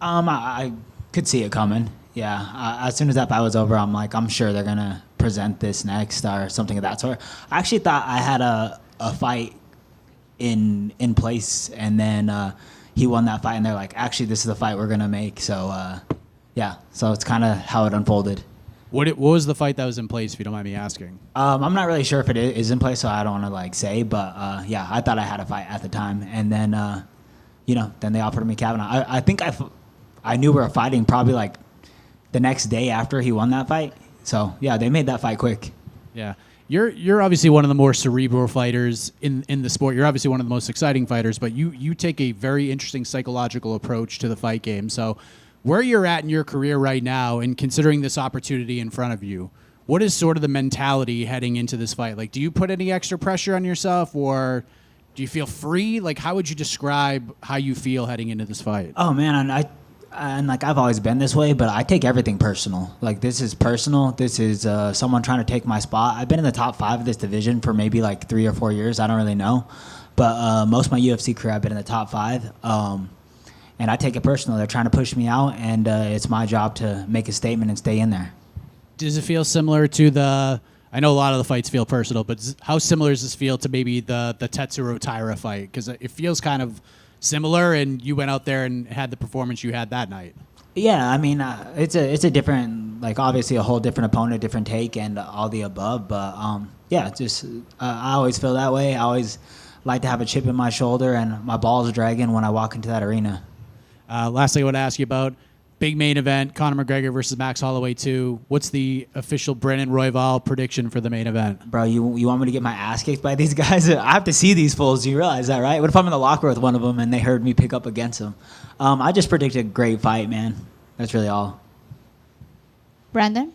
I could see it coming. Yeah. As soon as that fight was over, I'm like, I'm sure they're gonna present this next or something of that sort. I actually thought I had a fight in place, and then he won that fight, and they're like, actually, this is the fight we're gonna make. So so it's kind of how it unfolded. What was the fight that was in place, if you don't mind me asking? I'm not really sure if it is in place, so I don't want to say, but I thought I had a fight at the time, and then then they offered me Kavanagh. I think I knew we were fighting probably like the next day after he won that fight. So yeah, they made that fight quick. Yeah. You're obviously one of the more cerebral fighters in the sport. You're obviously one of the most exciting fighters, but you take a very interesting psychological approach to the fight game. So where you're at in your career right now, and considering this opportunity in front of you, what is sort of the mentality heading into this fight? Like, do you put any extra pressure on yourself, or do you feel free? Like, how would you describe how you feel heading into this fight? Oh man, and like I've always been this way, but I take everything personal. Like, this is personal. This is someone trying to take my spot. I've been in the top 5 of this division for maybe like 3 or 4 years. I don't really know, but most of my UFC career I've been in the top 5. And I take it personal. They're trying to push me out, and it's my job to make a statement and stay in there. Does it feel similar to the? I know a lot of the fights feel personal, but how similar does this feel to maybe the Tetsuro Taira fight? Because it feels kind of similar, and you went out there and had the performance you had that night. Yeah, I mean, it's a different, like, obviously a whole different opponent, different take, and all the above. But yeah, just I always feel that way. I always like to have a chip in my shoulder and my balls dragging when I walk into that arena. Last thing I want to ask you about, big main event, Conor McGregor versus Max Holloway 2. What's the official Brennan Royval prediction for the main event? Bro, you want me to get my ass kicked by these guys? I have to see these fools. Do you realize that, right? What if I'm in the locker with one of them and they heard me pick up against them? I just predicted a great fight, man. That's really all. Brandon,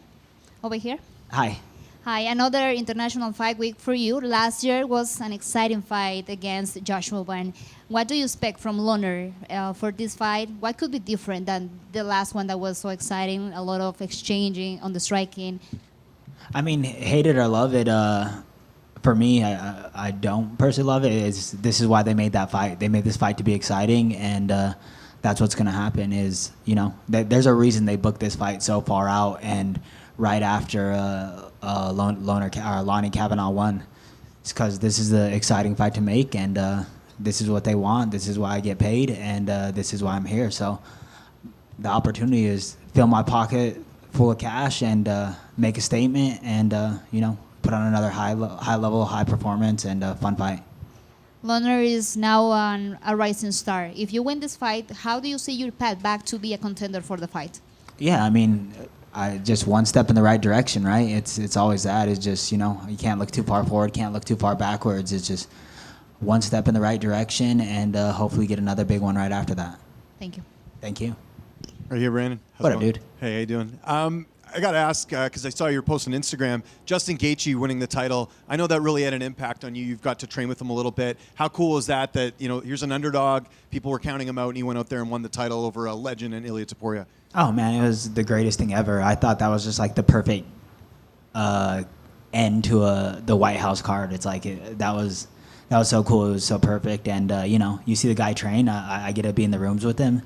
over here. Hi. Hi, another international fight week for you. Last year was an exciting fight against Joshua Byrne. What do you expect from Loner for this fight? What could be different than the last one that was so exciting? A lot of exchanging on the striking. I mean, hate it or love it. For me, I don't personally love it. This is why they made that fight. They made this fight to be exciting, and that's what's going to happen. Is, you know, there's a reason they booked this fight so far out and right after Lonnie Kavanagh won. It's because this is the exciting fight to make, and this is what they want. This is why I get paid, and this is why I'm here. So the opportunity is fill my pocket full of cash and make a statement, and you know, put on another high level, high performance, and fun fight. Loner is now a rising star. If you win this fight, how do you see your path back to be a contender for the fight? Yeah, I mean, just one step in the right direction, right? It's always that. It's just, you know, you can't look too far forward, can't look too far backwards. It's just one step in the right direction, and hopefully get another big one right after that. Thank you. Thank you. Right here, Brandon. How's What it up, going? dude? Hey, how you doing? I got to ask, because I saw your post on Instagram, Justin Gaethje winning the title. I know that really had an impact on you. You've got to train with him a little bit. How cool is that, you know, here's an underdog, people were counting him out, and he went out there and won the title over a legend in Ilia Topuria? Oh, man, it was the greatest thing ever. I thought that was just like the perfect end to the White House card. It's like, that was so cool. It was so perfect. And, you know, you see the guy train. I get to be in the rooms with him.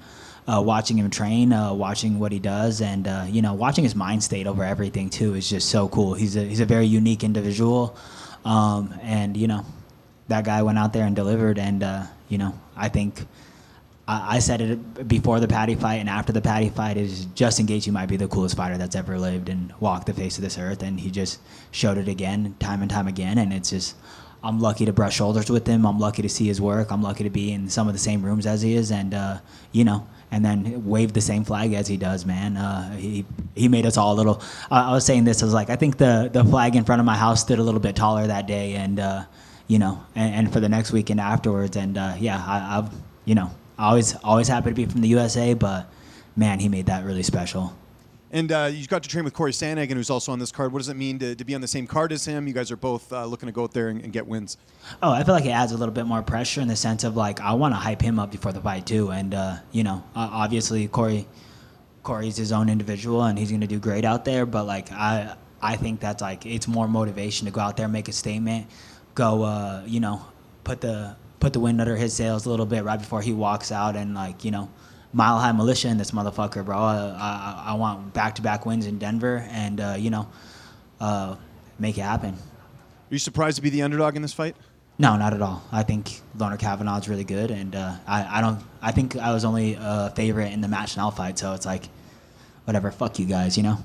Watching him train, watching what he does, and you know, watching his mind state over everything too is just so cool. He's a very unique individual, and you know, that guy went out there and delivered. And you know, I think I said it before the Paddy fight and after the Paddy fight is Justin Gaethje might be the coolest fighter that's ever lived and walked the face of this earth, and he just showed it again, time and time again. And it's just, I'm lucky to brush shoulders with him. I'm lucky to see his work. I'm lucky to be in some of the same rooms as he is, and you know, and then wave the same flag as he does, man. He made us all a little. I was saying this. I was like, I think the flag in front of my house stood a little bit taller that day, and you know, and for the next weekend afterwards, and yeah, I've you know, always happy to be from the USA, but man, he made that really special. And you got to train with Cory Sandhagen, who's also on this card. What does it mean to be on the same card as him? You guys are both looking to go out there and get wins. Oh, I feel like it adds a little bit more pressure in the sense of, like, I want to hype him up before the fight too. And you know, obviously Cory's his own individual and he's going to do great out there. But like, I think that's like, it's more motivation to go out there, make a statement, go, you know, put the wind under his sails a little bit right before he walks out, and like, you know, Mile High Militia in this motherfucker, bro. I want back-to-back wins in Denver, and you know, make it happen. Are you surprised to be the underdog in this fight? No, not at all. I think Loner Kavanagh's really good, and I think I was only a favorite in the match now fight, so it's like, whatever, fuck you guys, you know.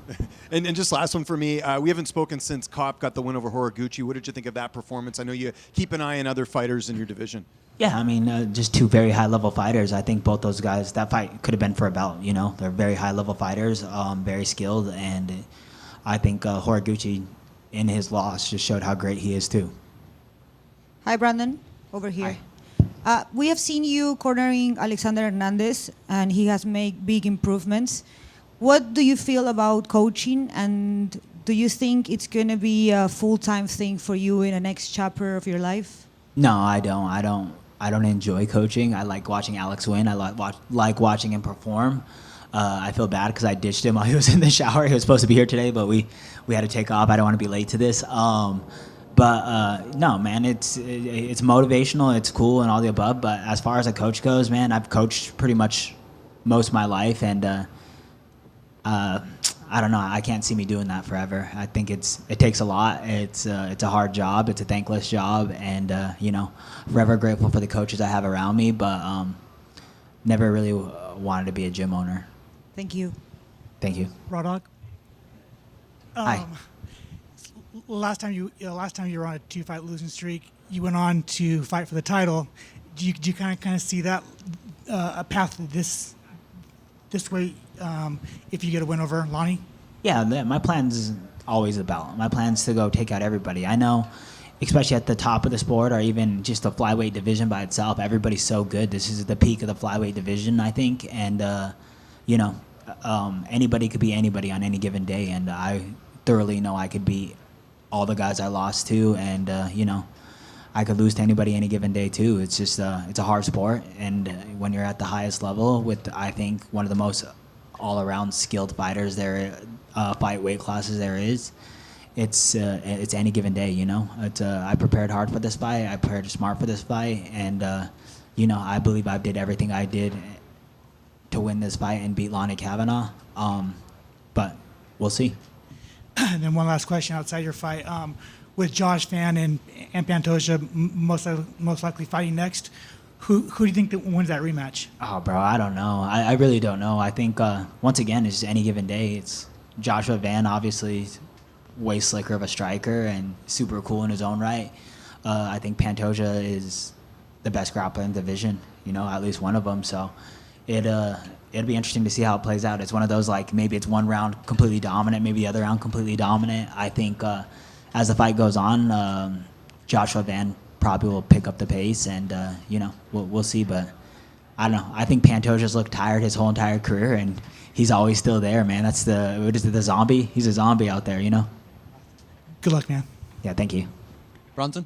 And just last one for me. We haven't spoken since Kopp got the win over Horiguchi. What did you think of that performance? I know you keep an eye on other fighters in your division. Yeah, I mean, just two very high-level fighters. I think both those guys, that fight could have been for a belt, you know. They're very high-level fighters, very skilled, and I think Horiguchi, in his loss, just showed how great he is, too. Hi, Brandon. Over here. We have seen you cornering Alexander Hernandez, and he has made big improvements. What do you feel about coaching, and Do you think it's going to be a full-time thing for you in the next chapter of your life? No, I don't. I don't enjoy coaching. I like watching Alex win. I like watching him perform. I feel bad because I ditched him while he was in the shower. He was supposed to be here today, but we had to take off. I don't want to be late to this. But no, man, it's motivational. It's cool and all the above. But as far as a coach goes, man, I've coached pretty much most of my life, and I don't know. I can't see me doing that forever. I think it takes a lot. It's a hard job. It's a thankless job, and forever grateful for the coaches I have around me. But never really wanted to be a gym owner. Thank you. Thank you. Rodog. Hi. Last time you were on a 2-fight losing streak, you went on to fight for the title. Do you kind of see that a path this way if you get a win over Lonnie? Yeah, my plan's always about. My plan's to go take out everybody. I know, especially at the top of the sport or even just the flyweight division by itself, everybody's so good. This is the peak of the flyweight division, I think, and anybody could be anybody on any given day, and I thoroughly know I could beat all the guys I lost to, and I could lose to anybody any given day too. It's just it's a hard sport, and when you're at the highest level with, I think, one of the most all-around skilled fighters there, fight weight classes there is, it's any given day. I prepared hard for this fight. I prepared smart for this fight, and I believe I did everything I did to win this fight and beat Lonnie Kavanagh. But we'll see. And then one last question outside your fight. With Josh Fan and Pantoja most likely fighting next, who do you think that wins that rematch? Oh, bro, I don't know. I really don't know. I think, once again, it's just any given day. It's Joshua Van, obviously, way slicker of a striker and super cool in his own right. I think Pantoja is the best grappler in the division, at least one of them. So it'd be interesting to see how it plays out. It's one of those, like, maybe it's one round completely dominant, maybe the other round completely dominant. I think as the fight goes on, Joshua Van probably will pick up the pace, and we'll see. But I don't know. I think Pantoja's looked tired his whole entire career, and he's always still there, man. That's the zombie. He's a zombie out there, Good luck, man. Yeah, thank you. Brandon?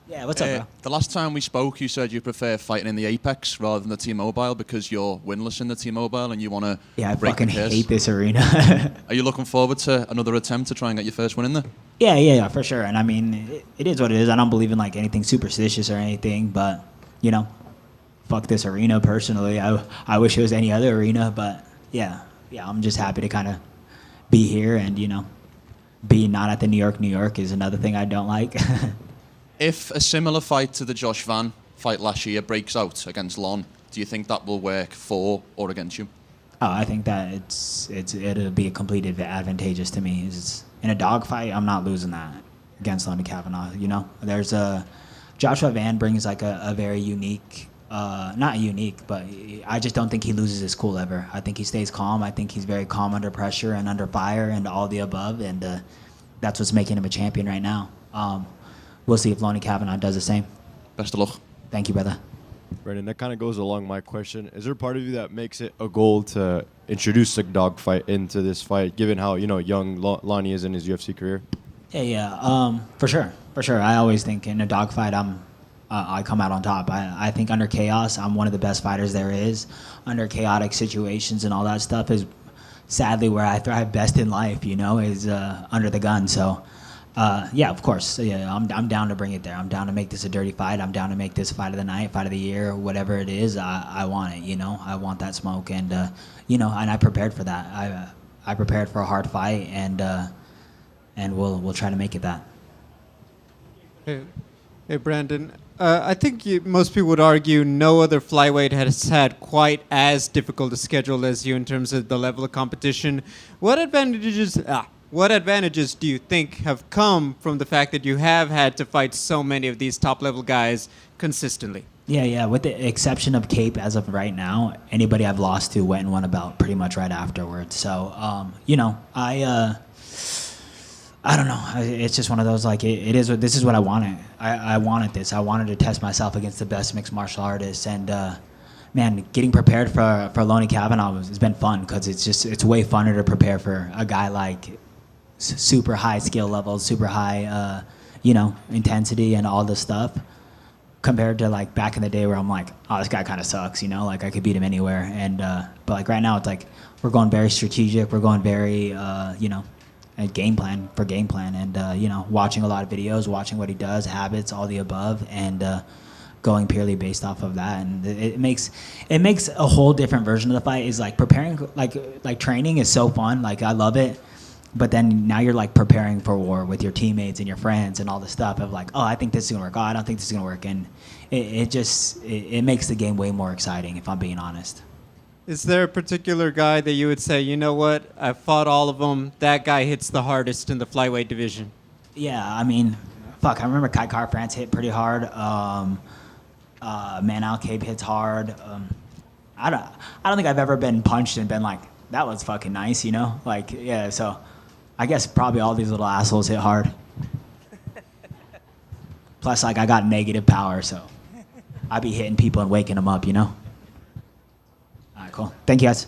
Yeah, what's up, bro? The last time we spoke, you said you prefer fighting in the Apex rather than the T-Mobile because you're winless in the T-Mobile and you want to. Yeah, I fucking hate this arena. Are you looking forward to another attempt to try and get your first win in there? Yeah, for sure. And I mean, it is what it is. I don't believe in like anything superstitious or anything, but fuck this arena personally. I wish it was any other arena, but yeah, I'm just happy to kind of be here, and be not at the New York is another thing I don't like. If a similar fight to the Josh Van fight last year breaks out against Lon, do you think that will work for or against you? Oh, I think that it'll be a complete advantageous to me. In a dogfight, I'm not losing that against Lonnie Kavanagh. There's Joshua Van brings like a very unique, not unique, but I just don't think he loses his cool ever. I think he stays calm. I think he's very calm under pressure and under fire and all the above, and that's what's making him a champion right now. We'll see if Lonnie Kavanagh does the same. Best of luck. Thank you, brother. Brandon, that kind of goes along my question. Is there part of you that makes it a goal to introduce a dogfight into this fight, given how young Lonnie is in his UFC career? Yeah. For sure. I always think in a dogfight, I come out on top. I think under chaos, I'm one of the best fighters there is. Under chaotic situations and all that stuff is sadly where I thrive best in life. Is under the gun. So. Yeah, of course. Yeah, I'm down to bring it there. I'm down to make this a dirty fight. I'm down to make this fight of the night, fight of the year, whatever it is. I want it. I want that smoke, and and I prepared for that. I prepared for a hard fight, and we'll try to make it that. Hey, Brandon. I think most people would argue no other flyweight has had quite as difficult a schedule as you in terms of the level of competition. What advantages do you think have come from the fact that you have had to fight so many of these top-level guys consistently? Yeah. With the exception of Cape, as of right now, anybody I've lost to went and won a belt pretty much right afterwards. So, I don't know. It's just one of those, like, it is. This is what I wanted. I wanted this. I wanted to test myself against the best mixed martial artists, and man, getting prepared for Lonnie Kavanagh has been fun because it's way funner to prepare for a guy like super high skill levels, super high, you know, intensity and all this stuff. Compared to like back in the day where I'm like, oh, this guy kind of sucks, you know, like I could beat him anywhere. And but like right now, it's like we're going very strategic. We're going very, you know, a game plan, and you know, watching a lot of videos, watching what he does, habits, all the above, and going purely based off of that. And it makes a whole different version of the fight. Is like preparing, like training is so fun. Like I love it. But then now you're like preparing for war with your teammates and your friends and all the stuff of like, oh, I think this is gonna work. Oh, I don't think this is gonna work. And it makes the game way more exciting, if I'm being honest. Is there a particular guy that you would say, you know what, I fought all of them, that guy hits the hardest in the flyweight division? Yeah, I mean, fuck, I remember Kai Car France hit pretty hard. Manal Cape hits hard. I don't think I've ever been punched and been like, that was fucking nice, you know? Like, yeah, so I guess probably all these little assholes hit hard. Plus, like, I got negative power, so I be hitting people and waking them up, you know? All right, cool. Thank you, guys.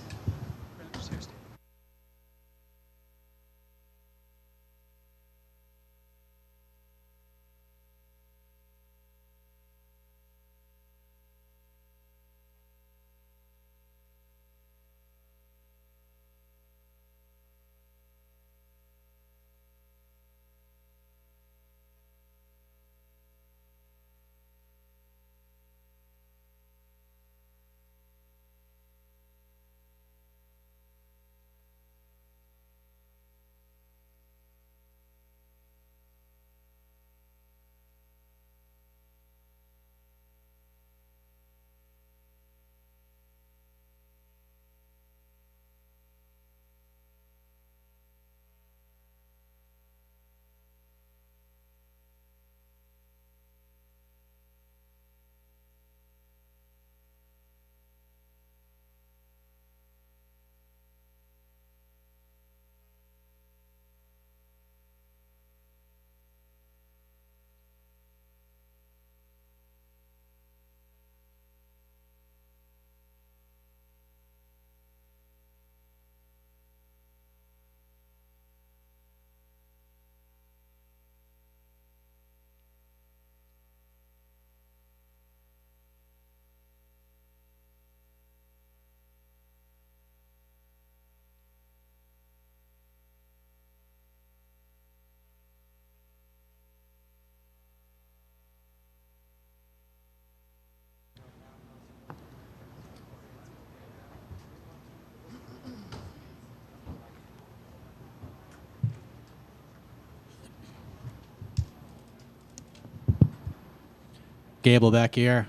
Gable back here.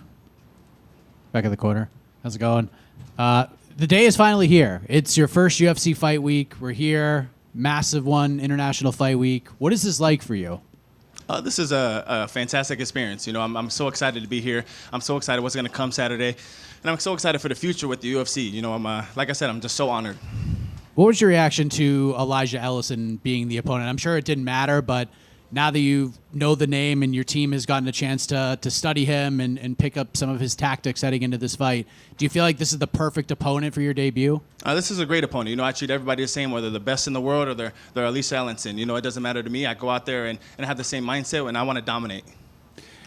Back at the corner. How's it going? The day is finally here. It's your first UFC fight week. We're here. Massive one, International Fight Week. What is this like for you? This is a fantastic experience. You know, I'm so excited to be here. I'm so excited what's going to come Saturday. And I'm so excited for the future with the UFC. You know, like I said, I'm just so honored. What was your reaction to Elisha Ellison being the opponent? I'm sure it didn't matter, but now that you know the name and your team has gotten a chance to study him and pick up some of his tactics heading into this fight, do you feel like this is the perfect opponent for your debut? This is a great opponent. You know, I treat everybody the same, whether they're the best in the world or they're Elisha Ellison. You know, it doesn't matter to me. I go out there and have the same mindset, and I want to dominate.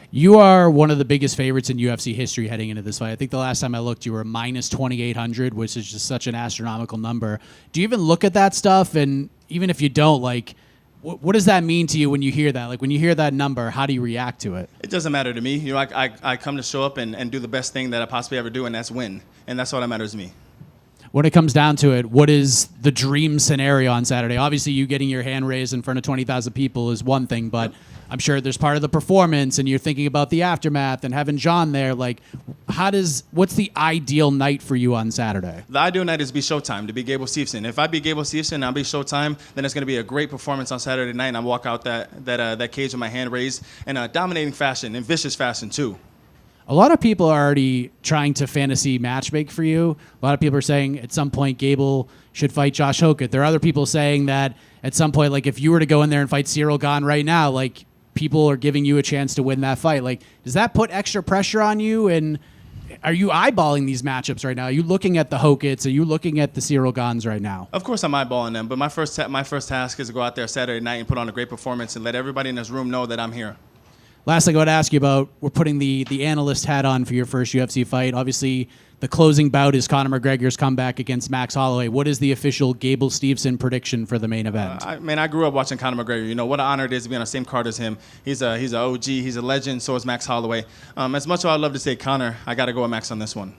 You are one of the biggest favorites in UFC history heading into this fight. I think the last time I looked, you were minus 2,800, which is just such an astronomical number. Do you even look at that stuff? And even if you don't, like, what does that mean to you when you hear that? Like, when you hear that number, how do you react to it? It doesn't matter to me. You know, I come to show up and do the best thing that I possibly ever do, and that's win. And that's all that matters to me. When it comes down to it, what is the dream scenario on Saturday? Obviously, you getting your hand raised in front of 20,000 people is one thing, but I'm sure there's part of the performance, and you're thinking about the aftermath and having John there. Like, what's the ideal night for you on Saturday? The ideal night is be Showtime, to be Gable Steveson. If I be Gable Steveson and I be Showtime, then it's going to be a great performance on Saturday night, and I walk out that cage with my hand raised in a dominating fashion and vicious fashion too. A lot of people are already trying to fantasy matchmake for you. A lot of people are saying at some point Gable should fight Josh Hokett. There are other people saying that at some point, like, if you were to go in there and fight Cyril Gane right now, like, people are giving you a chance to win that fight. Like, does that put extra pressure on you? And Are you eyeballing these matchups right now? Are you looking at the Hokits? Are you looking at the Cyril Gans right now? Of course, I'm eyeballing them, but my first task is to go out there Saturday night and put on a great performance and let everybody in this room know that I'm here. Last thing I want to ask you about, we're putting the analyst hat on for your first UFC fight. Obviously, the closing bout is Conor McGregor's comeback against Max Holloway. What is the official Gable Steveson prediction for the main event? I grew up watching Conor McGregor. You know what an honor it is to be on the same card as him. He's an OG. He's a legend. So is Max Holloway. As much as I'd love to say Conor, I got to go with Max on this one.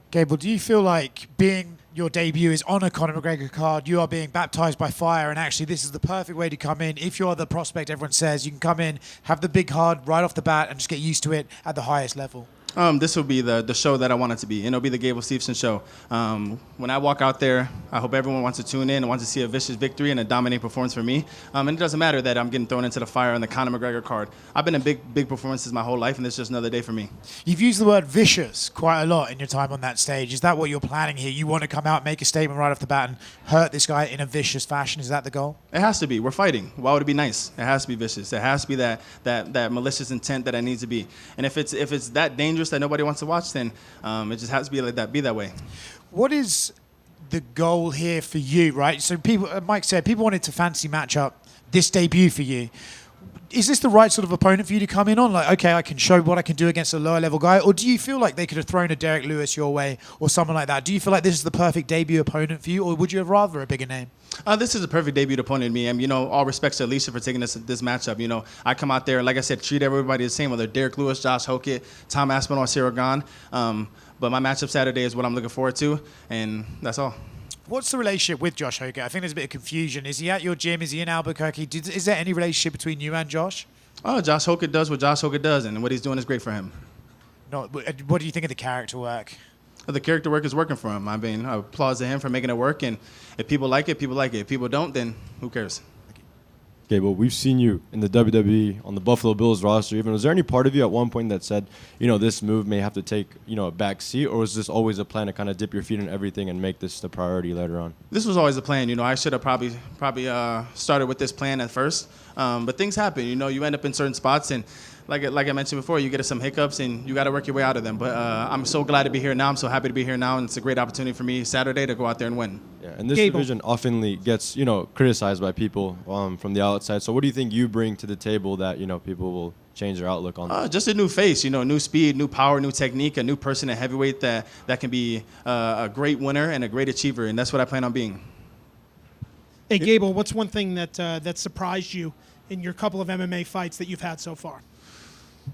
Gable, do you feel like being your debut is on a Conor McGregor card, you are being baptized by fire, and actually this is the perfect way to come in? If you're the prospect everyone says, you can come in, have the big card right off the bat and just get used to it at the highest level? This will be the show that I want it to be, and it'll be the Gable Steveson show. When I walk out there, I hope everyone wants to tune in and wants to see a vicious victory and a dominating performance for me. And it doesn't matter that I'm getting thrown into the fire on the Conor McGregor card. I've been in big performances my whole life, and this is just another day for me. You've used the word vicious quite a lot in your time on that stage. Is that what you're planning here? You want to come out, make a statement right off the bat and hurt this guy in a vicious fashion? Is that the goal? It has to be. We're fighting. Why would it be nice? It has to be vicious. It has to be that malicious intent that I need to be. And if it's that dangerous that nobody wants to watch, then it just has to be like that. Be that way. What is the goal here for you, right? So people, Mike said, people wanted to fancy match up this debut for you. Is this the right sort of opponent for you to come in on? Like, okay, I can show what I can do against a lower level guy. Or do you feel like they could have thrown a Derek Lewis your way or someone like that? Do you feel like this is the perfect debut opponent for you, or would you have rather a bigger name? This is a perfect debut opponent to me. And, all respects to Elisha for taking this matchup. I come out there, like I said, treat everybody the same, whether Derek Lewis, Josh Hokit, Tom Aspinall, or Cyril Gane. But my matchup Saturday is what I'm looking forward to, and that's all. What's the relationship with Josh Hokit? I think there's a bit of confusion. Is he at your gym? Is he in Albuquerque? Is there any relationship between you and Josh? Oh, Josh Hokit does what Josh Hokit does, and what he's doing is great for him. No, what do you think of the character work? The character work is working for him. I mean, I applaud to him for making it work, and if people like it, people like it. If people don't, then who cares? Okay, well, we've seen you in the WWE on the Buffalo Bills roster. Even was there any part of you at one point that said, this move may have to take, a back seat, or was this always a plan to kind of dip your feet in everything and make this the priority later on? This was always the plan. I should have probably started with this plan at first, but things happen. You end up in certain spots, and like I mentioned before, you get some hiccups, and you got to work your way out of them. But I'm so glad to be here now. I'm so happy to be here now, and it's a great opportunity for me Saturday to go out there and win. Yeah, and this division often gets, criticized by people from the outside. So what do you think you bring to the table that, people will change their outlook on? Just a new face, new speed, new power, new technique, a new person at heavyweight that can be a great winner and a great achiever, and that's what I plan on being. Hey, Gable, what's one thing that surprised you in your couple of MMA fights that you've had so far?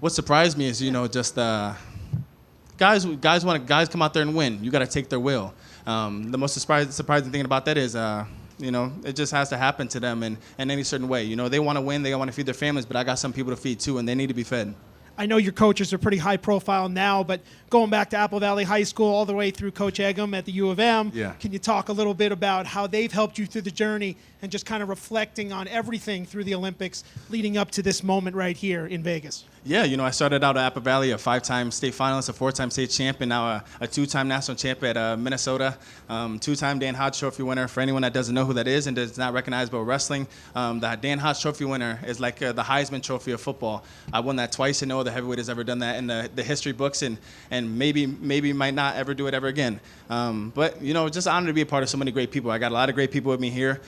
What surprised me is, just guys come out there and win. You got to take their will. The most surprising thing about that is, it just has to happen to them in any certain way. They want to win, they want to feed their families, but I got some people to feed too, and they need to be fed. I know your coaches are pretty high profile now, but going back to Apple Valley High School all the way through Coach Egham at the U of M, Can you talk a little bit about how they've helped you through the journey and just kind of reflecting on everything through the Olympics leading up to this moment right here in Vegas? Yeah, I started out at Apple Valley, a 5-time state finalist, a 4-time state champion, now a 2-time national champion at Minnesota, 2-time Dan Hodge Trophy winner. For anyone that doesn't know who that is and does not recognize about wrestling, the Dan Hodge Trophy winner is like the Heisman Trophy of football. I won that twice, and no other heavyweight has ever done that in the history books, and maybe might not ever do it ever again. But just an honor to be a part of so many great people. I got a lot of great people with me here.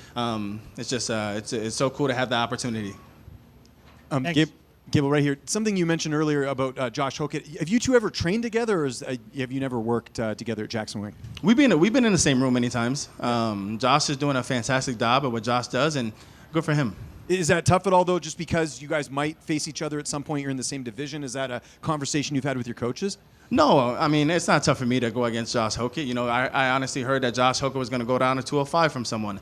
It's just it's so cool to have the opportunity. Gable, right here. Something you mentioned earlier about Josh Hokit. Have you two ever trained together, or have you never worked together at Jackson Wing? We've been in the same room many times. Josh is doing a fantastic job at what Josh does, and good for him. Is that tough at all, though, just because you guys might face each other at some point? You're in the same division. Is that a conversation you've had with your coaches? No, I mean, it's not tough for me to go against Josh Hokit. I honestly heard that Josh Hokit was going to go down to 205 from someone.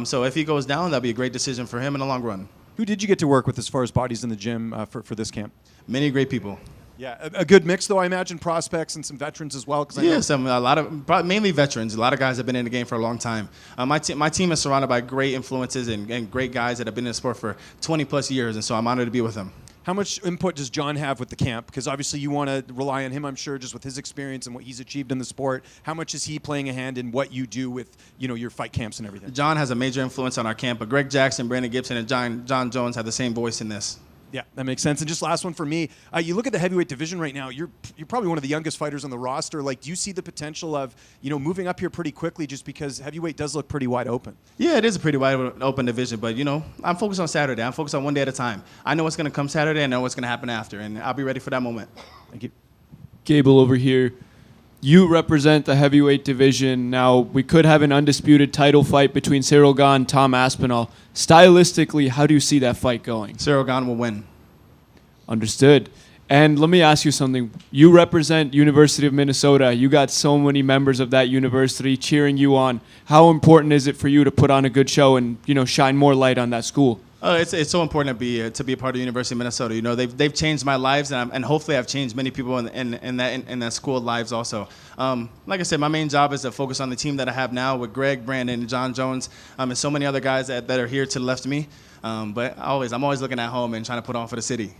So if he goes down, that'll be a great decision for him in the long run. Who did you get to work with as far as bodies in the gym for this camp? Many great people. Yeah, a good mix, though, I imagine, prospects and some veterans as well. Mainly veterans. A lot of guys have been in the game for a long time. My team is surrounded by great influences and great guys that have been in the sport for 20-plus years, and so I'm honored to be with them. How much input does John have with the camp? Because obviously you want to rely on him, I'm sure, just with his experience and what he's achieved in the sport. How much is he playing a hand in what you do with, your fight camps and everything? John has a major influence on our camp, but Greg Jackson, Brandon Gibson, and John Jones have the same voice in this. Yeah, that makes sense. And just last one for me. You look at the heavyweight division right now. You're probably one of the youngest fighters on the roster. Like, do you see the potential of moving up here pretty quickly, just because heavyweight does look pretty wide open? Yeah, it is a pretty wide open division, but I'm focused on Saturday. I'm focused on one day at a time. I know what's going to come Saturday. I know what's going to happen after, and I'll be ready for that moment. Thank you. Gable over here. You represent the heavyweight division. Now, we could have an undisputed title fight between Cyril Gane and Tom Aspinall. Stylistically, how do you see that fight going? Cyril Gane will win. Understood. And let me ask you something. You represent University of Minnesota. You got so many members of that university cheering you on. How important is it for you to put on a good show and shine more light on that school? It's so important to be a part of the University of Minnesota. They've changed my lives, and hopefully I've changed many people in that school lives also. Like I said, my main job is to focus on the team that I have now with Greg, Brandon, John Jones, and so many other guys that are here to the left of me. But I'm always looking at home and trying to put on for the city.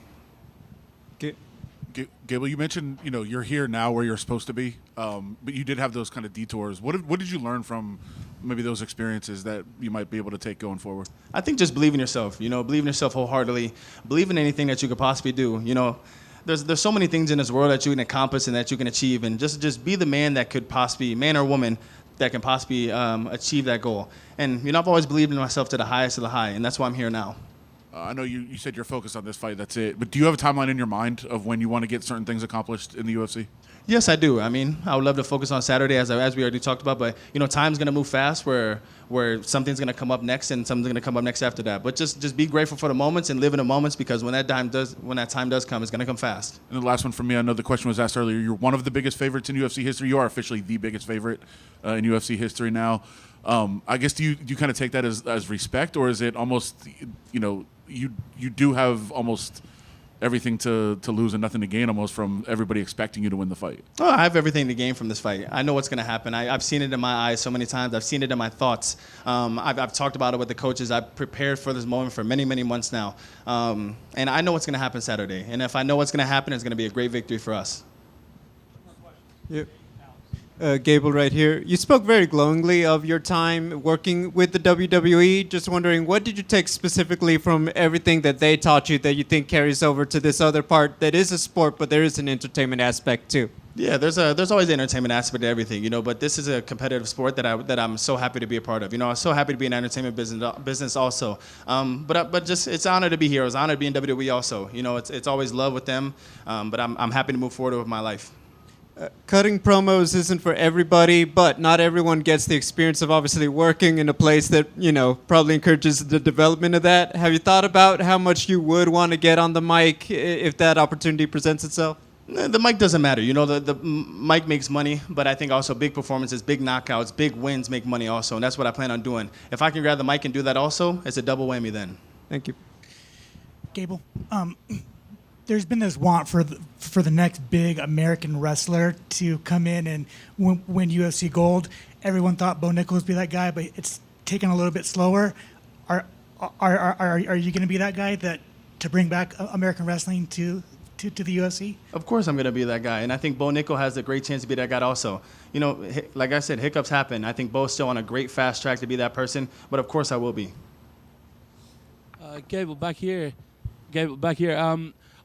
Gable, you mentioned you're here now where you're supposed to be, but you did have those kind of detours. What did you learn from maybe those experiences that you might be able to take going forward? I think just believe in yourself. Believe in yourself wholeheartedly. Believe in anything that you could possibly do. There's so many things in this world that you can accomplish and that you can achieve, and just be the man that could possibly, man or woman, that can possibly achieve that goal. And I've always believed in myself to the highest of the high, and that's why I'm here now. I know you said you're focused on this fight, that's it. But do you have a timeline in your mind of when you want to get certain things accomplished in the UFC? Yes, I do. I would love to focus on Saturday, as we already talked about. But, time's going to move fast where something's going to come up next and something's going to come up next after that. But just be grateful for the moments and live in the moments, because when that time does come, it's going to come fast. And the last one from me, I know the question was asked earlier. You're one of the biggest favorites in UFC history. You are officially the biggest favorite in UFC history now. I guess do you kind of take that as respect, or is it almost, you do have almost everything to lose and nothing to gain almost from everybody expecting you to win the fight? Oh, I have everything to gain from this fight. I know what's going to happen. I've seen it in my eyes so many times. I've seen it in my thoughts. I've talked about it with the coaches. I've prepared for this moment for many, many months now. And I know what's going to happen Saturday. And if I know what's going to happen, it's going to be a great victory for us. Yep. Gable right here. You spoke very glowingly of your time working with the WWE. Just wondering, what did you take specifically from everything that they taught you that you think carries over to this other part that is a sport, but there is an entertainment aspect too? Yeah, there's always an entertainment aspect to everything, but this is a competitive sport that I'm so happy to be a part of. I'm so happy to be in the entertainment business also. But just it's an honor to be here. It was an honor to be in WWE also. It's always love with them. But I'm happy to move forward with my life. Cutting promos isn't for everybody, but not everyone gets the experience of obviously working in a place that, probably encourages the development of that. Have you thought about how much you would want to get on the mic if that opportunity presents itself? The mic doesn't matter. The mic makes money, but I think also big performances, big knockouts, big wins make money also, and that's what I plan on doing. If I can grab the mic and do that also, it's a double whammy then. Thank you. Gable, there's been this want for the next big American wrestler to come in and win UFC gold. Everyone thought Bo Nickal would be that guy, but it's taken a little bit slower. Are you going to be that guy to bring back American wrestling to the UFC? Of course I'm going to be that guy, and I think Bo Nickal has a great chance to be that guy also. Like I said, hiccups happen. I think Bo's still on a great fast track to be that person, but of course I will be. Gable, back here.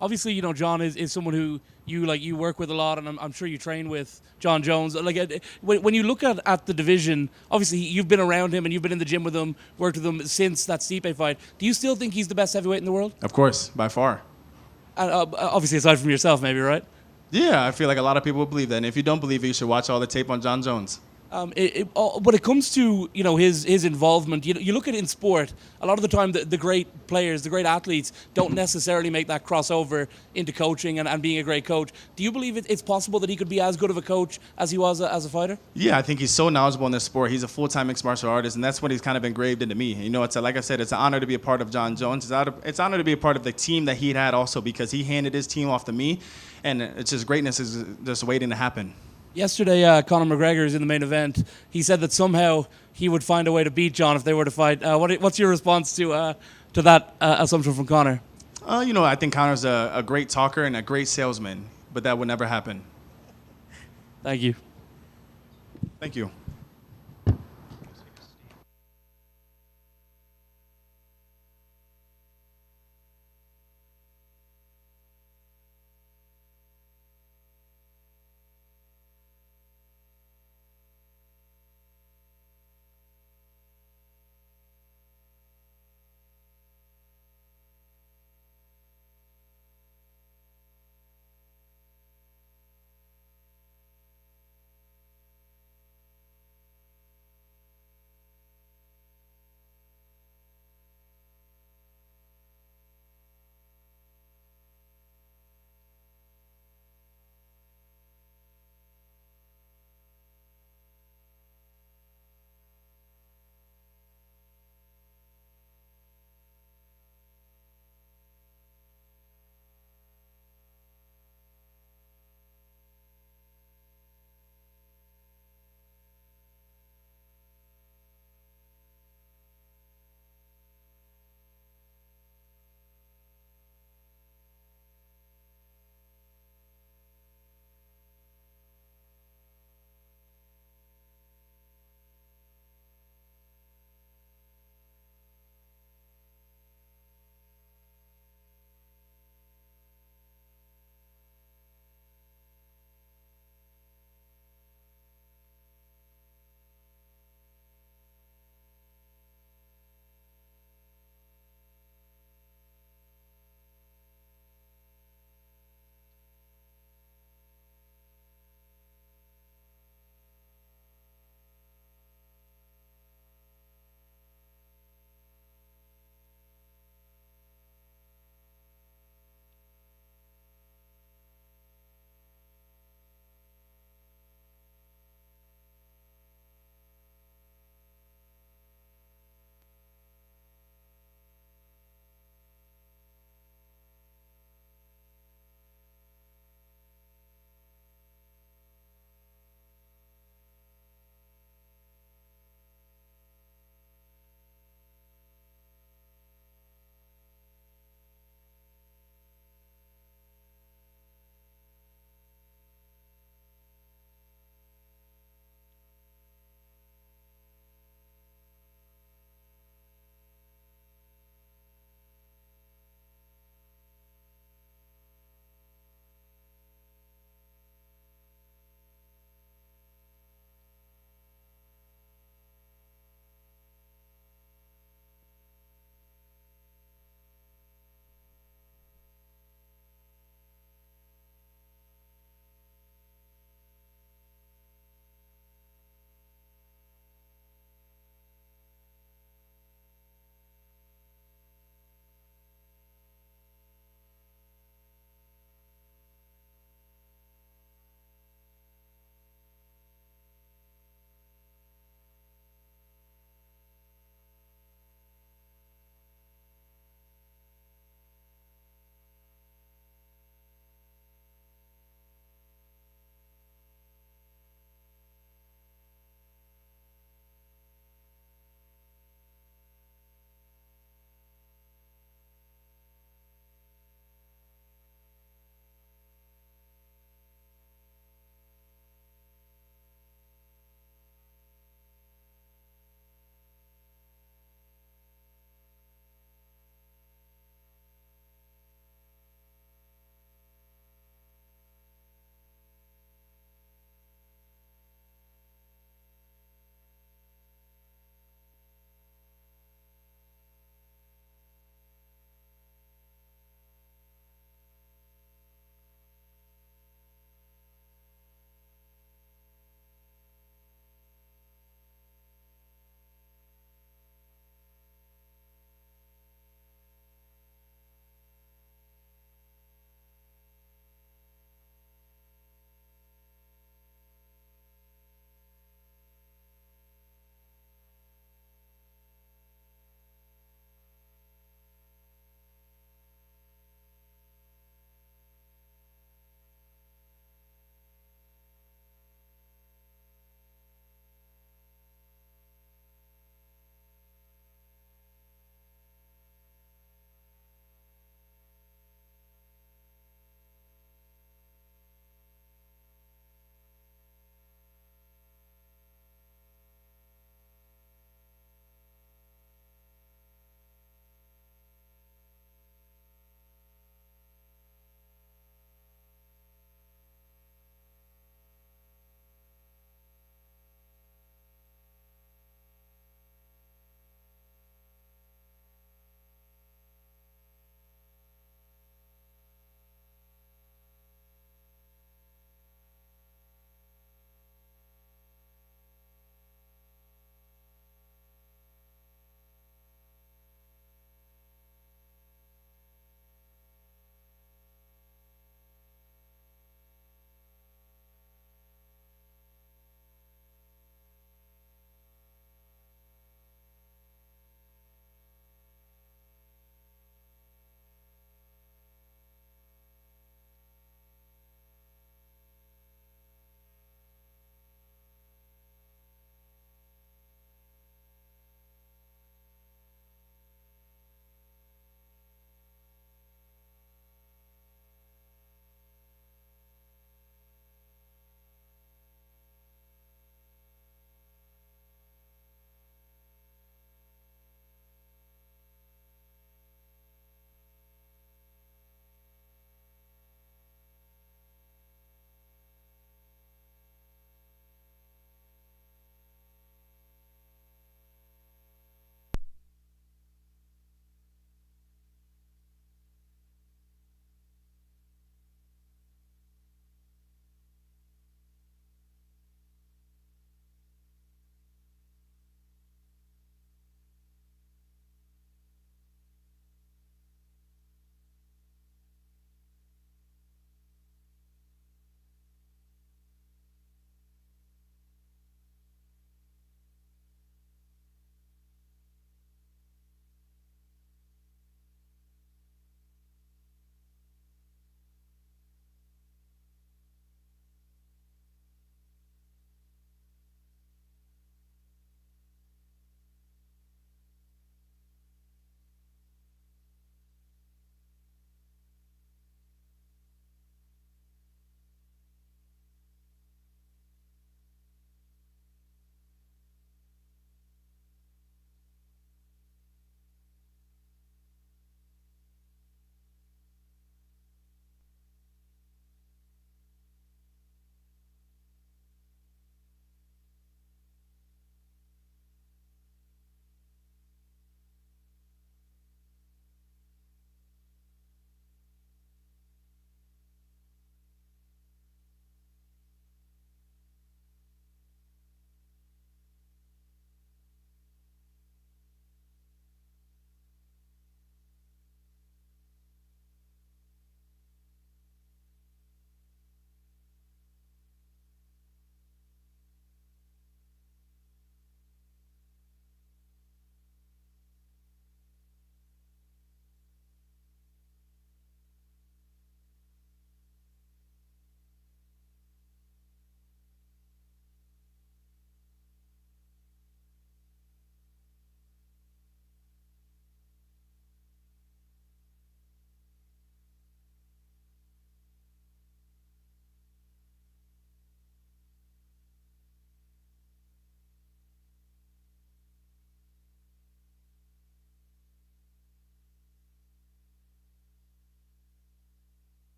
Obviously, John is someone who you work with a lot, and I'm sure you train with John Jones. When you look at the division, obviously you've been around him and you've been in the gym with him, worked with him since that Stipe fight. Do you still think he's the best heavyweight in the world? Of course, by far. Obviously, aside from yourself, maybe, right? Yeah, I feel like a lot of people believe that. And if you don't believe it, you should watch all the tape on John Jones. When it comes to his involvement, you look at it in sport. A lot of the time, the great players, the great athletes, don't necessarily make that crossover into coaching and being a great coach. Do you believe it's possible that he could be as good of a coach as he was as a fighter? Yeah, I think he's so knowledgeable in this sport. He's a full-time mixed martial artist, and that's what he's kind of engraved into me. It's like I said, it's an honor to be a part of John Jones. It's an honor to be a part of the team that he had also, because he handed his team off to me, and it's just greatness is just waiting to happen. Yesterday, Conor McGregor is in the main event. He said that somehow he would find a way to beat John if they were to fight. What's your response to that assumption from Conor? I think Conor's a great talker and a great salesman, but that would never happen. Thank you. Thank you.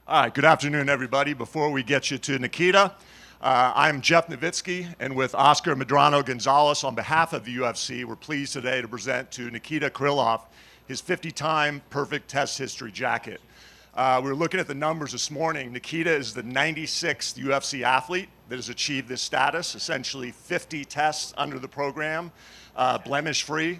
All right, good afternoon, everybody. Before we get you to Nikita, I'm Jeff Nowitzki, and with Oscar Medrano Gonzalez, on behalf of the UFC, we're pleased today to present to Nikita Krylov his 50-time perfect test history jacket. We were looking at the numbers this morning. Nikita is the 96th UFC athlete that has achieved this status, essentially 50 tests under the program, blemish-free,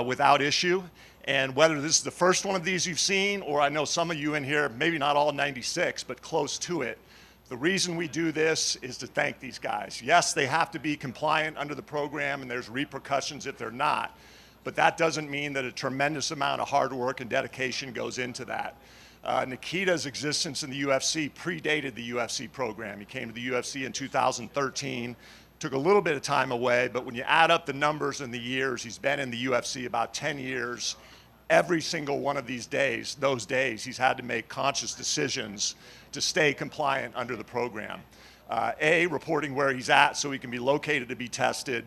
without issue. And whether this is the first one of these you've seen, or I know some of you in here, maybe not all 96, but close to it, the reason we do this is to thank these guys. Yes, they have to be compliant under the program, and there's repercussions if they're not, but that doesn't mean that a tremendous amount of hard work and dedication goes into that. Nikita's existence in the UFC predated the UFC program. He came to the UFC in 2013, took a little bit of time away, but when you add up the numbers and the years, he's been in the UFC about 10 years. Every single one of these days, he's had to make conscious decisions to stay compliant under the program. A, reporting where he's at so he can be located to be tested.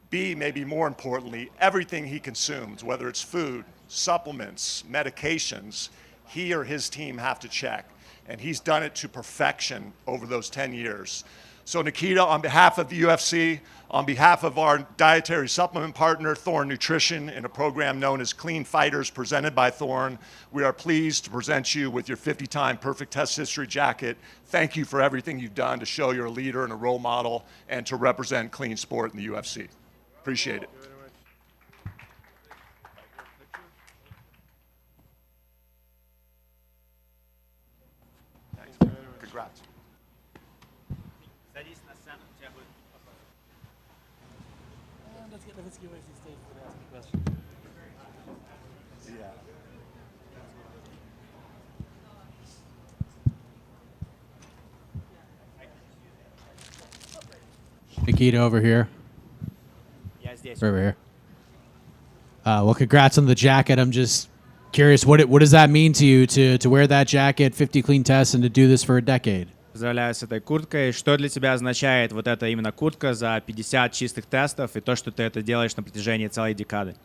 B, maybe more importantly, everything he consumes, whether it's food, supplements, medications, he or his team have to check. And he's done it to perfection over those 10 years. So Nikita, on behalf of the UFC, on behalf of our dietary supplement partner, Thorne Nutrition, in a program known as Clean Fighters presented by Thorne, we are pleased to present you with your 50-time perfect test history jacket. Thank you for everything you've done to show you're a leader and a role model and to represent clean sport in the UFC. Appreciate it. Congrats. Let's give away some stage for asking questions. Nikita over here. Yeah, здесь. Over here. Well, congrats on the jacket. I'm just curious, what does that mean to you to wear that jacket, 50 clean tests, and to do this for a decade? Поздравляю с этой курткой. Что для тебя означает вот эта именно куртка за 50 чистых тестов и то, что ты это делаешь на протяжении целой декады?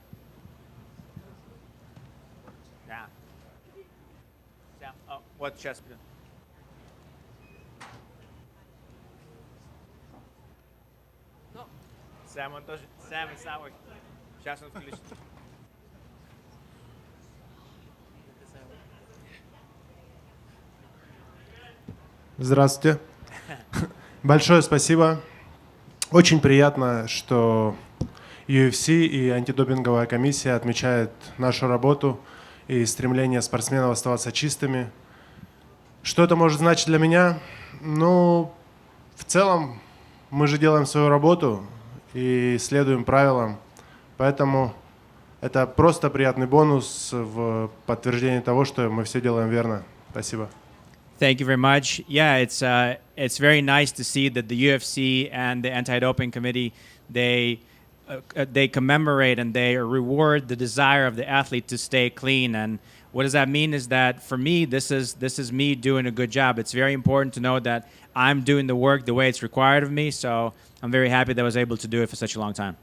Вот сейчас. Сэм, он тоже. Сэм и Савой. Сейчас он включит. Здравствуйте. Большое спасибо. Очень приятно, что UFC и антидопинговая комиссия отмечают нашу работу и стремление спортсменов оставаться чистыми. Что это может значить для меня? Ну, в целом, мы же делаем свою работу и следуем правилам. Поэтому это просто приятный бонус в подтверждение того, что мы все делаем верно. Спасибо. Thank you very much. Yeah, it's very nice to see that the UFC and the anti-doping committee they commemorate and they reward the desire of the athlete to stay clean. And what does that mean is that for me, this is me doing a good job. It's very important to know that I'm doing the work the way it's required of me. So I'm very happy that I was able to do it for such a long time.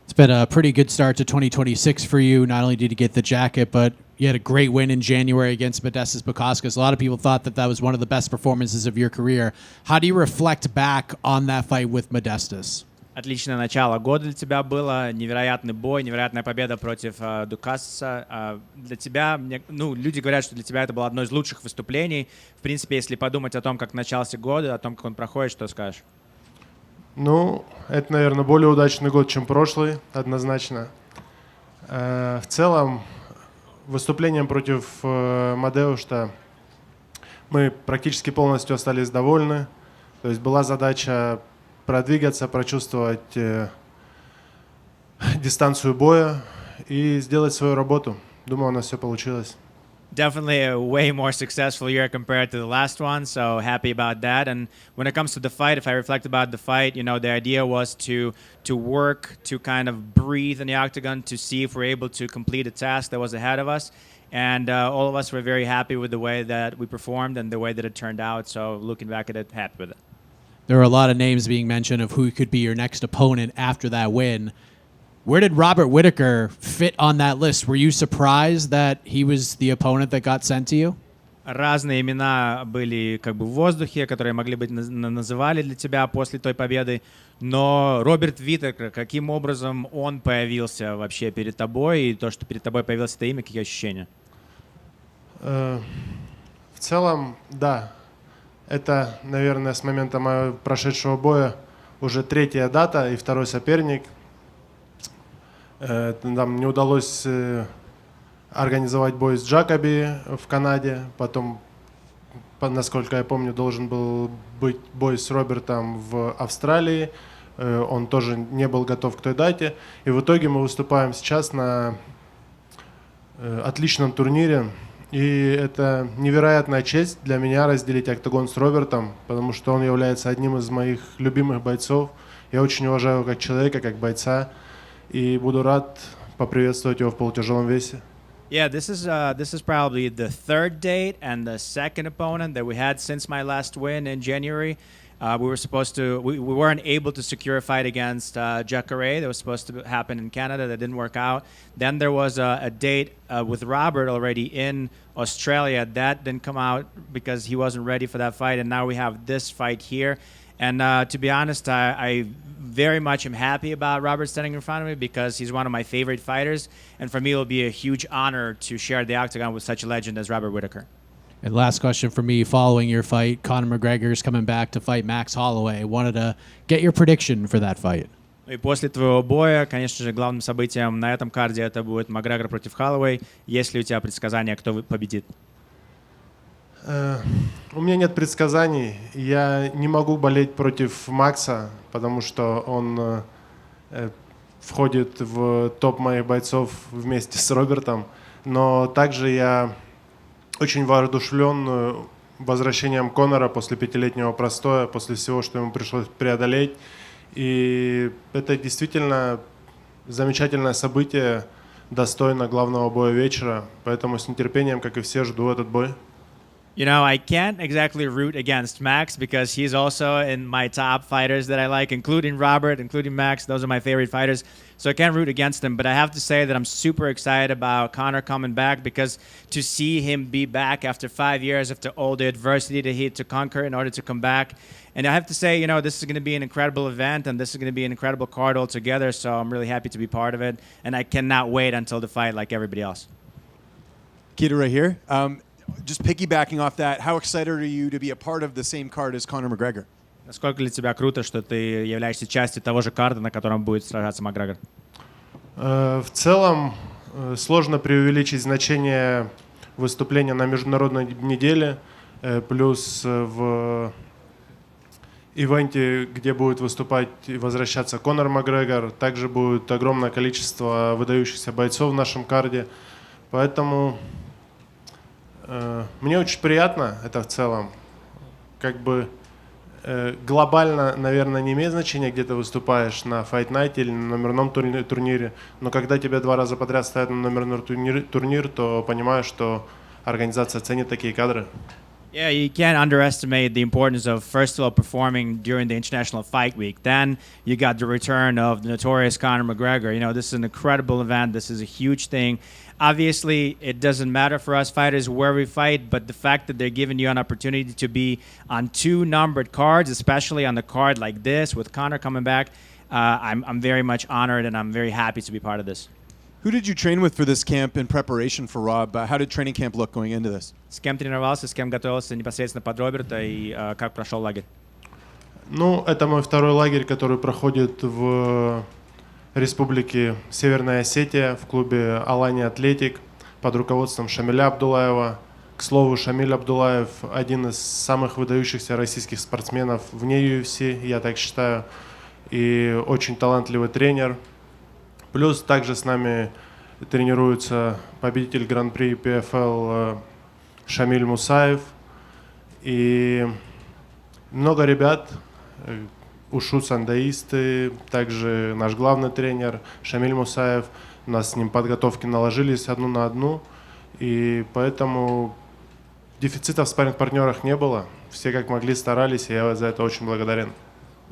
It's been a pretty good start to 2026 for you. Not only did you get the jacket, but you had a great win in January against Modestas Bukauskas. A lot of people thought that was one of the best performances of your career. How do you reflect back on that fight with Modestas? Отличное начало года для тебя было, невероятный бой, невероятная победа против Дукасца. Для тебя, люди говорят, что для тебя это было одно из лучших выступлений. В принципе, если подумать о том, как начался год, о том, как он проходит, что скажешь? Ну, это, наверное, более удачный год, чем прошлый, однозначно. В целом, выступлением против Мадеушта мы практически полностью остались довольны. То есть была задача продвигаться, прочувствовать дистанцию боя и сделать свою работу. Думаю, у нас все получилось. Definitely a way more successful year compared to the last one, so happy about that. And when it comes to the fight, if I reflect about the fight, the idea was to work, to kind of breathe in the octagon, to see if we're able to complete a task that was ahead of us. And all of us were very happy with the way that we performed and the way that it turned out. So looking back at it, happy with it. There were a lot of names being mentioned of who could be your next opponent after that win. Where did Robert Whittaker fit on that list? Were you surprised that he was the opponent that got sent to you? разные имена были как бы в воздухе, которые могли быть называли для тебя после той победы. Но Роберт Whittaker, каким образом он появился вообще перед тобой, и то, что перед тобой появилось это имя, какие ощущения? В целом, да. Это, наверное, с момента моего прошедшего боя уже третья дата и второй соперник. Нам не удалось организовать бой с Джакоби в Канаде. Потом, насколько я помню, должен был быть бой с Робертом в Австралии. Он тоже не был готов к той дате. И в итоге мы выступаем сейчас на отличном турнире. И это невероятная честь для меня разделить октагон с Робертом, потому что он является одним из моих любимых бойцов. Я очень уважаю его как человека, как бойца. И буду рад поприветствовать его в полутяжелом весе. Yeah, this is probably the third date and the second opponent that we had since my last win in January. We weren't able to secure a fight against Jacare. That was supposed to happen in Canada. That didn't work out. Then there was a date with Robert already in Australia. That didn't come out because he wasn't ready for that fight. And now we have this fight here. And to be honest, I very much am happy about Robert standing in front of me because he's one of my favorite fighters. And for me, it'll be a huge honor to share the octagon with such a legend as Robert Whittaker. And last question for me, following your fight, Conor McGregor is coming back to fight Max Holloway. Wanted to get your prediction for that fight. И после твоего боя, конечно же, главным событием на этом карде это будет Макгрегор против Холлоуэй. Есть ли у тебя предсказания, кто победит? У меня нет предсказаний. Я не могу болеть против Макса, потому что он входит в топ моих бойцов вместе с Робертом. Но также я очень воодушевлен возвращением Конора после 5-летнего простоя, после всего, что ему пришлось преодолеть. И это действительно замечательное событие, достойно главного боя вечера. Поэтому с нетерпением, как и все, жду этот бой. You know, I can't exactly root against Max because he's also in my top fighters that I like, including Robert, including Max. Those are my favorite fighters. So I can't root against him. But I have to say that I'm super excited about Conor coming back because to see him be back after 5 years, after all the adversity that he had to conquer in order to come back. And I have to say, you know, this is going to be an incredible event and this is going to be an incredible card altogether. So I'm really happy to be part of it. And I cannot wait until the fight like everybody else. Nikita right here. Just piggybacking off that, how excited are you to be a part of the same card as Conor McGregor? Насколько для тебя круто, что ты являешься частью того же карда, на котором будет сражаться Макгрегор? В целом, сложно преувеличить значение выступления на международной неделе, плюс в ивенте, где будет выступать и возвращаться Конор Макгрегор, также будет огромное количество выдающихся бойцов в нашем карде, поэтому мне очень приятно это в целом. Как бы глобально, наверное, не имеет значения, где ты выступаешь, на Fight Night или на номерном турнире, но когда тебя 2 раза подряд ставят на номерной турнир, то понимаешь, что организация ценит такие кадры. Yeah, you can't underestimate the importance of, first of all, performing during the International Fight Week. Then you got the return of the notorious Conor McGregor. You know, this is an incredible event. This is a huge thing. Obviously, it doesn't matter for us fighters where we fight, but the fact that they're giving you an opportunity to be on 2 numbered cards, especially on the card like this with Conor coming back, I'm very much honored and I'm very happy to be part of this. Who did you train with for this camp in preparation for Rob? How did training camp look going into this? С кем тренировался, с кем готовился непосредственно под Роберта и как прошел лагерь? Ну, это мой второй лагерь, который проходит в Республике Северная Осетия в клубе Алани Атлетик под руководством Шамиля Абдулаева. К слову, Шамиль Абдулаев один из самых выдающихся российских спортсменов вне UFC, я так считаю, и очень талантливый тренер. Плюс также с нами тренируется победитель Гран-при ПФЛ Шамиль Мусаев и много ребят, ушу-сандаисты, также наш главный тренер Шамиль Мусаев. У нас с ним подготовки наложились одну на одну, и поэтому дефицита в спарринг-партнерах не было. Все как могли старались, и я за это очень благодарен.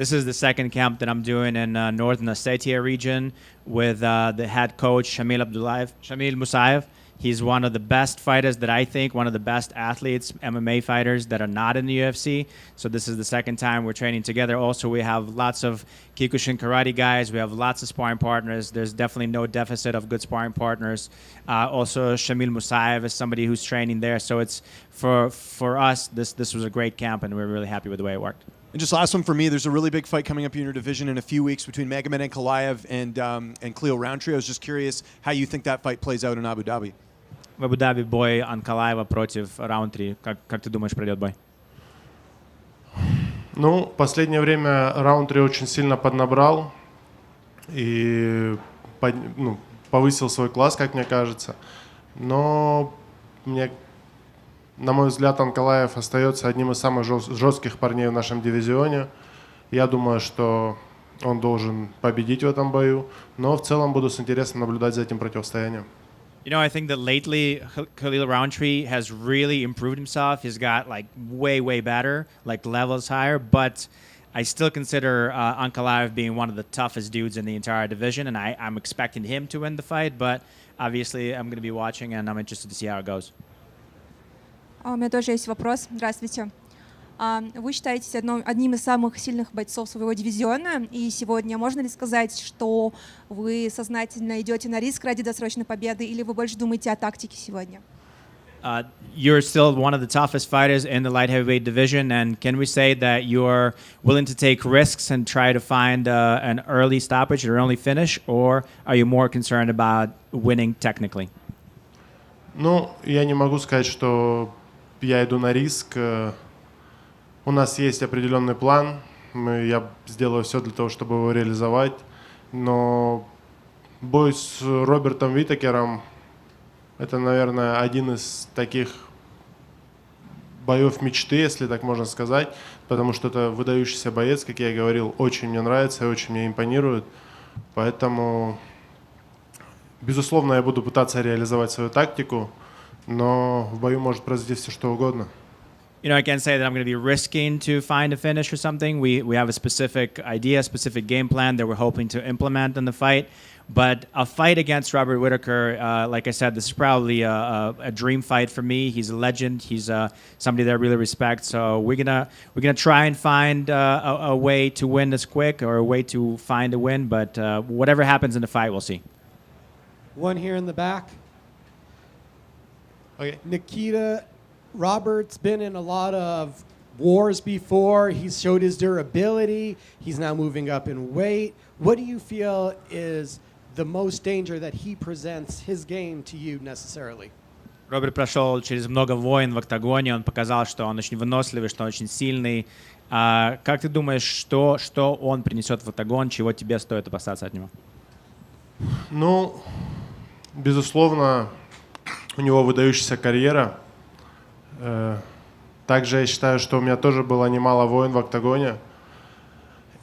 This is the second camp that I'm doing in Northern Ossetia region with the head coach Shamil Musayev. He's one of the best fighters that I think, one of the best athletes, MMA fighters that are not in the UFC. So this is the second time we're training together. Also, we have lots of Kyokushin karate guys. We have lots of sparring partners. There's definitely no deficit of good sparring partners. Also, Shamil Musayev is somebody who's training there. So it's for us, this was a great camp, and we're really happy with the way it worked. And just last one for me, there's a really big fight coming up in your division in a few weeks between Magomed Ankalaev and Khalil Roundtree. I was just curious how you think that fight plays out in Abu Dhabi. В Абу-Даби бой Анкалаева против Раунтри. Как ты думаешь, пройдет бой? Ну, в последнее время Раунтри очень сильно поднабрал и повысил свой класс, как мне кажется. Но на мой взгляд, Анкалаев остается одним из самых жестких парней в нашем дивизионе. Я думаю, что он должен победить в этом бою. Но в целом буду с интересом наблюдать за этим противостоянием. You know, I think that lately Khalil Roundtree has really improved himself. He's got like way better, like levels higher. But I still consider Ankalaev being one of the toughest dudes in the entire division, and I'm expecting him to win the fight. But obviously, I'm going to be watching, and I'm interested to see how it goes. У меня тоже есть вопрос. Здравствуйте. Вы считаетесь одним из самых сильных бойцов своего дивизиона, и сегодня можно ли сказать, что вы сознательно идете на риск ради досрочной победы, или вы больше думаете о тактике сегодня? You're still one of the toughest fighters in the light heavyweight division, and can we say that you're willing to take risks and try to find an early stoppage or early finish, or are you more concerned about winning technically? Ну, я не могу сказать, что я иду на риск. У нас есть определенный план. Я сделаю все для того, чтобы его реализовать. Но бой с Робертом Whittacker'ом — это, наверное, один из таких боев мечты, если так можно сказать. Потому что это выдающийся боец, как я и говорил, очень мне нравится и очень мне импонирует. Поэтому, безусловно, я буду пытаться реализовать свою тактику. Но в бою может произойти все, что угодно. You know, I can't say that I'm going to be risking to find a finish or something. We have a specific idea, specific game plan that we're hoping to implement in the fight. But a fight against Robert Whittaker, like I said, this is probably a dream fight for me. He's a legend. He's somebody that I really respect. So we're gonna try and find a way to win this quick, or a way to find a win. But whatever happens in the fight, we'll see. One here in the back. Okay. Nikita, Robert's been in a lot of wars before. He's showed his durability. He's now moving up in weight. What do you feel is the most danger that he presents his game to you necessarily? Роберт прошел через много войн в октагоне. Он показал, что он очень выносливый, что он очень сильный. Как ты думаешь, что он принесет в октагон, чего тебе стоит опасаться от него? Ну, безусловно, у него выдающаяся карьера. Также я считаю, что у меня тоже было немало войн в октагоне.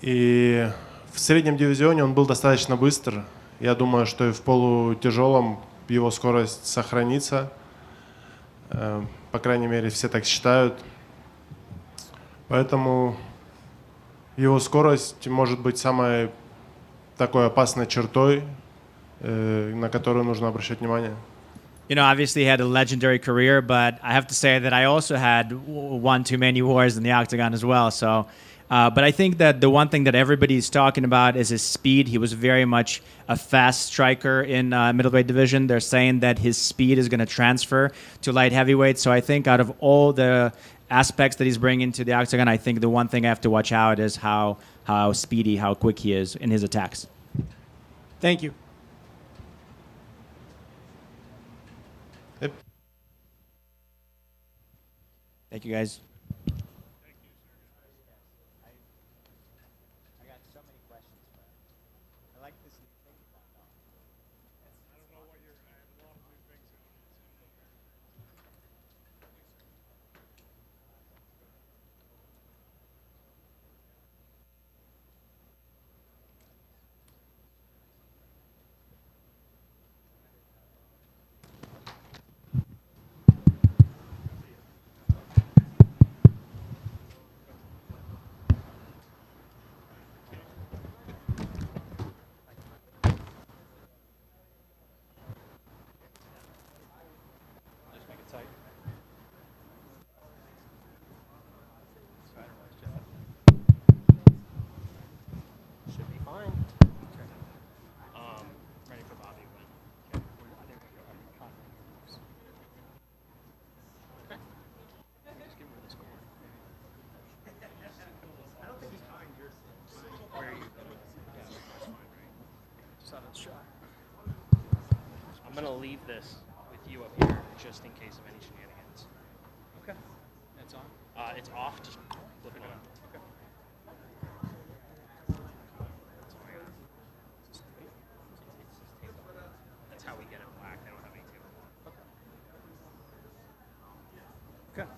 И в среднем дивизионе он был достаточно быстр. Я думаю, что и в полутяжелом его скорость сохранится. По крайней мере, все так считают. Поэтому его скорость может быть самой такой опасной чертой, на которую нужно обращать внимание. You know, obviously he had a legendary career, but I have to say that I also had one too many wars in the octagon as well. So, but I think that the one thing that everybody's talking about is his speed. He was very much a fast striker in middleweight division. They're saying that his speed is going to transfer to light heavyweight. So I think out of all the aspects that he's bringing to the octagon, I think the one thing I have to watch out is how speedy, how quick he is in his attacks. Thank you. Thank you, guys. gonna leave this with you up here just in case of any shenanigans. Okay. That's on. It's off. Just flip it on. Okay. That's how we get it black. I don't have any tape. Okay.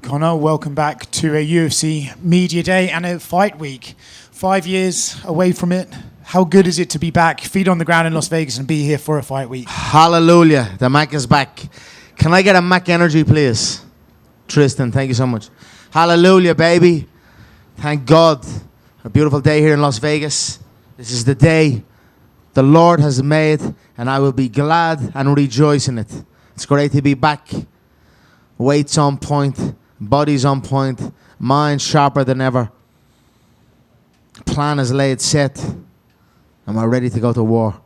Conor, welcome back to a UFC Media Day and a fight week. 5 years away from it. How good is it to be back, feet on the ground in Las Vegas and be here for a fight week? Hallelujah. The Mac is back. Can I get a Mac energy, please? Tristan, thank you so much. Hallelujah, baby. Thank God. A beautiful day here in Las Vegas. This is the day the Lord has made, and I will be glad and rejoice in it. It's great to be back. Weight's on point. Body's on point. Mind sharper than ever. Plan is laid, set. Am I ready to go to war?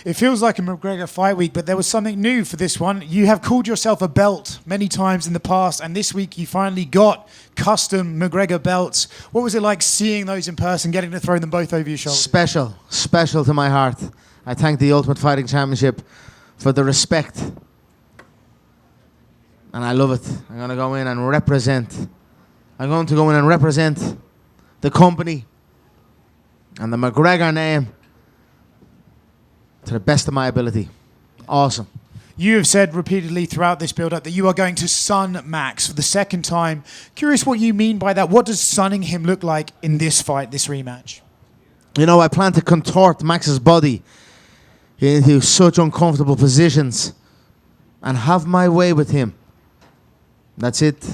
It feels like a McGregor fight week, but there was something new for this one. You have called yourself a belt many times in the past, and this week you finally got custom McGregor belts. What was it like seeing those in person, getting to throw them both over your shoulders? Special. Special to my heart. I thank the Ultimate Fighting Championship for the respect. And I love it. I'm going to go in and represent. I'm going to go in and represent the company and the McGregor name to the best of my ability. Awesome. You have said repeatedly throughout this build-up that you are going to sun Max for the second time. Curious what you mean by that. What does sunning him look like in this fight, this rematch? You know, I plan to contort Max's body into such uncomfortable positions and have my way with him. That's it.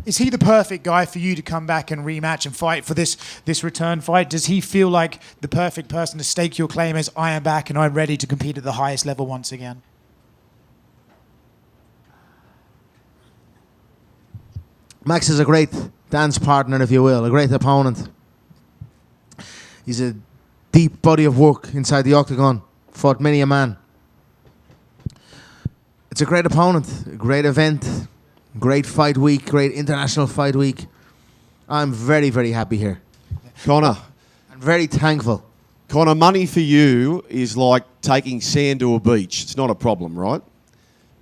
Is he the perfect guy for you to come back and rematch and fight for this return fight? Does he feel like the perfect person to stake your claim as I am back and I'm ready to compete at the highest level once again? Max is a great dance partner, if you will, a great opponent. He's a deep body of work inside the octagon, fought many a man. It's a great opponent, a great event. Great fight week, great international fight week. I'm very, very happy here. Conor. I'm very thankful. Conor, money for you is like taking sand to a beach. It's not a problem, right?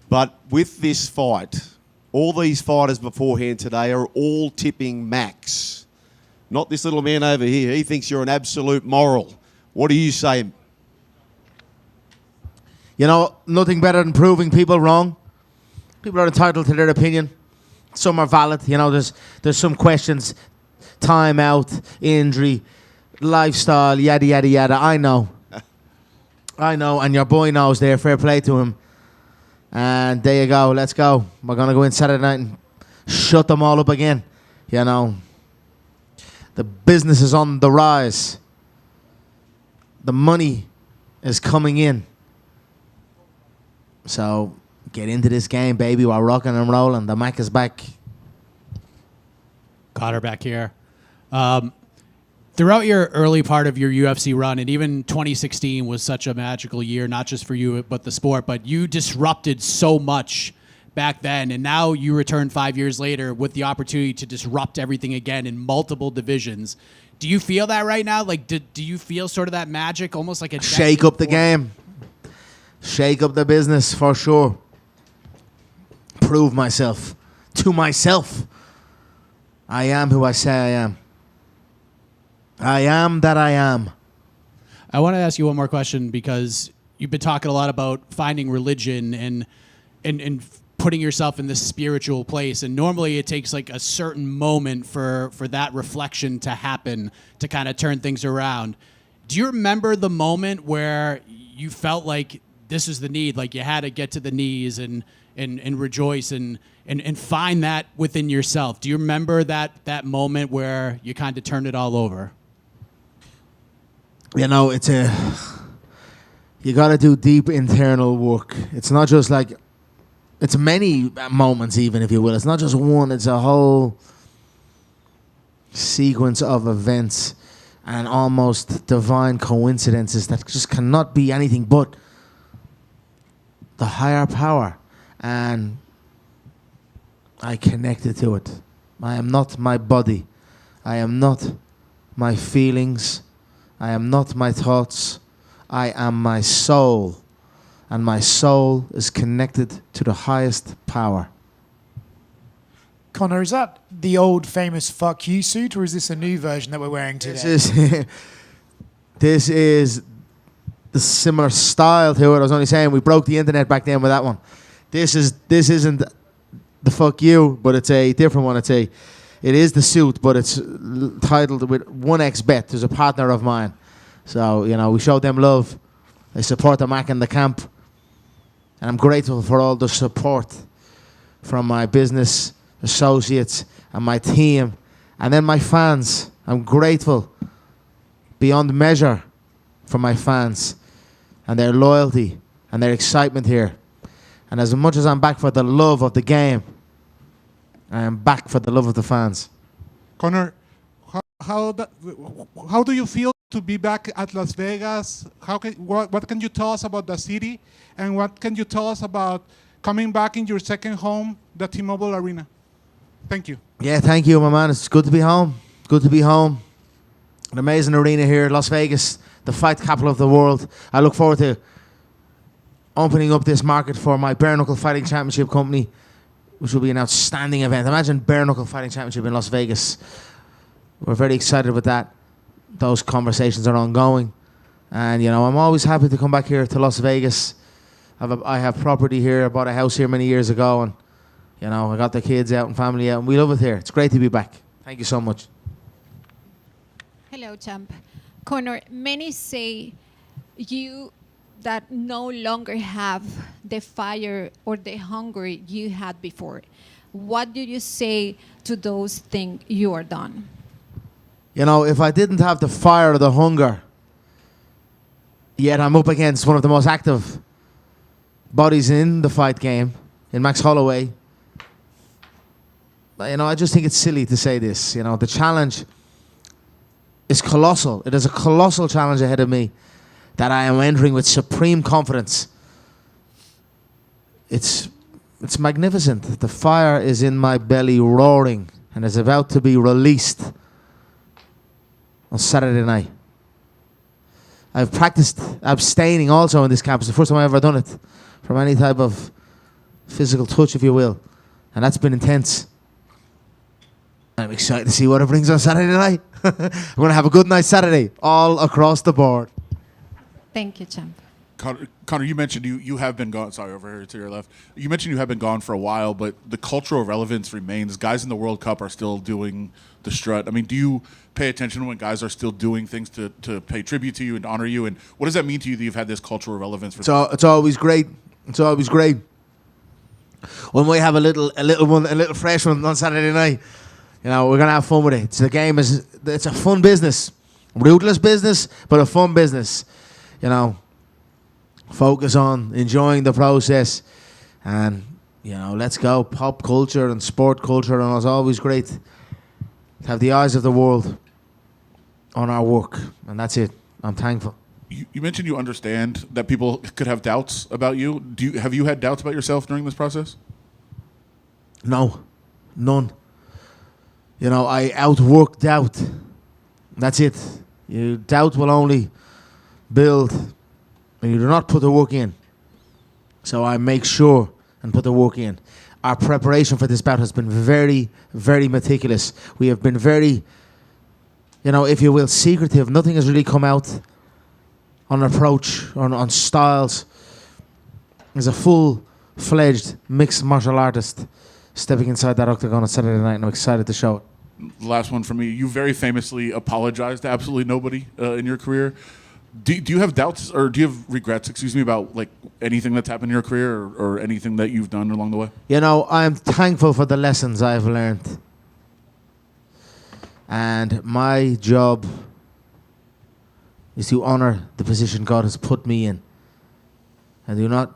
But with this fight, all these fighters beforehand today are all tipping Max. Not this little man over here. He thinks you're an absolute moral. What do you say? You know, nothing better than proving people wrong. People are entitled to their opinion. Some are valid. You know, there's some questions. Time out, injury, lifestyle, yada, yada, yada. I know. I know, and your boy knows there. Fair play to him. And there you go. Let's go. We're going to go in Saturday night and shut them all up again. You know, the business is on the rise. The money is coming in. So get into this game, baby. We're rocking and rolling. The Mac is back. Conor back here. Throughout your early part of your UFC run, and even 2016 was such a magical year, not just for you, but the sport, but you disrupted so much back then, and now you return 5 years later with the opportunity to disrupt everything again in multiple divisions. Do you feel that right now? Like, do you feel sort of that magic, almost like a... Shake up the game. Shake up the business, for sure. Prove myself to myself. I am who I say I am. I am that I am. I want to ask you one more question because you've been talking a lot about finding religion and putting yourself in this spiritual place. And normally it takes like a certain moment for that reflection to happen to kind of turn things around. Do you remember the moment where you felt like this is the need, like you had to get to the knees and rejoice and find that within yourself? Do you remember that moment where you kind of turned it all over? You know, you got to do deep internal work. It's not just like, it's many moments even, if you will. It's not just one, it's a whole sequence of events and almost divine coincidences that just cannot be anything but the higher power. And I connected to it. I am not my body. I am not my feelings. I am not my thoughts. I am my soul. And my soul is connected to the highest power. Conor, is that the old famous fuck you suit, or is this a new version that we're wearing today? This is the similar style to it. I was only saying we broke the internet back then with that one. This isn't the fuck you, but it's a different one. It is the suit, but it's titled with 1xBet. There's a partner of mine. So, we show them love. They support the Mac in the camp. And I'm grateful for all the support from my business associates and my team. And then my fans. I'm grateful beyond measure for my fans and their loyalty and their excitement here. And as much as I'm back for the love of the game, I am back for the love of the fans. Conor, how do you feel to be back at Las Vegas? What can you tell us about the city? And what can you tell us about coming back in your second home, the T-Mobile Arena? Thank you. Yeah, thank you, my man. It's good to be home. Good to be home. An amazing arena here, Las Vegas, the fight capital of the world. I look forward to opening up this market for my Bare Knuckle Fighting Championship company, which will be an outstanding event. Imagine Bare Knuckle Fighting Championship in Las Vegas. We're very excited with that. Those conversations are ongoing. And, I'm always happy to come back here to Las Vegas. I have property here. I bought a house here many years ago. And, I got the kids out and family out. And we love it here. It's great to be back. Thank you so much. Hello, champ. Conor, many say you that no longer have the fire or the hunger you had before. What do you say to those things you are done? If I didn't have the fire or the hunger, yet I'm up against one of the most active bodies in the fight game, in Max Holloway. I just think it's silly to say this. The challenge is colossal. It is a colossal challenge ahead of me that I am entering with supreme confidence. It's magnificent. The fire is in my belly roaring and is about to be released on Saturday night. I've practiced abstaining also in this camp. It's the first time I've ever done it from any type of physical touch, if you will. And that's been intense. I'm excited to see what it brings on Saturday night. We're going to have a good night Saturday, all across the board. Thank you, champ. Conor, you mentioned you have been gone. Sorry, over here to your left. You mentioned you have been gone for a while, but the cultural relevance remains. Guys in the World Cup are still doing the strut. I mean, do you pay attention when guys are still doing things to pay tribute to you and honor you? And what does that mean to you that you've had this cultural relevance for? It's always great. It's always great when we have a little fresh one on Saturday night. We're gonna have fun with it. The game it's a fun business, ruthless business, but a fun business. Focus on enjoying the process, and let's go. Pop culture and sport culture, and it's always great to have the eyes of the world on our work, and that's it. I'm thankful. You mentioned you understand that people could have doubts about you. Have you had doubts about yourself during this process? No, none. I outwork doubt. That's it. Doubt will only build when you do not put the work in. So I make sure and put the work in. Our preparation for this bout has been very, very meticulous. We have been very, if you will, secretive. Nothing has really come out on approach, on styles. There's a full-fledged mixed martial artist stepping inside that octagon on Saturday night, and I'm excited to show it. Last one for me. You very famously apologized to absolutely nobody in your career. Do you have doubts or do you have regrets, about like anything that's happened in your career or anything that you've done along the way? I'm thankful for the lessons I've learned. And my job is to honor the position God has put me in. And do not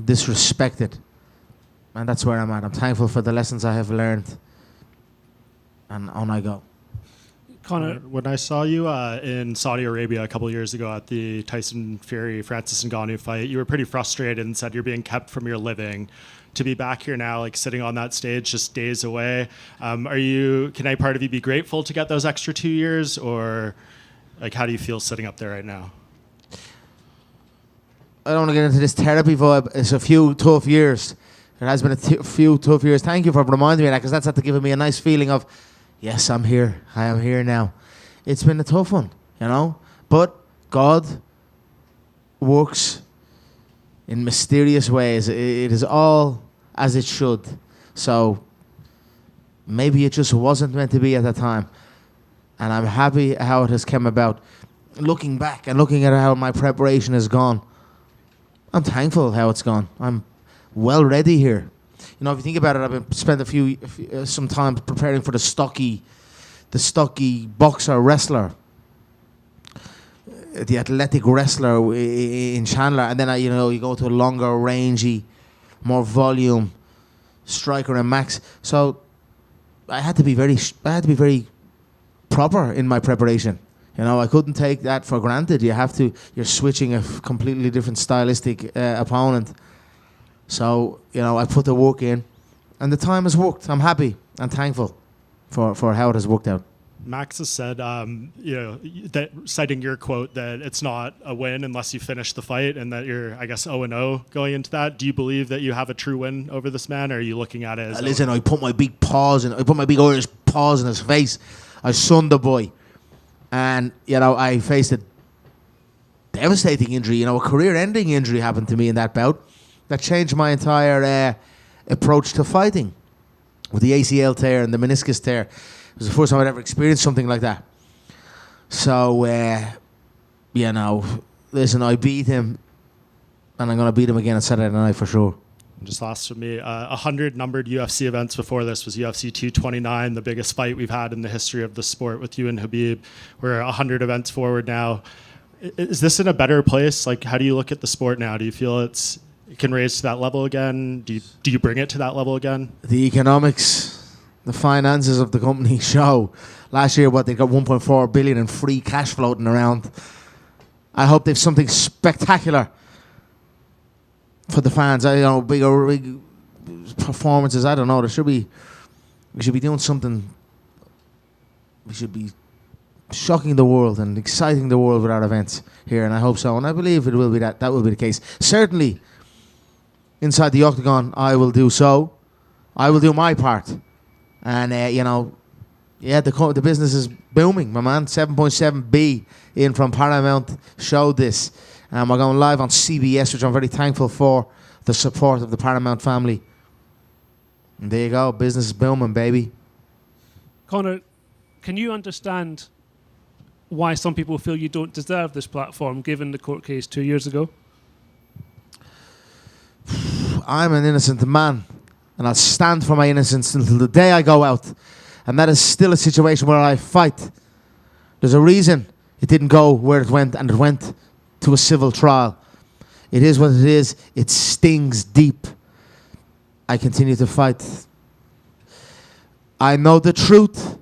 disrespect it. And that's where I'm at. I'm thankful for the lessons I have learned. And on I go. Conor, when I saw you in Saudi Arabia a couple of years ago at the Tyson Fury-Francis Ngannou fight, you were pretty frustrated and said you're being kept from your living. To be back here now, like sitting on that stage just days away, can any part of you be grateful to get those extra 2 years? Or like, how do you feel sitting up there right now? I don't want to get into this therapy vibe. It's a few tough years. There has been a few tough years. Thank you for reminding me of that, because that's giving me a nice feeling of, yes, I'm here. I am here now. It's been a tough one, But God works in mysterious ways. It is all as it should. So maybe it just wasn't meant to be at that time. And I'm happy how it has come about. Looking back and looking at how my preparation has gone, I'm thankful how it's gone. I'm well ready here. You know, if you think about it, I've been spent some time preparing for the stocky boxer wrestler, the athletic wrestler in Chandler, and then you go to a longer, rangy, more volume striker and Max. So I had to be very proper in my preparation. You know, I couldn't take that for granted. You're switching a completely different stylistic opponent. So, I put the work in, and the time has worked. I'm happy and thankful for how it has worked out. Max has said, that citing your quote, that it's not a win unless you finish the fight, and that you're, I guess, 0-0 going into that. Do you believe that you have a true win over this man, or are you looking at it as... Listen, I put my big Irish paws in his face. I sunned the boy. And, I faced a devastating injury. A career-ending injury happened to me in that bout that changed my entire approach to fighting. With the ACL tear and the meniscus tear. It was the first time I'd ever experienced something like that. So, listen, I beat him, and I'm going to beat him again on Saturday night for sure. Just last for me, 100 numbered UFC events before this was UFC 229, the biggest fight we've had in the history of the sport with you and Khabib. We're 100 events forward now. Is this in a better place? Like, how do you look at the sport now? Do you feel it can raise to that level again? Do you bring it to that level again? The economics, the finances of the company show. Last year, they got 1.4 billion in free cash floating around. I hope they've something spectacular for the fans. Big performances. I don't know. We should be doing something. We should be shocking the world and exciting the world with our events here, and I hope so. And I believe it will be that will be the case. Certainly, inside the octagon, I will do so. I will do my part, and the business is booming, my man. 7.7B in from Paramount showed this. We're going live on CBS, which I'm very thankful for the support of the Paramount family. And there you go, business is booming, baby. Conor, can you understand why some people feel you don't deserve this platform, given the court case 2 years ago? I'm an innocent man, and I'll stand for my innocence until the day I go out. And that is still a situation where I fight. There's a reason it didn't go where it went, and it went to a civil trial. It is what it is. It stings deep. I continue to fight. I know the truth.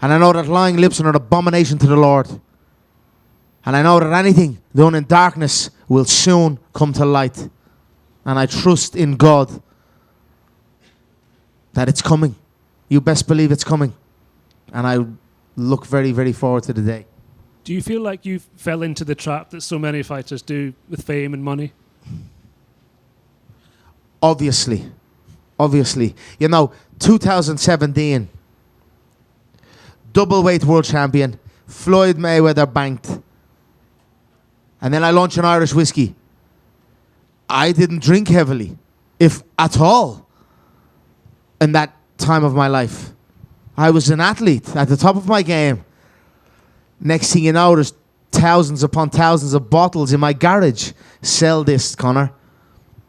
And I know that lying lips are an abomination to the Lord. And I know that anything done in darkness will soon come to light. And I trust in God that it's coming. You best believe it's coming. And I look very, very forward to the day. Do you feel like you fell into the trap that so many fighters do with fame and money? Obviously. 2017, double weight world champion, Floyd Mayweather banked. And then I launched an Irish whiskey. I didn't drink heavily, if at all, in that time of my life. I was an athlete at the top of my game. Next thing you know, there's thousands upon thousands of bottles in my garage. Sell this, Conor.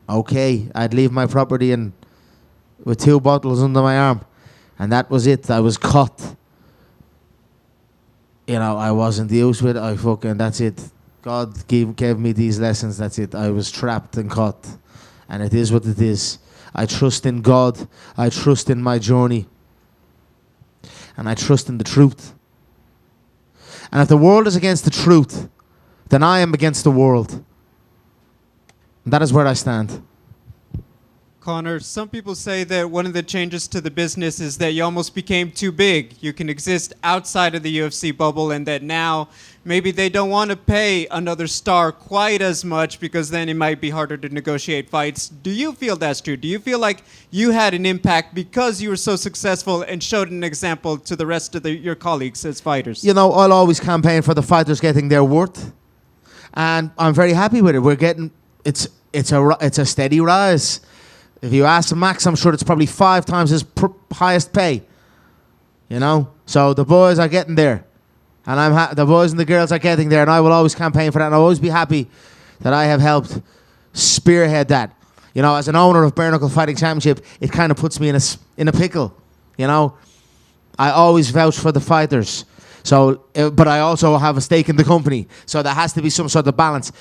Okay, I'd leave my property and with 2 bottles under my arm. And that was it. I was caught. I wasn't used to it. That's it. God gave me these lessons. That's it. I was trapped and caught. And it is what it is. I trust in God. I trust in my journey. And I trust in the truth. And if the world is against the truth, then I am against the world. And that is where I stand. Conor, some people say that one of the changes to the business is that you almost became too big. You can exist outside of the UFC bubble, and that now maybe they don't want to pay another star quite as much because then it might be harder to negotiate fights. Do you feel that's true? Do you feel like you had an impact because you were so successful and showed an example to the rest of your colleagues as fighters? I'll always campaign for the fighters getting their worth. And I'm very happy with it. We're getting, it's a steady rise. If you ask Max, I'm sure it's probably 5 times his highest pay. You know? So the boys are getting there. And the boys and the girls are getting there. And I will always campaign for that. And I'll always be happy that I have helped spearhead that. You know, as an owner of Bare Knuckle Fighting Championship, it kind of puts me in a pickle. You know? I always vouch for the fighters. So, but I also have a stake in the company. So there has to be some sort of balance.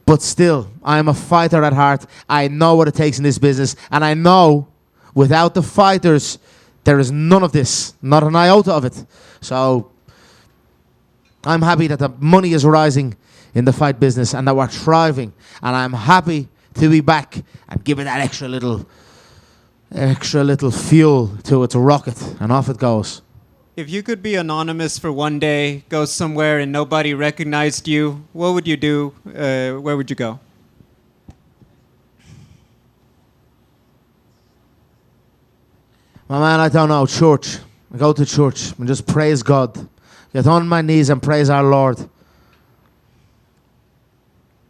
But still, I am a fighter at heart. I know what it takes in this business. And I know without the fighters, there is none of this. Not an iota of it. So I'm happy that the money is rising in the fight business and that we're thriving. And I'm happy to be back and give it that extra little fuel to its rocket. And off it goes. If you could be anonymous for one day, go somewhere and nobody recognized you, what would you do? Where would you go? My man, I don't know. Church. I go to church and just praise God. Get on my knees and praise our Lord.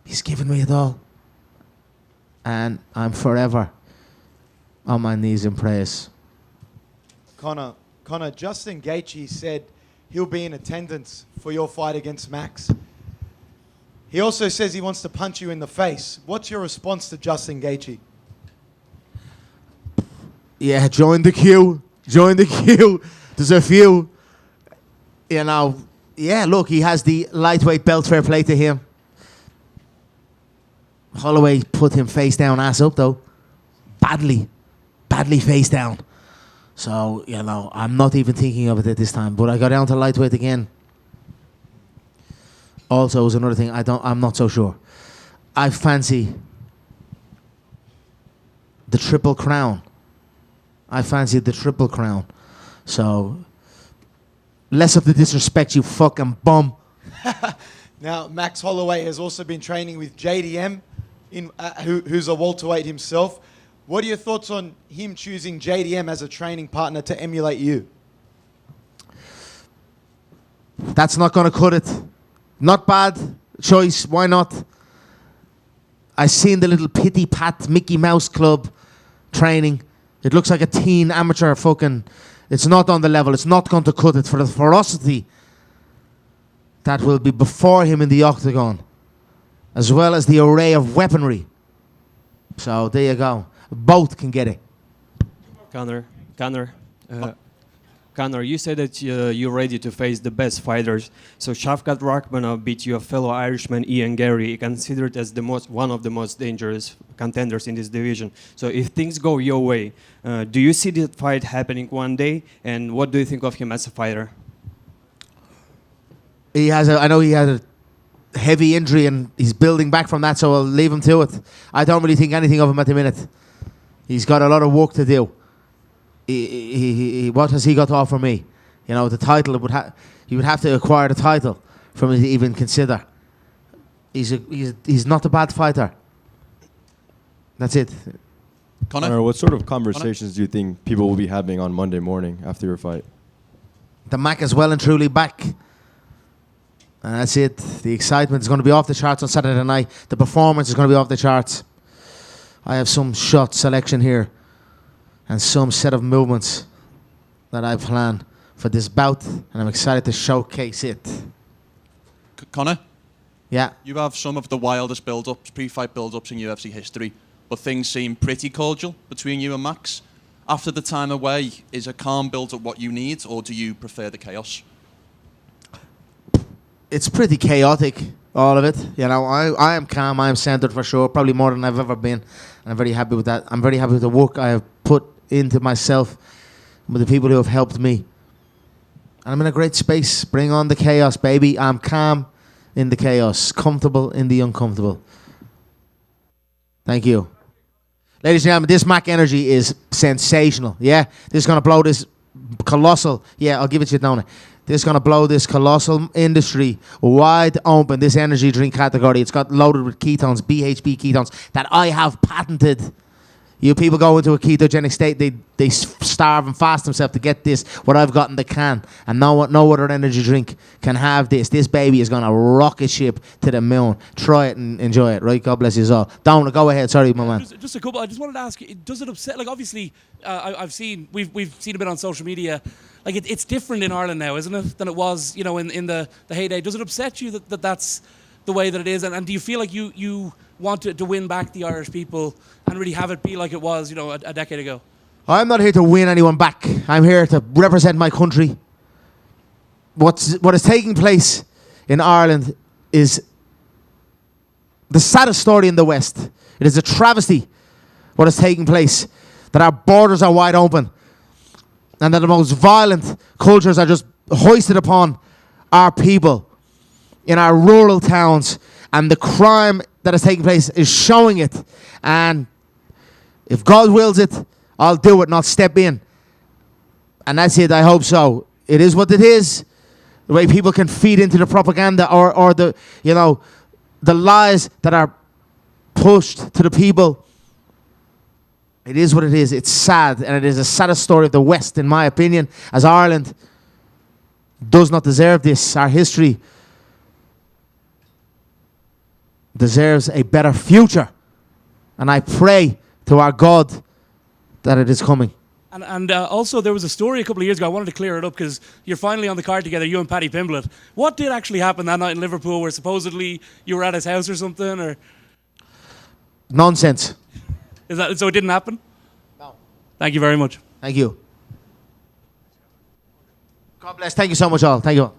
He's given me it all. And I'm forever on my knees in praise. Conor, Justin Gaethje said he'll be in attendance for your fight against Max. He also says he wants to punch you in the face. What's your response to Justin Gaethje? Yeah, join the queue. Join the queue. There's a few. You know, yeah, look, he has the lightweight belt, fair play to him. Holloway put him face down, ass up, though. Badly face down. So, you know, I'm not even thinking of it at this time. But I got down to lightweight again. Also, is another thing I'm not so sure. I fancy the Triple Crown. So, less of the disrespect, you fucking bum. Now, Max Holloway has also been training with JDM, who's a welterweight himself. What are your thoughts on him choosing JDM as a training partner to emulate you? That's not going to cut it. Not bad choice. Why not? I seen the little Pitty Pat Mickey Mouse Club training. It looks like a teen amateur fucking... It's not on the level. It's not going to cut it for the ferocity that will be before him in the octagon, as well as the array of weaponry. So there you go. Both can get it. Conor, you said that you're ready to face the best fighters. So Shavkat Rakhmonov beat your fellow Irishman Ian Gary, considered as one of the most dangerous contenders in this division. So if things go your way, do you see that fight happening one day? And what do you think of him as a fighter? I know he had a heavy injury and he's building back from that, so I'll leave him to it. I don't really think anything of him at the minute. He's got a lot of work to do. What has he got to offer me? You know, the title, he would have to acquire the title for me to even consider. He's not a bad fighter. That's it. Conor, what sort of conversations do you think people will be having on Monday morning after your fight? The Mac is well and truly back. And that's it. The excitement is going to be off the charts on Saturday night. The performance is going to be off the charts. I have some shot selection here and some set of movements that I plan for this bout, and I'm excited to showcase it. Conor? Yeah? You have some of the wildest build-ups, pre-fight build-ups in UFC history, but things seem pretty cordial between you and Max. After the time away, is a calm build-up what you need, or do you prefer the chaos? It's pretty chaotic, all of it. You know, I am calm, I am centered for sure, probably more than I've ever been. And I'm very happy with that. I'm very happy with the work I have put into myself, with the people who have helped me. And I'm in a great space. Bring on the chaos, baby. I'm calm in the chaos, comfortable in the uncomfortable. Thank you. Ladies and gentlemen, this Mac energy is sensational. Yeah? This is going to blow this colossal... Yeah, I'll give it to you, Donna. This is going to blow this colossal industry wide open, this energy drink category. It's got loaded with ketones, BHB ketones, that I have patented. You people go into a ketogenic state, they starve and fast themselves to get this, what I've got in the can. And no other energy drink can have this. This baby is going to rocket ship to the moon. Try it and enjoy it, right? God bless you all. Donald, go ahead. Sorry, my man. Just a couple. I just wanted to ask you, does it upset, like obviously we've seen a bit on social media, like it's different in Ireland now, isn't it, than it was, you know, in the heyday. Does it upset you that that's the way that it is? And do you feel like you want to win back the Irish people and really have it be like it was, you know, a decade ago? I'm not here to win anyone back. I'm here to represent my country. What is taking place in Ireland is the saddest story in the West. It is a travesty what is taking place, that our borders are wide open and that the most violent cultures are just hoisted upon our people in our rural towns, and the crime that is taking place is showing it. And if God wills it, I'll do it and I'll step in. And that's it. I hope so. It is what it is. The way people can feed into the propaganda or the, you know, the lies that are pushed to the people. It is what it is. It's sad, and it is the saddest story of the West, in my opinion, as Ireland does not deserve this. Our history deserves a better future, and I pray to our God that it is coming. And also there was a story a couple of years ago, I wanted to clear it up because you're finally on the card together, you and Paddy Pimblett. What did actually happen that night in Liverpool where supposedly you were at his house or something? Or Nonsense. is that so? It didn't happen? No. Thank you very much. Thank you. God bless. Thank you so much all. Thank you all.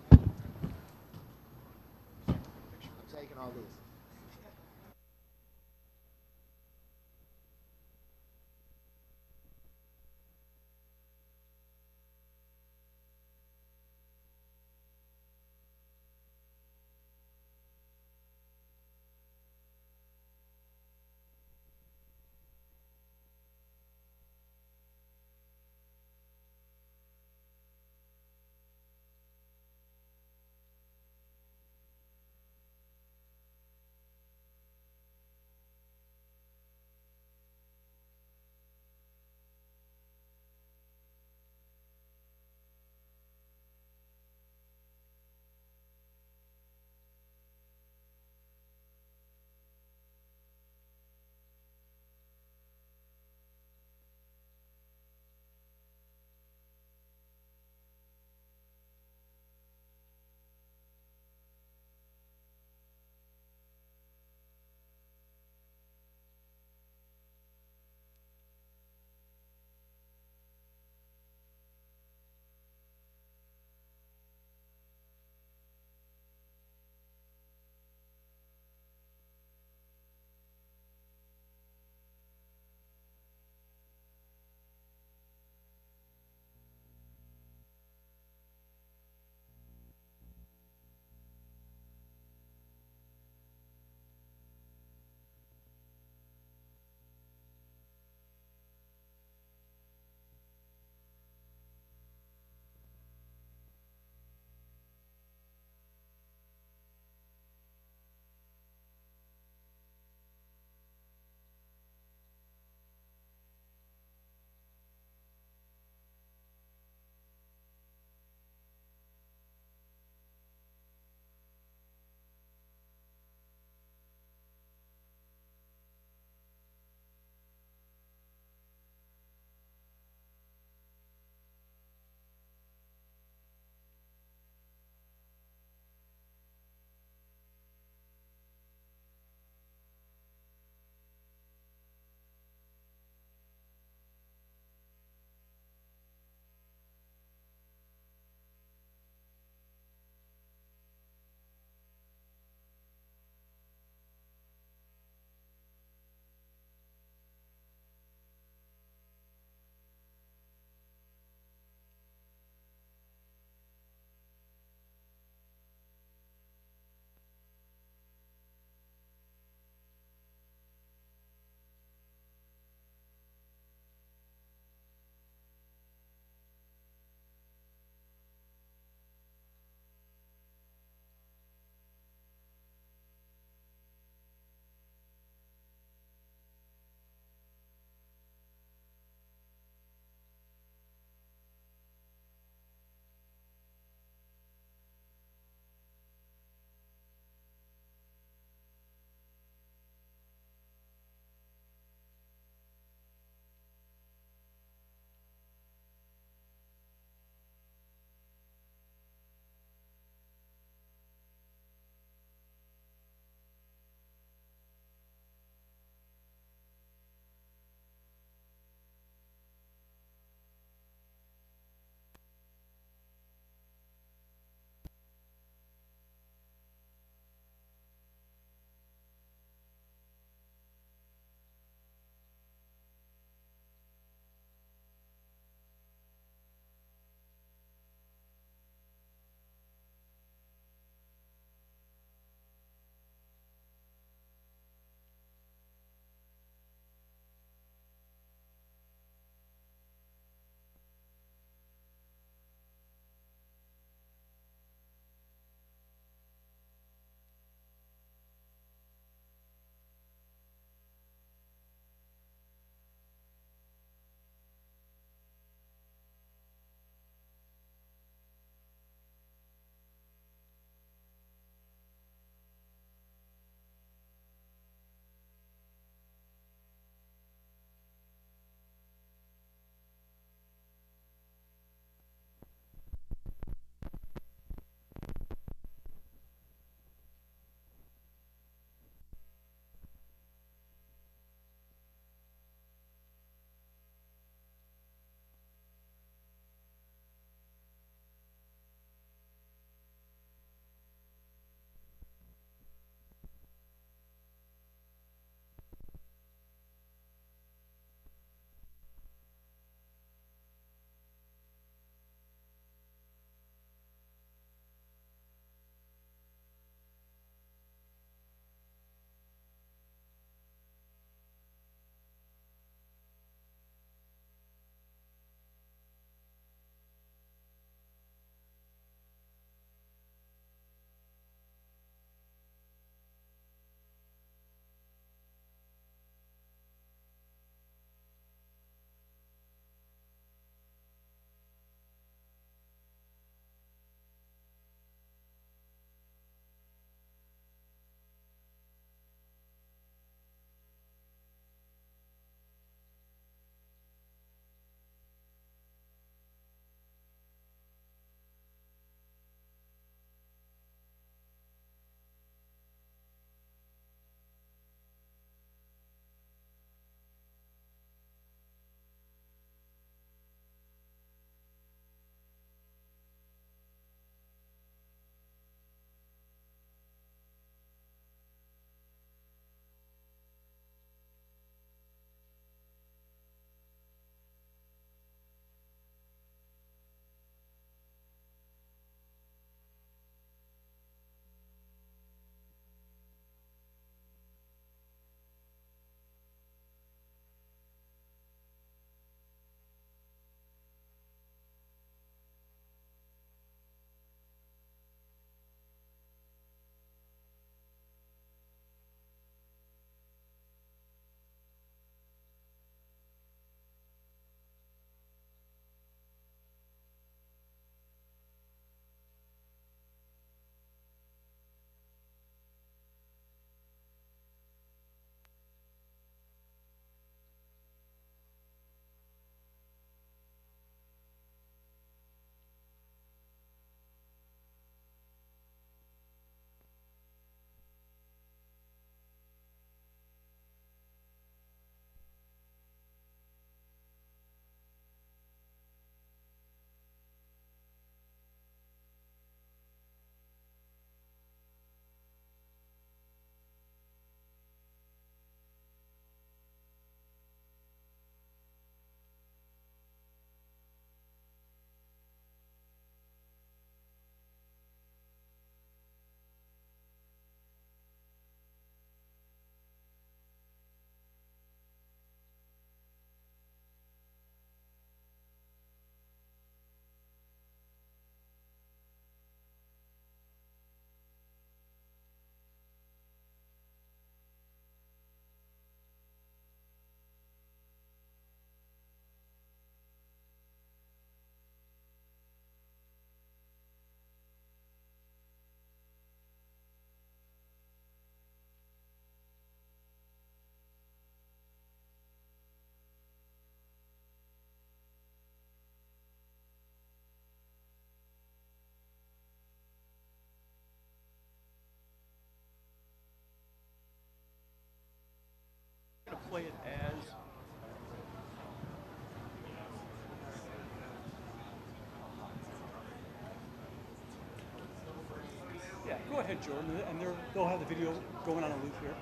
Go ahead, Jordan, and they'll have the video going on a loop here.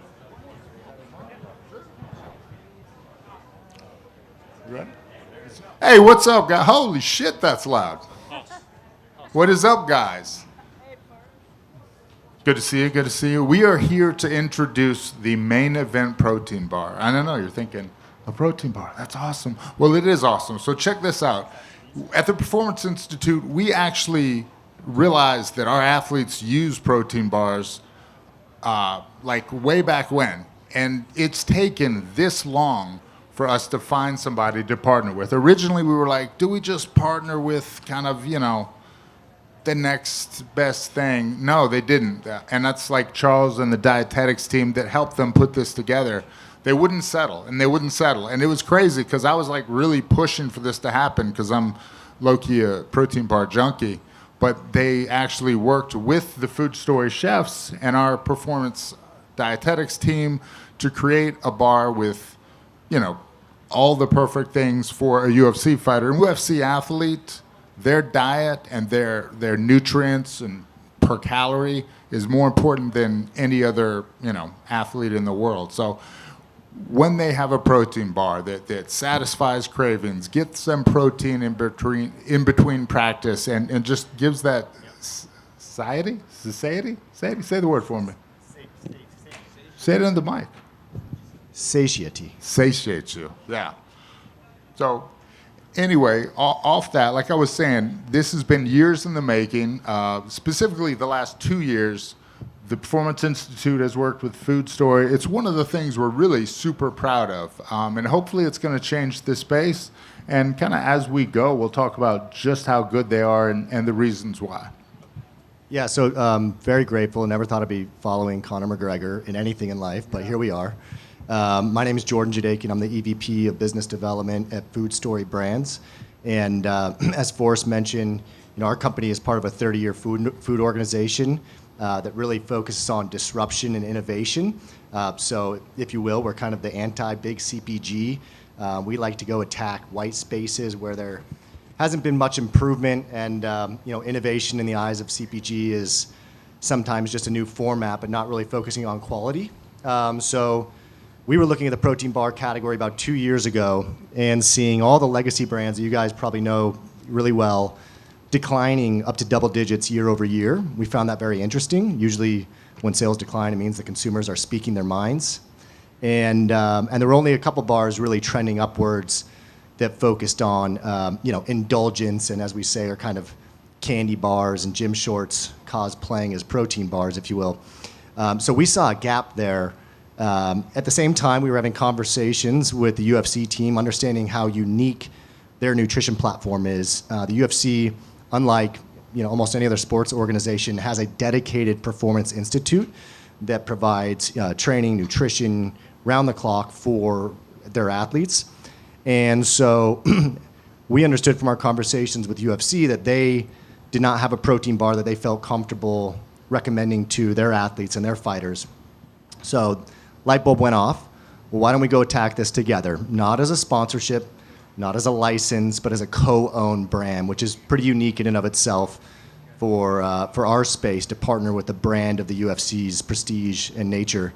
You ready? Hey, what's up, guys? Holy shit, that's loud. What is up, guys? Good to see you. Good to see you. We are here to introduce the main event protein bar. I don't know, you're thinking, a protein bar, that's awesome. Well, it is awesome. So check this out. At the Performance Institute, we actually realized that our athletes use protein bars like way back when. And it's taken this long for us to find somebody to partner with. Originally, we were like, do we just partner with kind of, you know, the next best thing? No, they didn't. And that's like Charles and the dietetics team that helped them put this together. They wouldn't settle, and they wouldn't settle. And it was crazy because I was like really pushing for this to happen because I'm low-key a protein bar junkie. But they actually worked with the Food Story chefs and our performance dietetics team to create a bar with, you know, all the perfect things for a UFC fighter. And UFC athlete, their diet and their nutrients and per calorie is more important than any other, you know, athlete in the world. So when they have a protein bar that satisfies cravings, gets them protein in between practice, and just gives that satiety? Say the word for me. Say it on the mic. Satiety. Satiates you, yeah. So anyway, off that, like I was saying, this has been years in the making. Specifically the last 2 years, the Performance Institute has worked with Food Story. It's one of the things we're really super proud of. And hopefully it's going to change the space. And kind of as we go, we'll talk about just how good they are and the reasons why. Yeah, so very grateful. Never thought I'd be following Conor McGregor in anything in life, but here we are. My name is Jordan Jadakian. I'm the EVP of Business Development at Food Story Brands. And as Forrest mentioned, you know, our company is part of a 30-year food organization that really focuses on disruption and innovation. So, if you will, we're kind of the anti-big CPG. We like to go attack white spaces where there hasn't been much improvement, and you know, innovation in the eyes of CPG is sometimes just a new format, but not really focusing on quality. So, we were looking at the protein bar category about 2 years ago and seeing all the legacy brands that you guys probably know really well declining up to double digits year over year. We found that very interesting. Usually when sales decline, it means the consumers are speaking their minds. And there were only a couple bars really trending upwards that focused on you know, indulgence, and as we say, are kind of candy bars and gym shorts cosplaying as protein bars, if you will. So we saw a gap there. At the same time, we were having conversations with the UFC team, understanding how unique their nutrition platform is. The UFC, unlike, you know, almost any other sports organization, has a dedicated performance institute that provides training, nutrition, round the clock for their athletes. And so we understood from our conversations with UFC that they did not have a protein bar that they felt comfortable recommending to their athletes and their fighters. So light bulb went off. Well, why don't we go attack this together? Not as a sponsorship, not as a license, but as a co-owned brand, which is pretty unique in and of itself for our space to partner with the brand of the UFC's prestige and nature.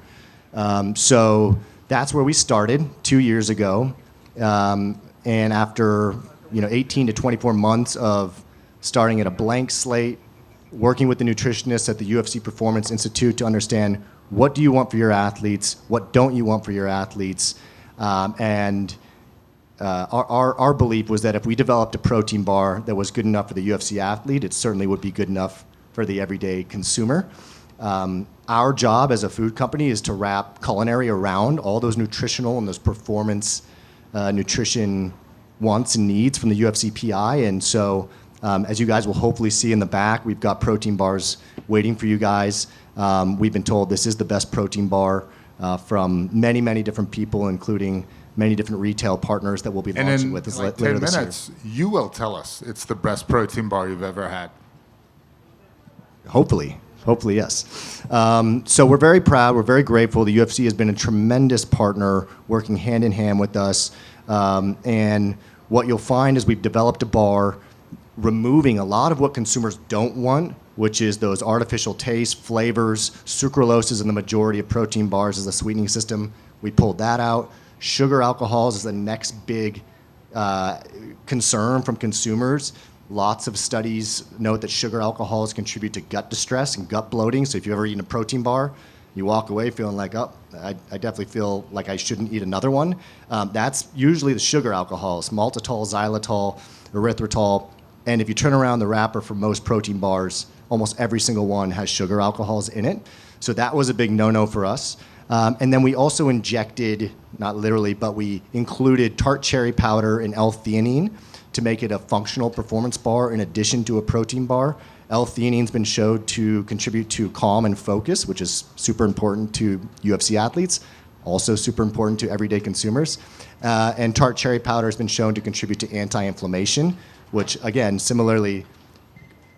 So that's where we started 2 years ago. And after 18 to 24 months of starting at a blank slate, working with the nutritionists at the UFC Performance Institute to understand what do you want for your athletes, what don't you want for your athletes, our belief was that if we developed a protein bar that was good enough for the UFC athlete, it certainly would be good enough for the everyday consumer. Our job as a food company is to wrap culinary around all those nutritional and those performance nutrition wants and needs from the UFC PI. And so, as you guys will hopefully see in the back, we've got protein bars waiting for you guys. We've been told this is the best protein bar from many, many different people, including many different retail partners that we'll be launching with us later 10 this year. minutes, you will tell us it's the best protein bar you've ever had. Hopefully, yes. So we're very proud. We're very grateful. The UFC has been a tremendous partner, working hand in hand with us. And what you'll find is we've developed a bar, removing a lot of what consumers don't want which is those artificial tastes, flavors. Sucralose is in the majority of protein bars as a sweetening system. We pulled that out. Sugar alcohols is the next big concern from consumers. Lots of studies note that sugar alcohols contribute to gut distress and gut bloating. So if you've ever eaten a protein bar, you walk away feeling like, oh, I definitely feel like I shouldn't eat another one. That's usually the sugar alcohols, maltitol, xylitol, erythritol. And if you turn around the wrapper for most protein bars, almost every single one has sugar alcohols in it. So that was a big no-no for us. And then we also injected, not literally, but we included tart cherry powder and L-theanine to make it a functional performance bar in addition to a protein bar. L-theanine's been shown to contribute to calm and focus, which is super important to UFC athletes, also super important to everyday consumers. And tart cherry powder has been shown to contribute to anti-inflammation, which, again, similarly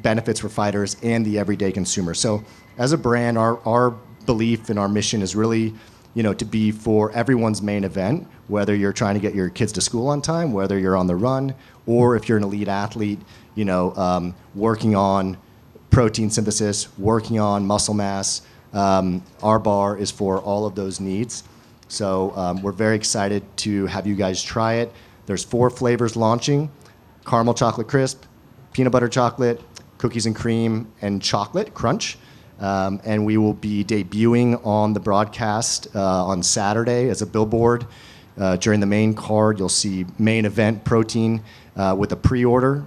benefits for fighters and the everyday consumer. So as a brand, our belief and our mission is really, to be for everyone's main event, whether you're trying to get your kids to school on time, whether you're on the run, or if you're an elite athlete, working on protein synthesis, working on muscle mass. Our bar is for all of those needs. So we're very excited to have you guys try it. There's 4 flavors launching: caramel chocolate crisp, peanut butter chocolate, cookies and cream, and chocolate crunch. And we will be debuting on the broadcast on Saturday as a billboard. During the main card, you'll see main event protein with a pre-order.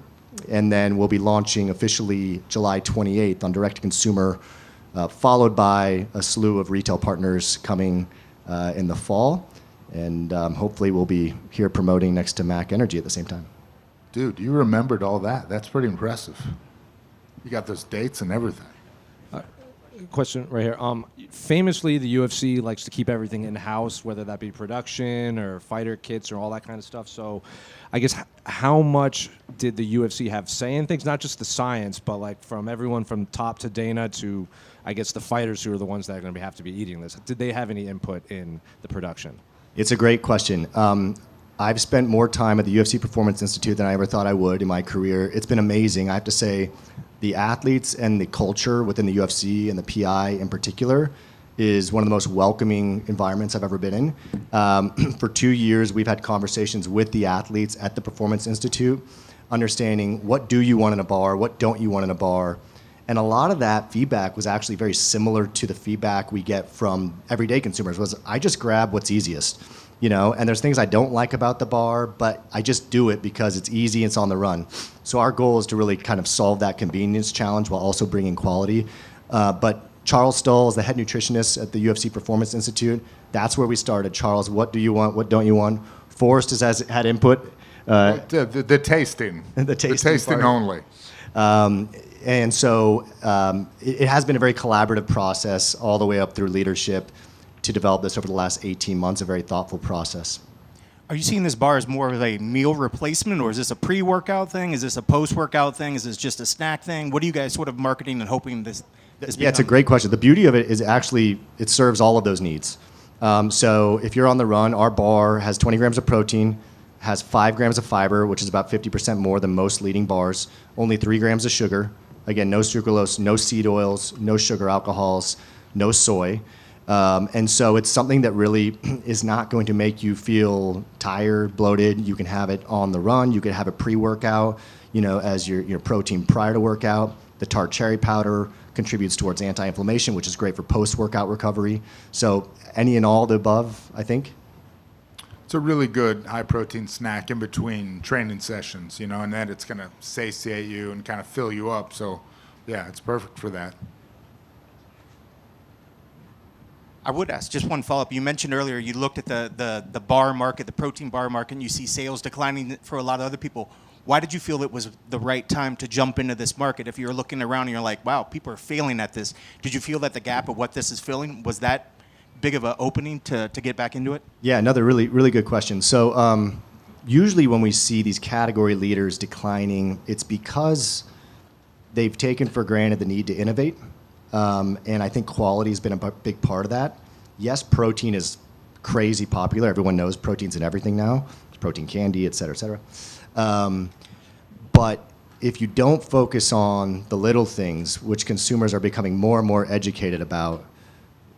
And then we'll be launching officially July 28th on direct-to-consumer, followed by a slew of retail partners coming in the fall. And hopefully we'll be here promoting next to Mac Energy at the same time. Dude, you remembered all that. That's pretty impressive. You got those dates and everything. Question right here. Famously, the UFC likes to keep everything in-house, whether that be production or fighter kits or all that kind of stuff. So I guess how much did the UFC have say in things? Not just the science, but like from everyone from top to Dana to, I guess, the fighters who are the ones that are going to have to be eating this. Did they have any input in the production? It's a great question. I've spent more time at the UFC Performance Institute than I ever thought I would in my career. It's been amazing. I have to say, the athletes and the culture within the UFC and the PI in particular is one of the most welcoming environments I've ever been in. For 2 years, we've had conversations with the athletes at the Performance Institute, understanding what do you want in a bar, what don't you want in a bar. And a lot of that feedback was actually very similar to the feedback we get from everyday consumers, was I just grab what's easiest. And there's things I don't like about the bar, but I just do it because it's easy and it's on the run. So our goal is to really kind of solve that convenience challenge while also bringing quality. But Charles Stull is the head nutritionist at the UFC Performance Institute. That's where we started. Charles, what do you want? What don't you want? Forrest has had input. The tasting. The tasting part. Only. And so it has been a very collaborative process all the way up through leadership to develop this over the last 18 months, a very thoughtful process. Are you seeing this bar as more of a meal replacement, or is this a pre-workout thing? Is this a post-workout thing? Is this just a snack thing? What are you guys sort of marketing and hoping this Yeah, it's a great question. The beauty of it is actually it serves all of those needs. So if you're on the run, our bar has 20 grams of protein, has 5 grams of fiber, which is about 50% more than most leading bars, only 3 grams of sugar. Again, no sucralose, no seed oils, no sugar alcohols, no soy. And so it's something that really is not going to make you feel tired, bloated. You can have it on the run. You can have it pre-workout, as your protein prior to workout. The tart cherry powder contributes towards anti-inflammation, which is great for post-workout recovery. So any and all of the above, I think. It's a really good high-protein snack in between training sessions, and then it's going to satiate you and kind of fill you up. So, yeah, it's perfect for that. I would ask just one follow-up. You mentioned earlier you looked at the bar market, the protein bar market, and you see sales declining for a lot of other people. Why did you feel it was the right time to jump into this market? If you're looking around and you're like, wow, people are failing at this, did you feel that the gap of what this is filling, was that big of an opening to get back into it? Yeah, another really, really good question. So usually when we see these category leaders declining, it's because they've taken for granted the need to innovate. And I think quality has been a big part of that. Yes, protein is crazy popular. Everyone knows protein's in everything now. There's protein candy, et cetera, et cetera. But if you don't focus on the little things, which consumers are becoming more and more educated about,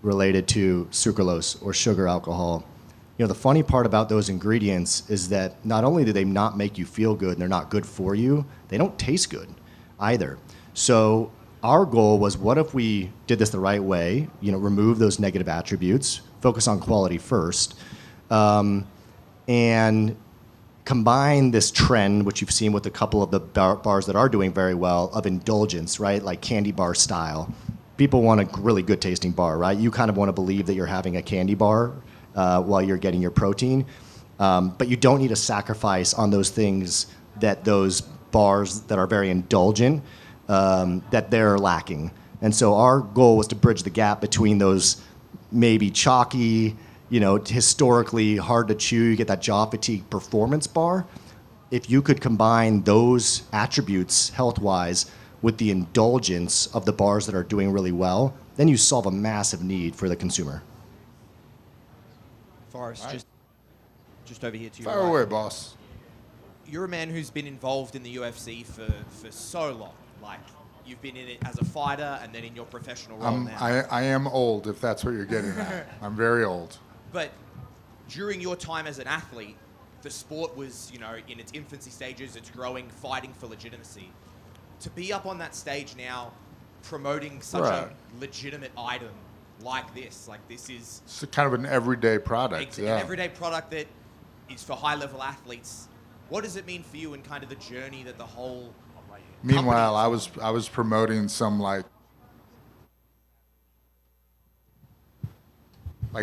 related to sucralose or sugar alcohol, the funny part about those ingredients is that not only do they not make you feel good and they're not good for you, they don't taste good either. So our goal was, what if we did this the right way, remove those negative attributes, focus on quality first, and combine this trend, which you've seen with a couple of the bars that are doing very well, of indulgence, right? Like candy bar style. People want a really good tasting bar, right? You kind of want to believe that you're having a candy bar while you're getting your protein. But you don't need to sacrifice on those things that those bars that are very indulgent, that they're lacking. And so our goal was to bridge the gap between those maybe chalky, historically hard to chew, you get that jaw fatigue performance bar. If you could combine those attributes health-wise with the indulgence of the bars that are doing really well, then you solve a massive need for the consumer. Forrest, just over here to you. Fire away, boss. You're a man who's been involved in the UFC for so long. Like, you've been in it as a fighter and then in your professional role now. I am old, if that's what you're getting at. I'm very old. But during your time as an athlete, the sport was, in its infancy stages, it's growing, fighting for legitimacy. To be up on that stage now, promoting such a legitimate item like this is... It's kind of an everyday product, an everyday product that is for high-level athletes. What does it mean for you and kind of the journey that the whole... Meanwhile, I was promoting some like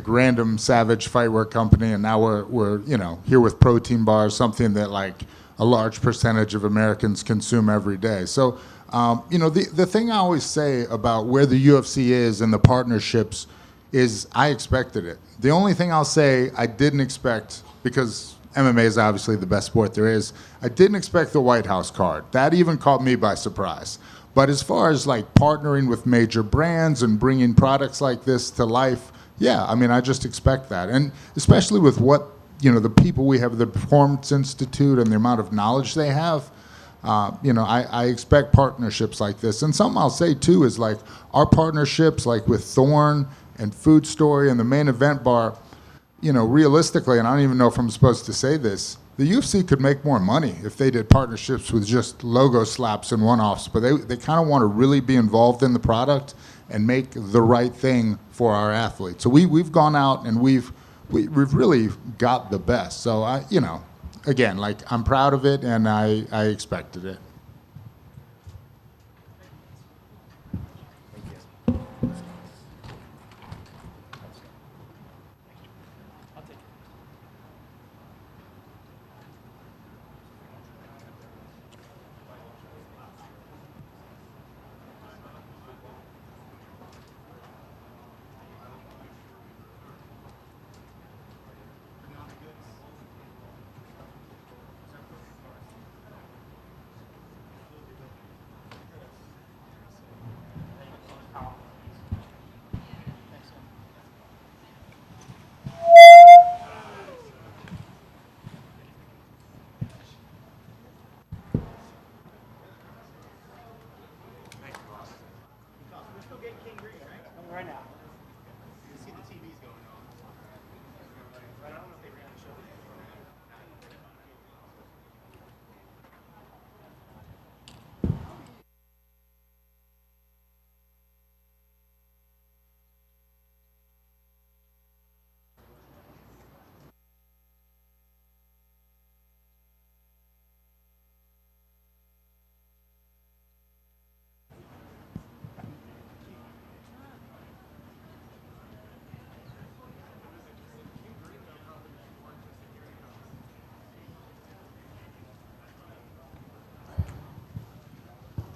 random savage fightwear company, and now we're here with protein bars, something that like a large percentage of Americans consume every day. So the thing I always say about where the UFC is and the partnerships is I expected it. The only thing I'll say I didn't expect, because MMA is obviously the best sport there is, I didn't expect the White House card. That even caught me by surprise. But as far as like partnering with major brands and bringing products like this to life, yeah, I mean, I just expect that. And especially with what, the people we have, the Performance Institute, and the amount of knowledge they have, I expect partnerships like this. And something I'll say too is like our partnerships like with Thorne and Food Story and the Main Event Bar, realistically, and I don't even know if I'm supposed to say this, the UFC could make more money if they did partnerships with just logo slaps and one-offs, but they kind of want to really be involved in the product and make the right thing for our athletes. So we've gone out and we've really got the best. So again, like I'm proud of it and I expected it.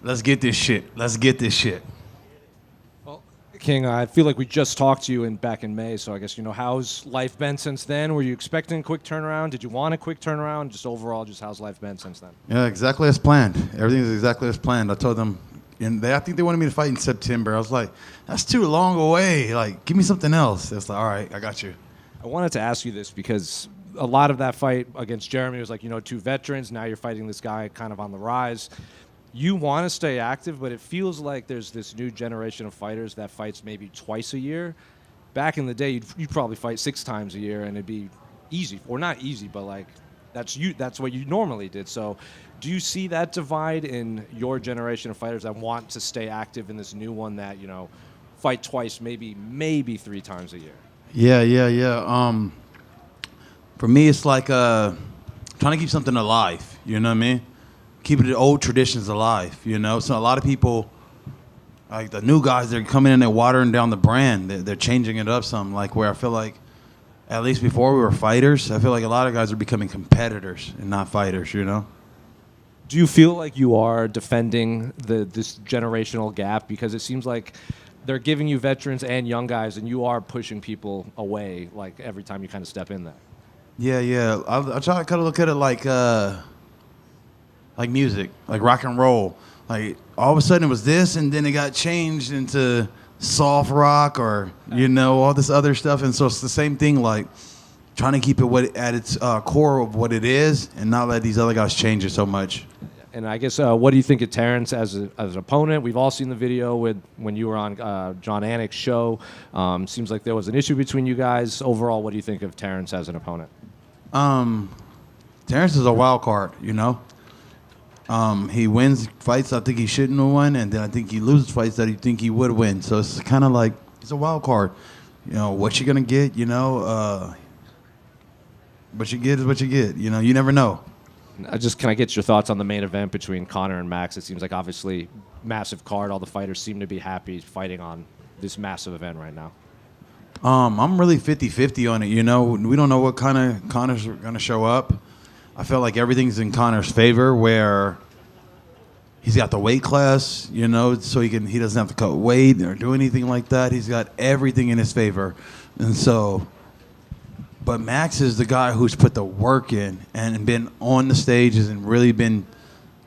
Let's get this shit. Let's get this shit. Well, King, I feel like we just talked to you back in May, so I guess, how's life been since then? Were you expecting a quick turnaround? Did you want a quick turnaround? Just overall, how's life been since then? Yeah, exactly as planned. Everything is exactly as planned. I told them, and I think they wanted me to fight in September. I was like, that's too long away. Like, give me something else. It's like, all right, I got you. I wanted to ask you this because a lot of that fight against Jeremy was like, two veterans. Now you're fighting this guy kind of on the rise. you want to stay active, but it feels like there's this new generation of fighters that fights maybe twice a year. Back in the day, you'd probably fight 6 times a year, and it'd be easy, or not easy, but like that's what you normally did. So do you see that divide in your generation of fighters that want to stay active in this new one that, you know, fight twice, maybe 3 times a year? Yeah. For me, it's like trying to keep something alive. You know what I mean? Keeping the old traditions alive. You know, so a lot of people, like the new guys, they're coming in, they're watering down the brand. They're changing it up some. Like where I feel like, at least before we were fighters, I feel like a lot of guys are becoming competitors and not fighters. You know? Do you feel like you are defending this generational gap? Because it seems like they're giving you veterans and young guys, and you are pushing people away like every time you kind of step in there. Yeah. I try to kind of look at it like music, like rock and roll. Like all of a sudden it was this, and then it got changed into soft rock, or you know, all this other stuff. And so it's the same thing, like trying to keep it at its core of what it is, and not let these other guys change it so much. And I guess, what do you think of Terrance as an opponent? We've all seen the video when you were on John Anik's show. Seems like there was an issue between you guys. Overall, what do you think of Terrance as an opponent? Terrance is a wild card, you know. He wins fights I think he shouldn't have won, and then I think he loses fights that he think he would win. So it's kind of like he's a wild card. You know, what you're going to get, you know. What you get is what you get. You know, you never know. Can I get your thoughts on the main event between Conor and Max? It seems like obviously massive card. All the fighters seem to be happy fighting on this massive event right now. I'm really 50-50 on it. You know, we don't know what kind of Conor's going to show up. I feel like everything's in Conor's favor, where he's got the weight class, you know, so he doesn't have to cut weight or do anything like that. He's got everything in his favor, and so. But Max is the guy who's put the work in and been on the stages and really been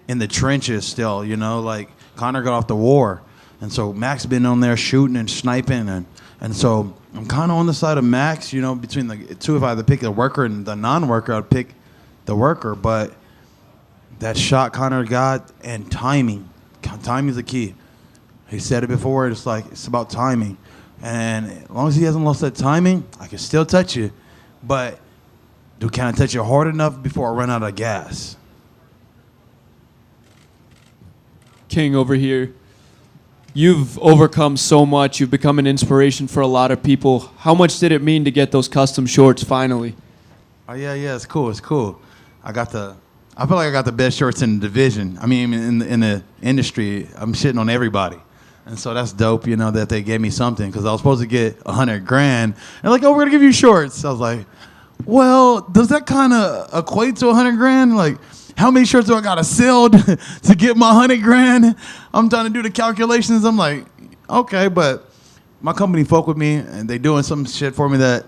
in the trenches still, you know, like Conor got off the war. And so Max been on there shooting and sniping. And so I'm kind of on the side of Max, you know, between the two. If I had to pick the worker and the non-worker, I'd pick the worker. But that shot Conor got, and timing. Timing is the key. He said it before. It's like, it's about timing. And as long as he hasn't lost that timing, I can still touch you. But can I touch it hard enough before I run out of gas? King over here. You've overcome so much. You've become an inspiration for a lot of people. How much did it mean to get those custom shorts finally? Oh yeah, it's cool. I feel like I got the best shorts in the division. I mean, in the industry, I'm shitting on everybody. And so that's dope, you know, that they gave me something, because I was supposed to get $100,000. They're like, oh, we're gonna give you shorts. I was like, well, does that kind of equate to $100,000? Like, how many shirts do I gotta sell to get my $100,000? I'm trying to do the calculations. I'm like, okay, but my company fuck with me, and they doing some shit for me that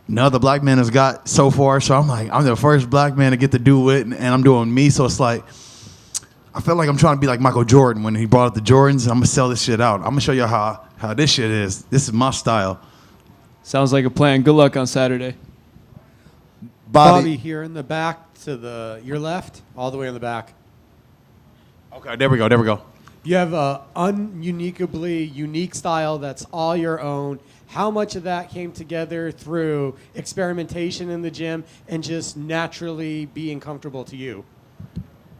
no other black man has got so far. So I'm like, I'm the first black man to get to do it, and I'm doing me. So it's like, I feel like I'm trying to be like Michael Jordan when he brought up the Jordans. I'm gonna sell this shit out. I'm gonna show you how this shit is. This is my style. Sounds like a plan. Good luck on Saturday. Bobby here in the back to your left, all the way in the back. Okay, there we go. You have a ununiquely unique style that's all your own. How much of that came together through experimentation in the gym and just naturally being comfortable to you?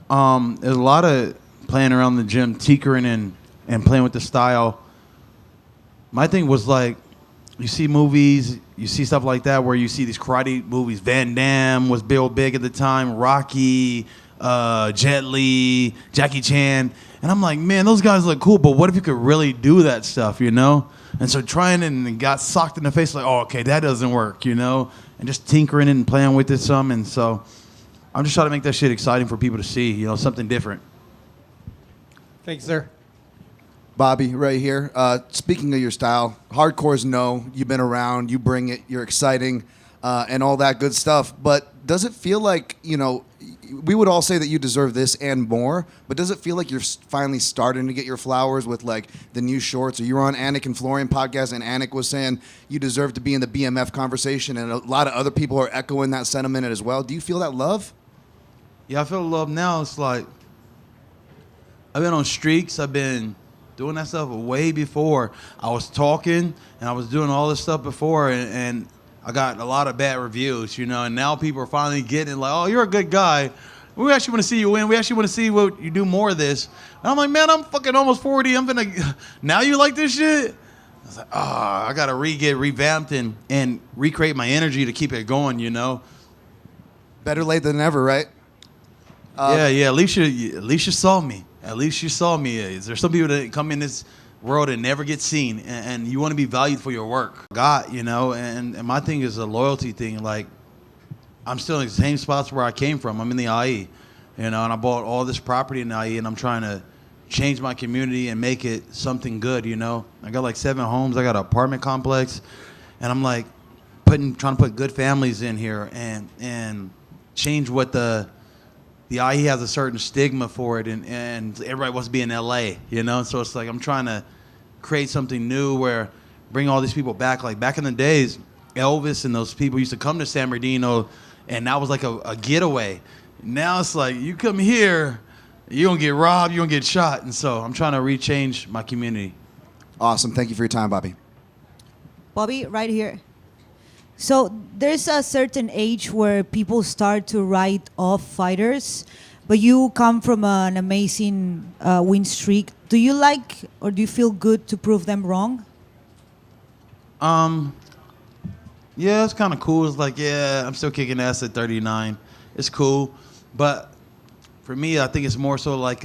There's a lot of playing around the gym, tinkering and playing with the style. My thing was like, you see movies, you see stuff like that where you see these karate movies. Van Damme was real big at the time, Rocky, Jet Li, Jackie Chan. And I'm like, man, those guys look cool, but what if you could really do that stuff, you know? And so trying and got socked in the face like, oh, okay, that doesn't work, you know? And just tinkering and playing with it some. And so I'm just trying to make that shit exciting for people to see, you know, something different. Thanks, sir. Bobby, right here. Speaking of your style, hardcores know you've been around, you bring it, you're exciting, and all that good stuff. But does it feel like, you know, we would all say that you deserve this and more, but does it feel like you're finally starting to get your flowers with, like, the new shorts? Or you were on Anik and Florian podcast, and Anik was saying you deserve to be in the BMF conversation, and a lot of other people are echoing that sentiment as well. Do you feel that love? Yeah, I feel love now. It's like, I've been on streaks. I've been doing that stuff way before. I was talking and I was doing all this stuff before, and I got a lot of bad reviews, you know. And now people are finally getting like, "Oh, you're a good guy. We actually want to see you win. We actually want to see what you do more of this." And I'm like, "Man, I'm fucking almost 40. I'm gonna now you like this shit?" I was like, "Oh, I gotta get revamped and recreate my energy to keep it going, you know." Better late than never, right? Yeah. At least you saw me. At least you saw me. Is there some people that come in this world and never get seen, and you want to be valued for your work? God, you know, and my thing is a loyalty thing. Like, I'm still in the same spots where I came from. I'm in the IE, you know, and I bought all this property in the IE, and I'm trying to change my community and make it something good, you know. I got like 7 homes. I got an apartment complex, and I'm like trying to put good families in here and change what the IE has a certain stigma for it, and everybody wants to be in LA, you know? So it's like I'm trying to create something new where bring all these people back. Like back in the days, Elvis and those people used to come to San Bernardino, and that was like a getaway. Now it's like you come here, you're going to get robbed, you're going to get shot. And so I'm trying to rechange my community. Awesome. Thank you for your time, Bobby. Bobby, right here. So there's a certain age where people start to write off fighters, but you come from an amazing win streak. Do you like or do you feel good to prove them wrong? Yeah, it's kind of cool. It's like, yeah, I'm still kicking ass at 39. It's cool. But for me, I think it's more so like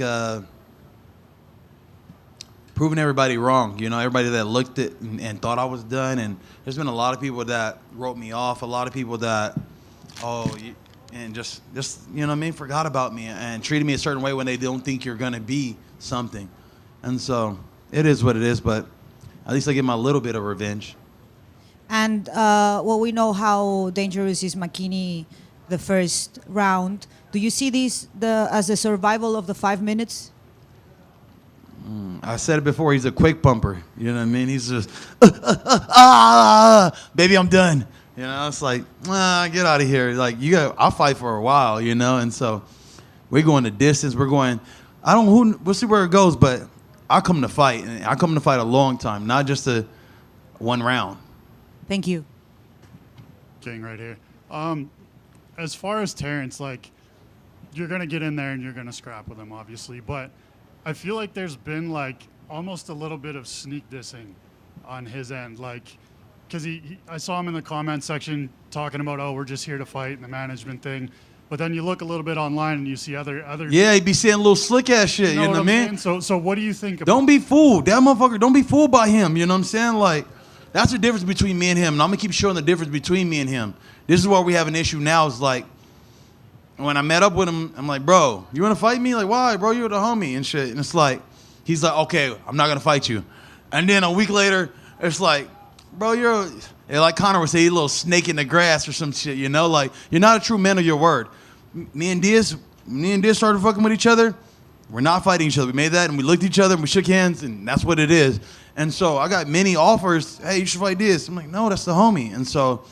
proving everybody wrong, you know, everybody that looked at and thought I was done. And there's been a lot of people that wrote me off, a lot of people that, and just you know what I mean, forgot about me and treated me a certain way when they don't think you're going to be something. And so it is what it is, but at least I get my little bit of revenge. And well, we know how dangerous is McKinney the first round. Do you see this as the survival of the 5 minutes? I said it before, he's a quick pumper. You know what I mean? He's just, baby, I'm done. You know, it's like, get out of here. Like, I'll fight for a while, you know? And so we're going the distance. We'll see where it goes, but I come to fight. And I come to fight a long time, not just a one round. Thank you. King right here. As far as Terrance, like, you're going to get in there and you're going to scrap with him, obviously, but I feel like there's been like almost a little bit of sneak dissing on his end, like, because I saw him in the comment section talking about, oh, we're just here to fight and the management thing, but then you look a little bit online and you see other. Yeah, he'd be saying a little slick ass shit. You know what I mean? So what do you think? Don't be fooled, that motherfucker. Don't be fooled by him. You know what I'm saying? Like, that's the difference between me and him, and I'm gonna keep showing the difference between me and him. This is where we have an issue now. Is like, when I met up with him, I'm like, bro, you want to fight me? Like, why, bro? You're the homie and shit. And it's like, he's like, okay, I'm not going to fight you. And then a week later, it's like, bro, like Conor would say, you're a little snake in the grass or some shit, you know? Like, you're not a true man of your word. Me and Diaz started fucking with each other. We're not fighting each other. We made that, and we looked at each other, and we shook hands, and that's what it is. And so I got many offers, hey, you should fight Diaz. I'm like, no, that's the homie. And so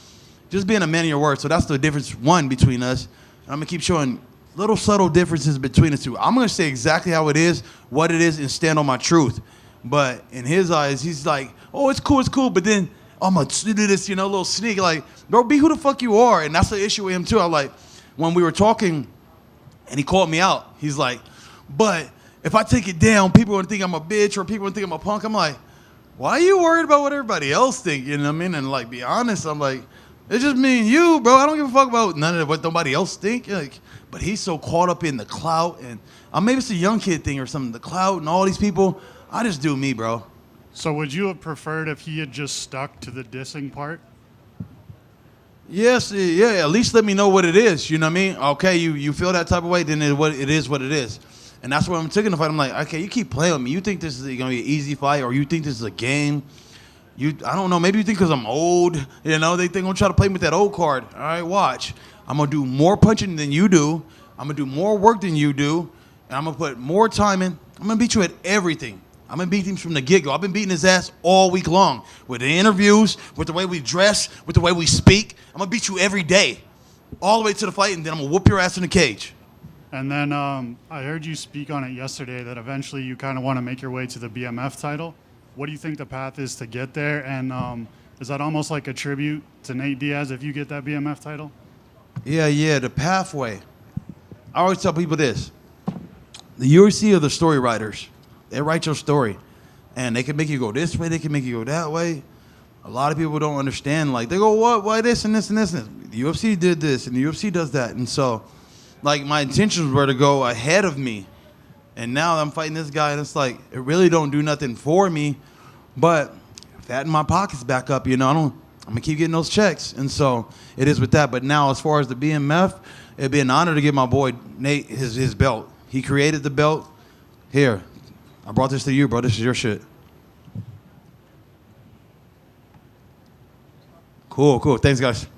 just being a man of your word. So that's the difference, one, between us. I'm going to keep showing little subtle differences between the two. I'm going to say exactly how it is, what it is, and stand on my truth. But in his eyes, he's like, oh, it's cool. But then I'm going to do this, you know, little sneak. Like, bro, be who the fuck you are. And that's the issue with him, too. I like, when we were talking, and he called me out, he's like, but if I take it down, people are going to think I'm a bitch or people are going to think I'm a punk. I'm like, why are you worried about what everybody else think? You know what I mean? And, like, be honest, I'm like, it's just me and you, bro. I don't give a fuck about none of what nobody else think. Like, but he's so caught up in the clout, and maybe it's a young kid thing or something. The clout and all these people. I just do me, bro. So would you have preferred if he had just stuck to the dissing part? Yes, yeah. At least let me know what it is. You know what I mean? Okay, you feel that type of way, then it is what it is. And that's what I'm taking the fight. I'm like, okay, you keep playing with me. You think this is gonna be an easy fight, or you think this is a game? I don't know, maybe you think because I'm old, you know, they think I'm going to try to play me with that old card. All right, watch. I'm going to do more punching than you do. I'm going to do more work than you do. And I'm going to put more time in. I'm going to beat you at everything. I'm going to beat him from the get-go. I've been beating his ass all week long. With the interviews, with the way we dress, with the way we speak. I'm going to beat you every day. All the way to the fight, and then I'm going to whoop your ass in the cage. And then I heard you speak on it yesterday that eventually you kind of want to make your way to the BMF title. What do you think the path is to get there? And is that almost like a tribute to Nate Diaz if you get that BMF title? Yeah, the pathway. I always tell people this. The UFC are the story writers. They write your story. And they can make you go this way, they can make you go that way. A lot of people don't understand. Like, they go, what? Why this and this and this and this? The UFC did this, and the UFC does that. And so, like, my intentions were to go ahead of me. And now I'm fighting this guy, and it's like, it really don't do nothing for me. But fatten my pockets back up, you know. I'm going to keep getting those checks. And so it is with that. But now, as far as the BMF, it'd be an honor to give my boy Nate his belt. He created the belt. Here, I brought this to you, bro. This is your shit. Cool. Thanks, guys.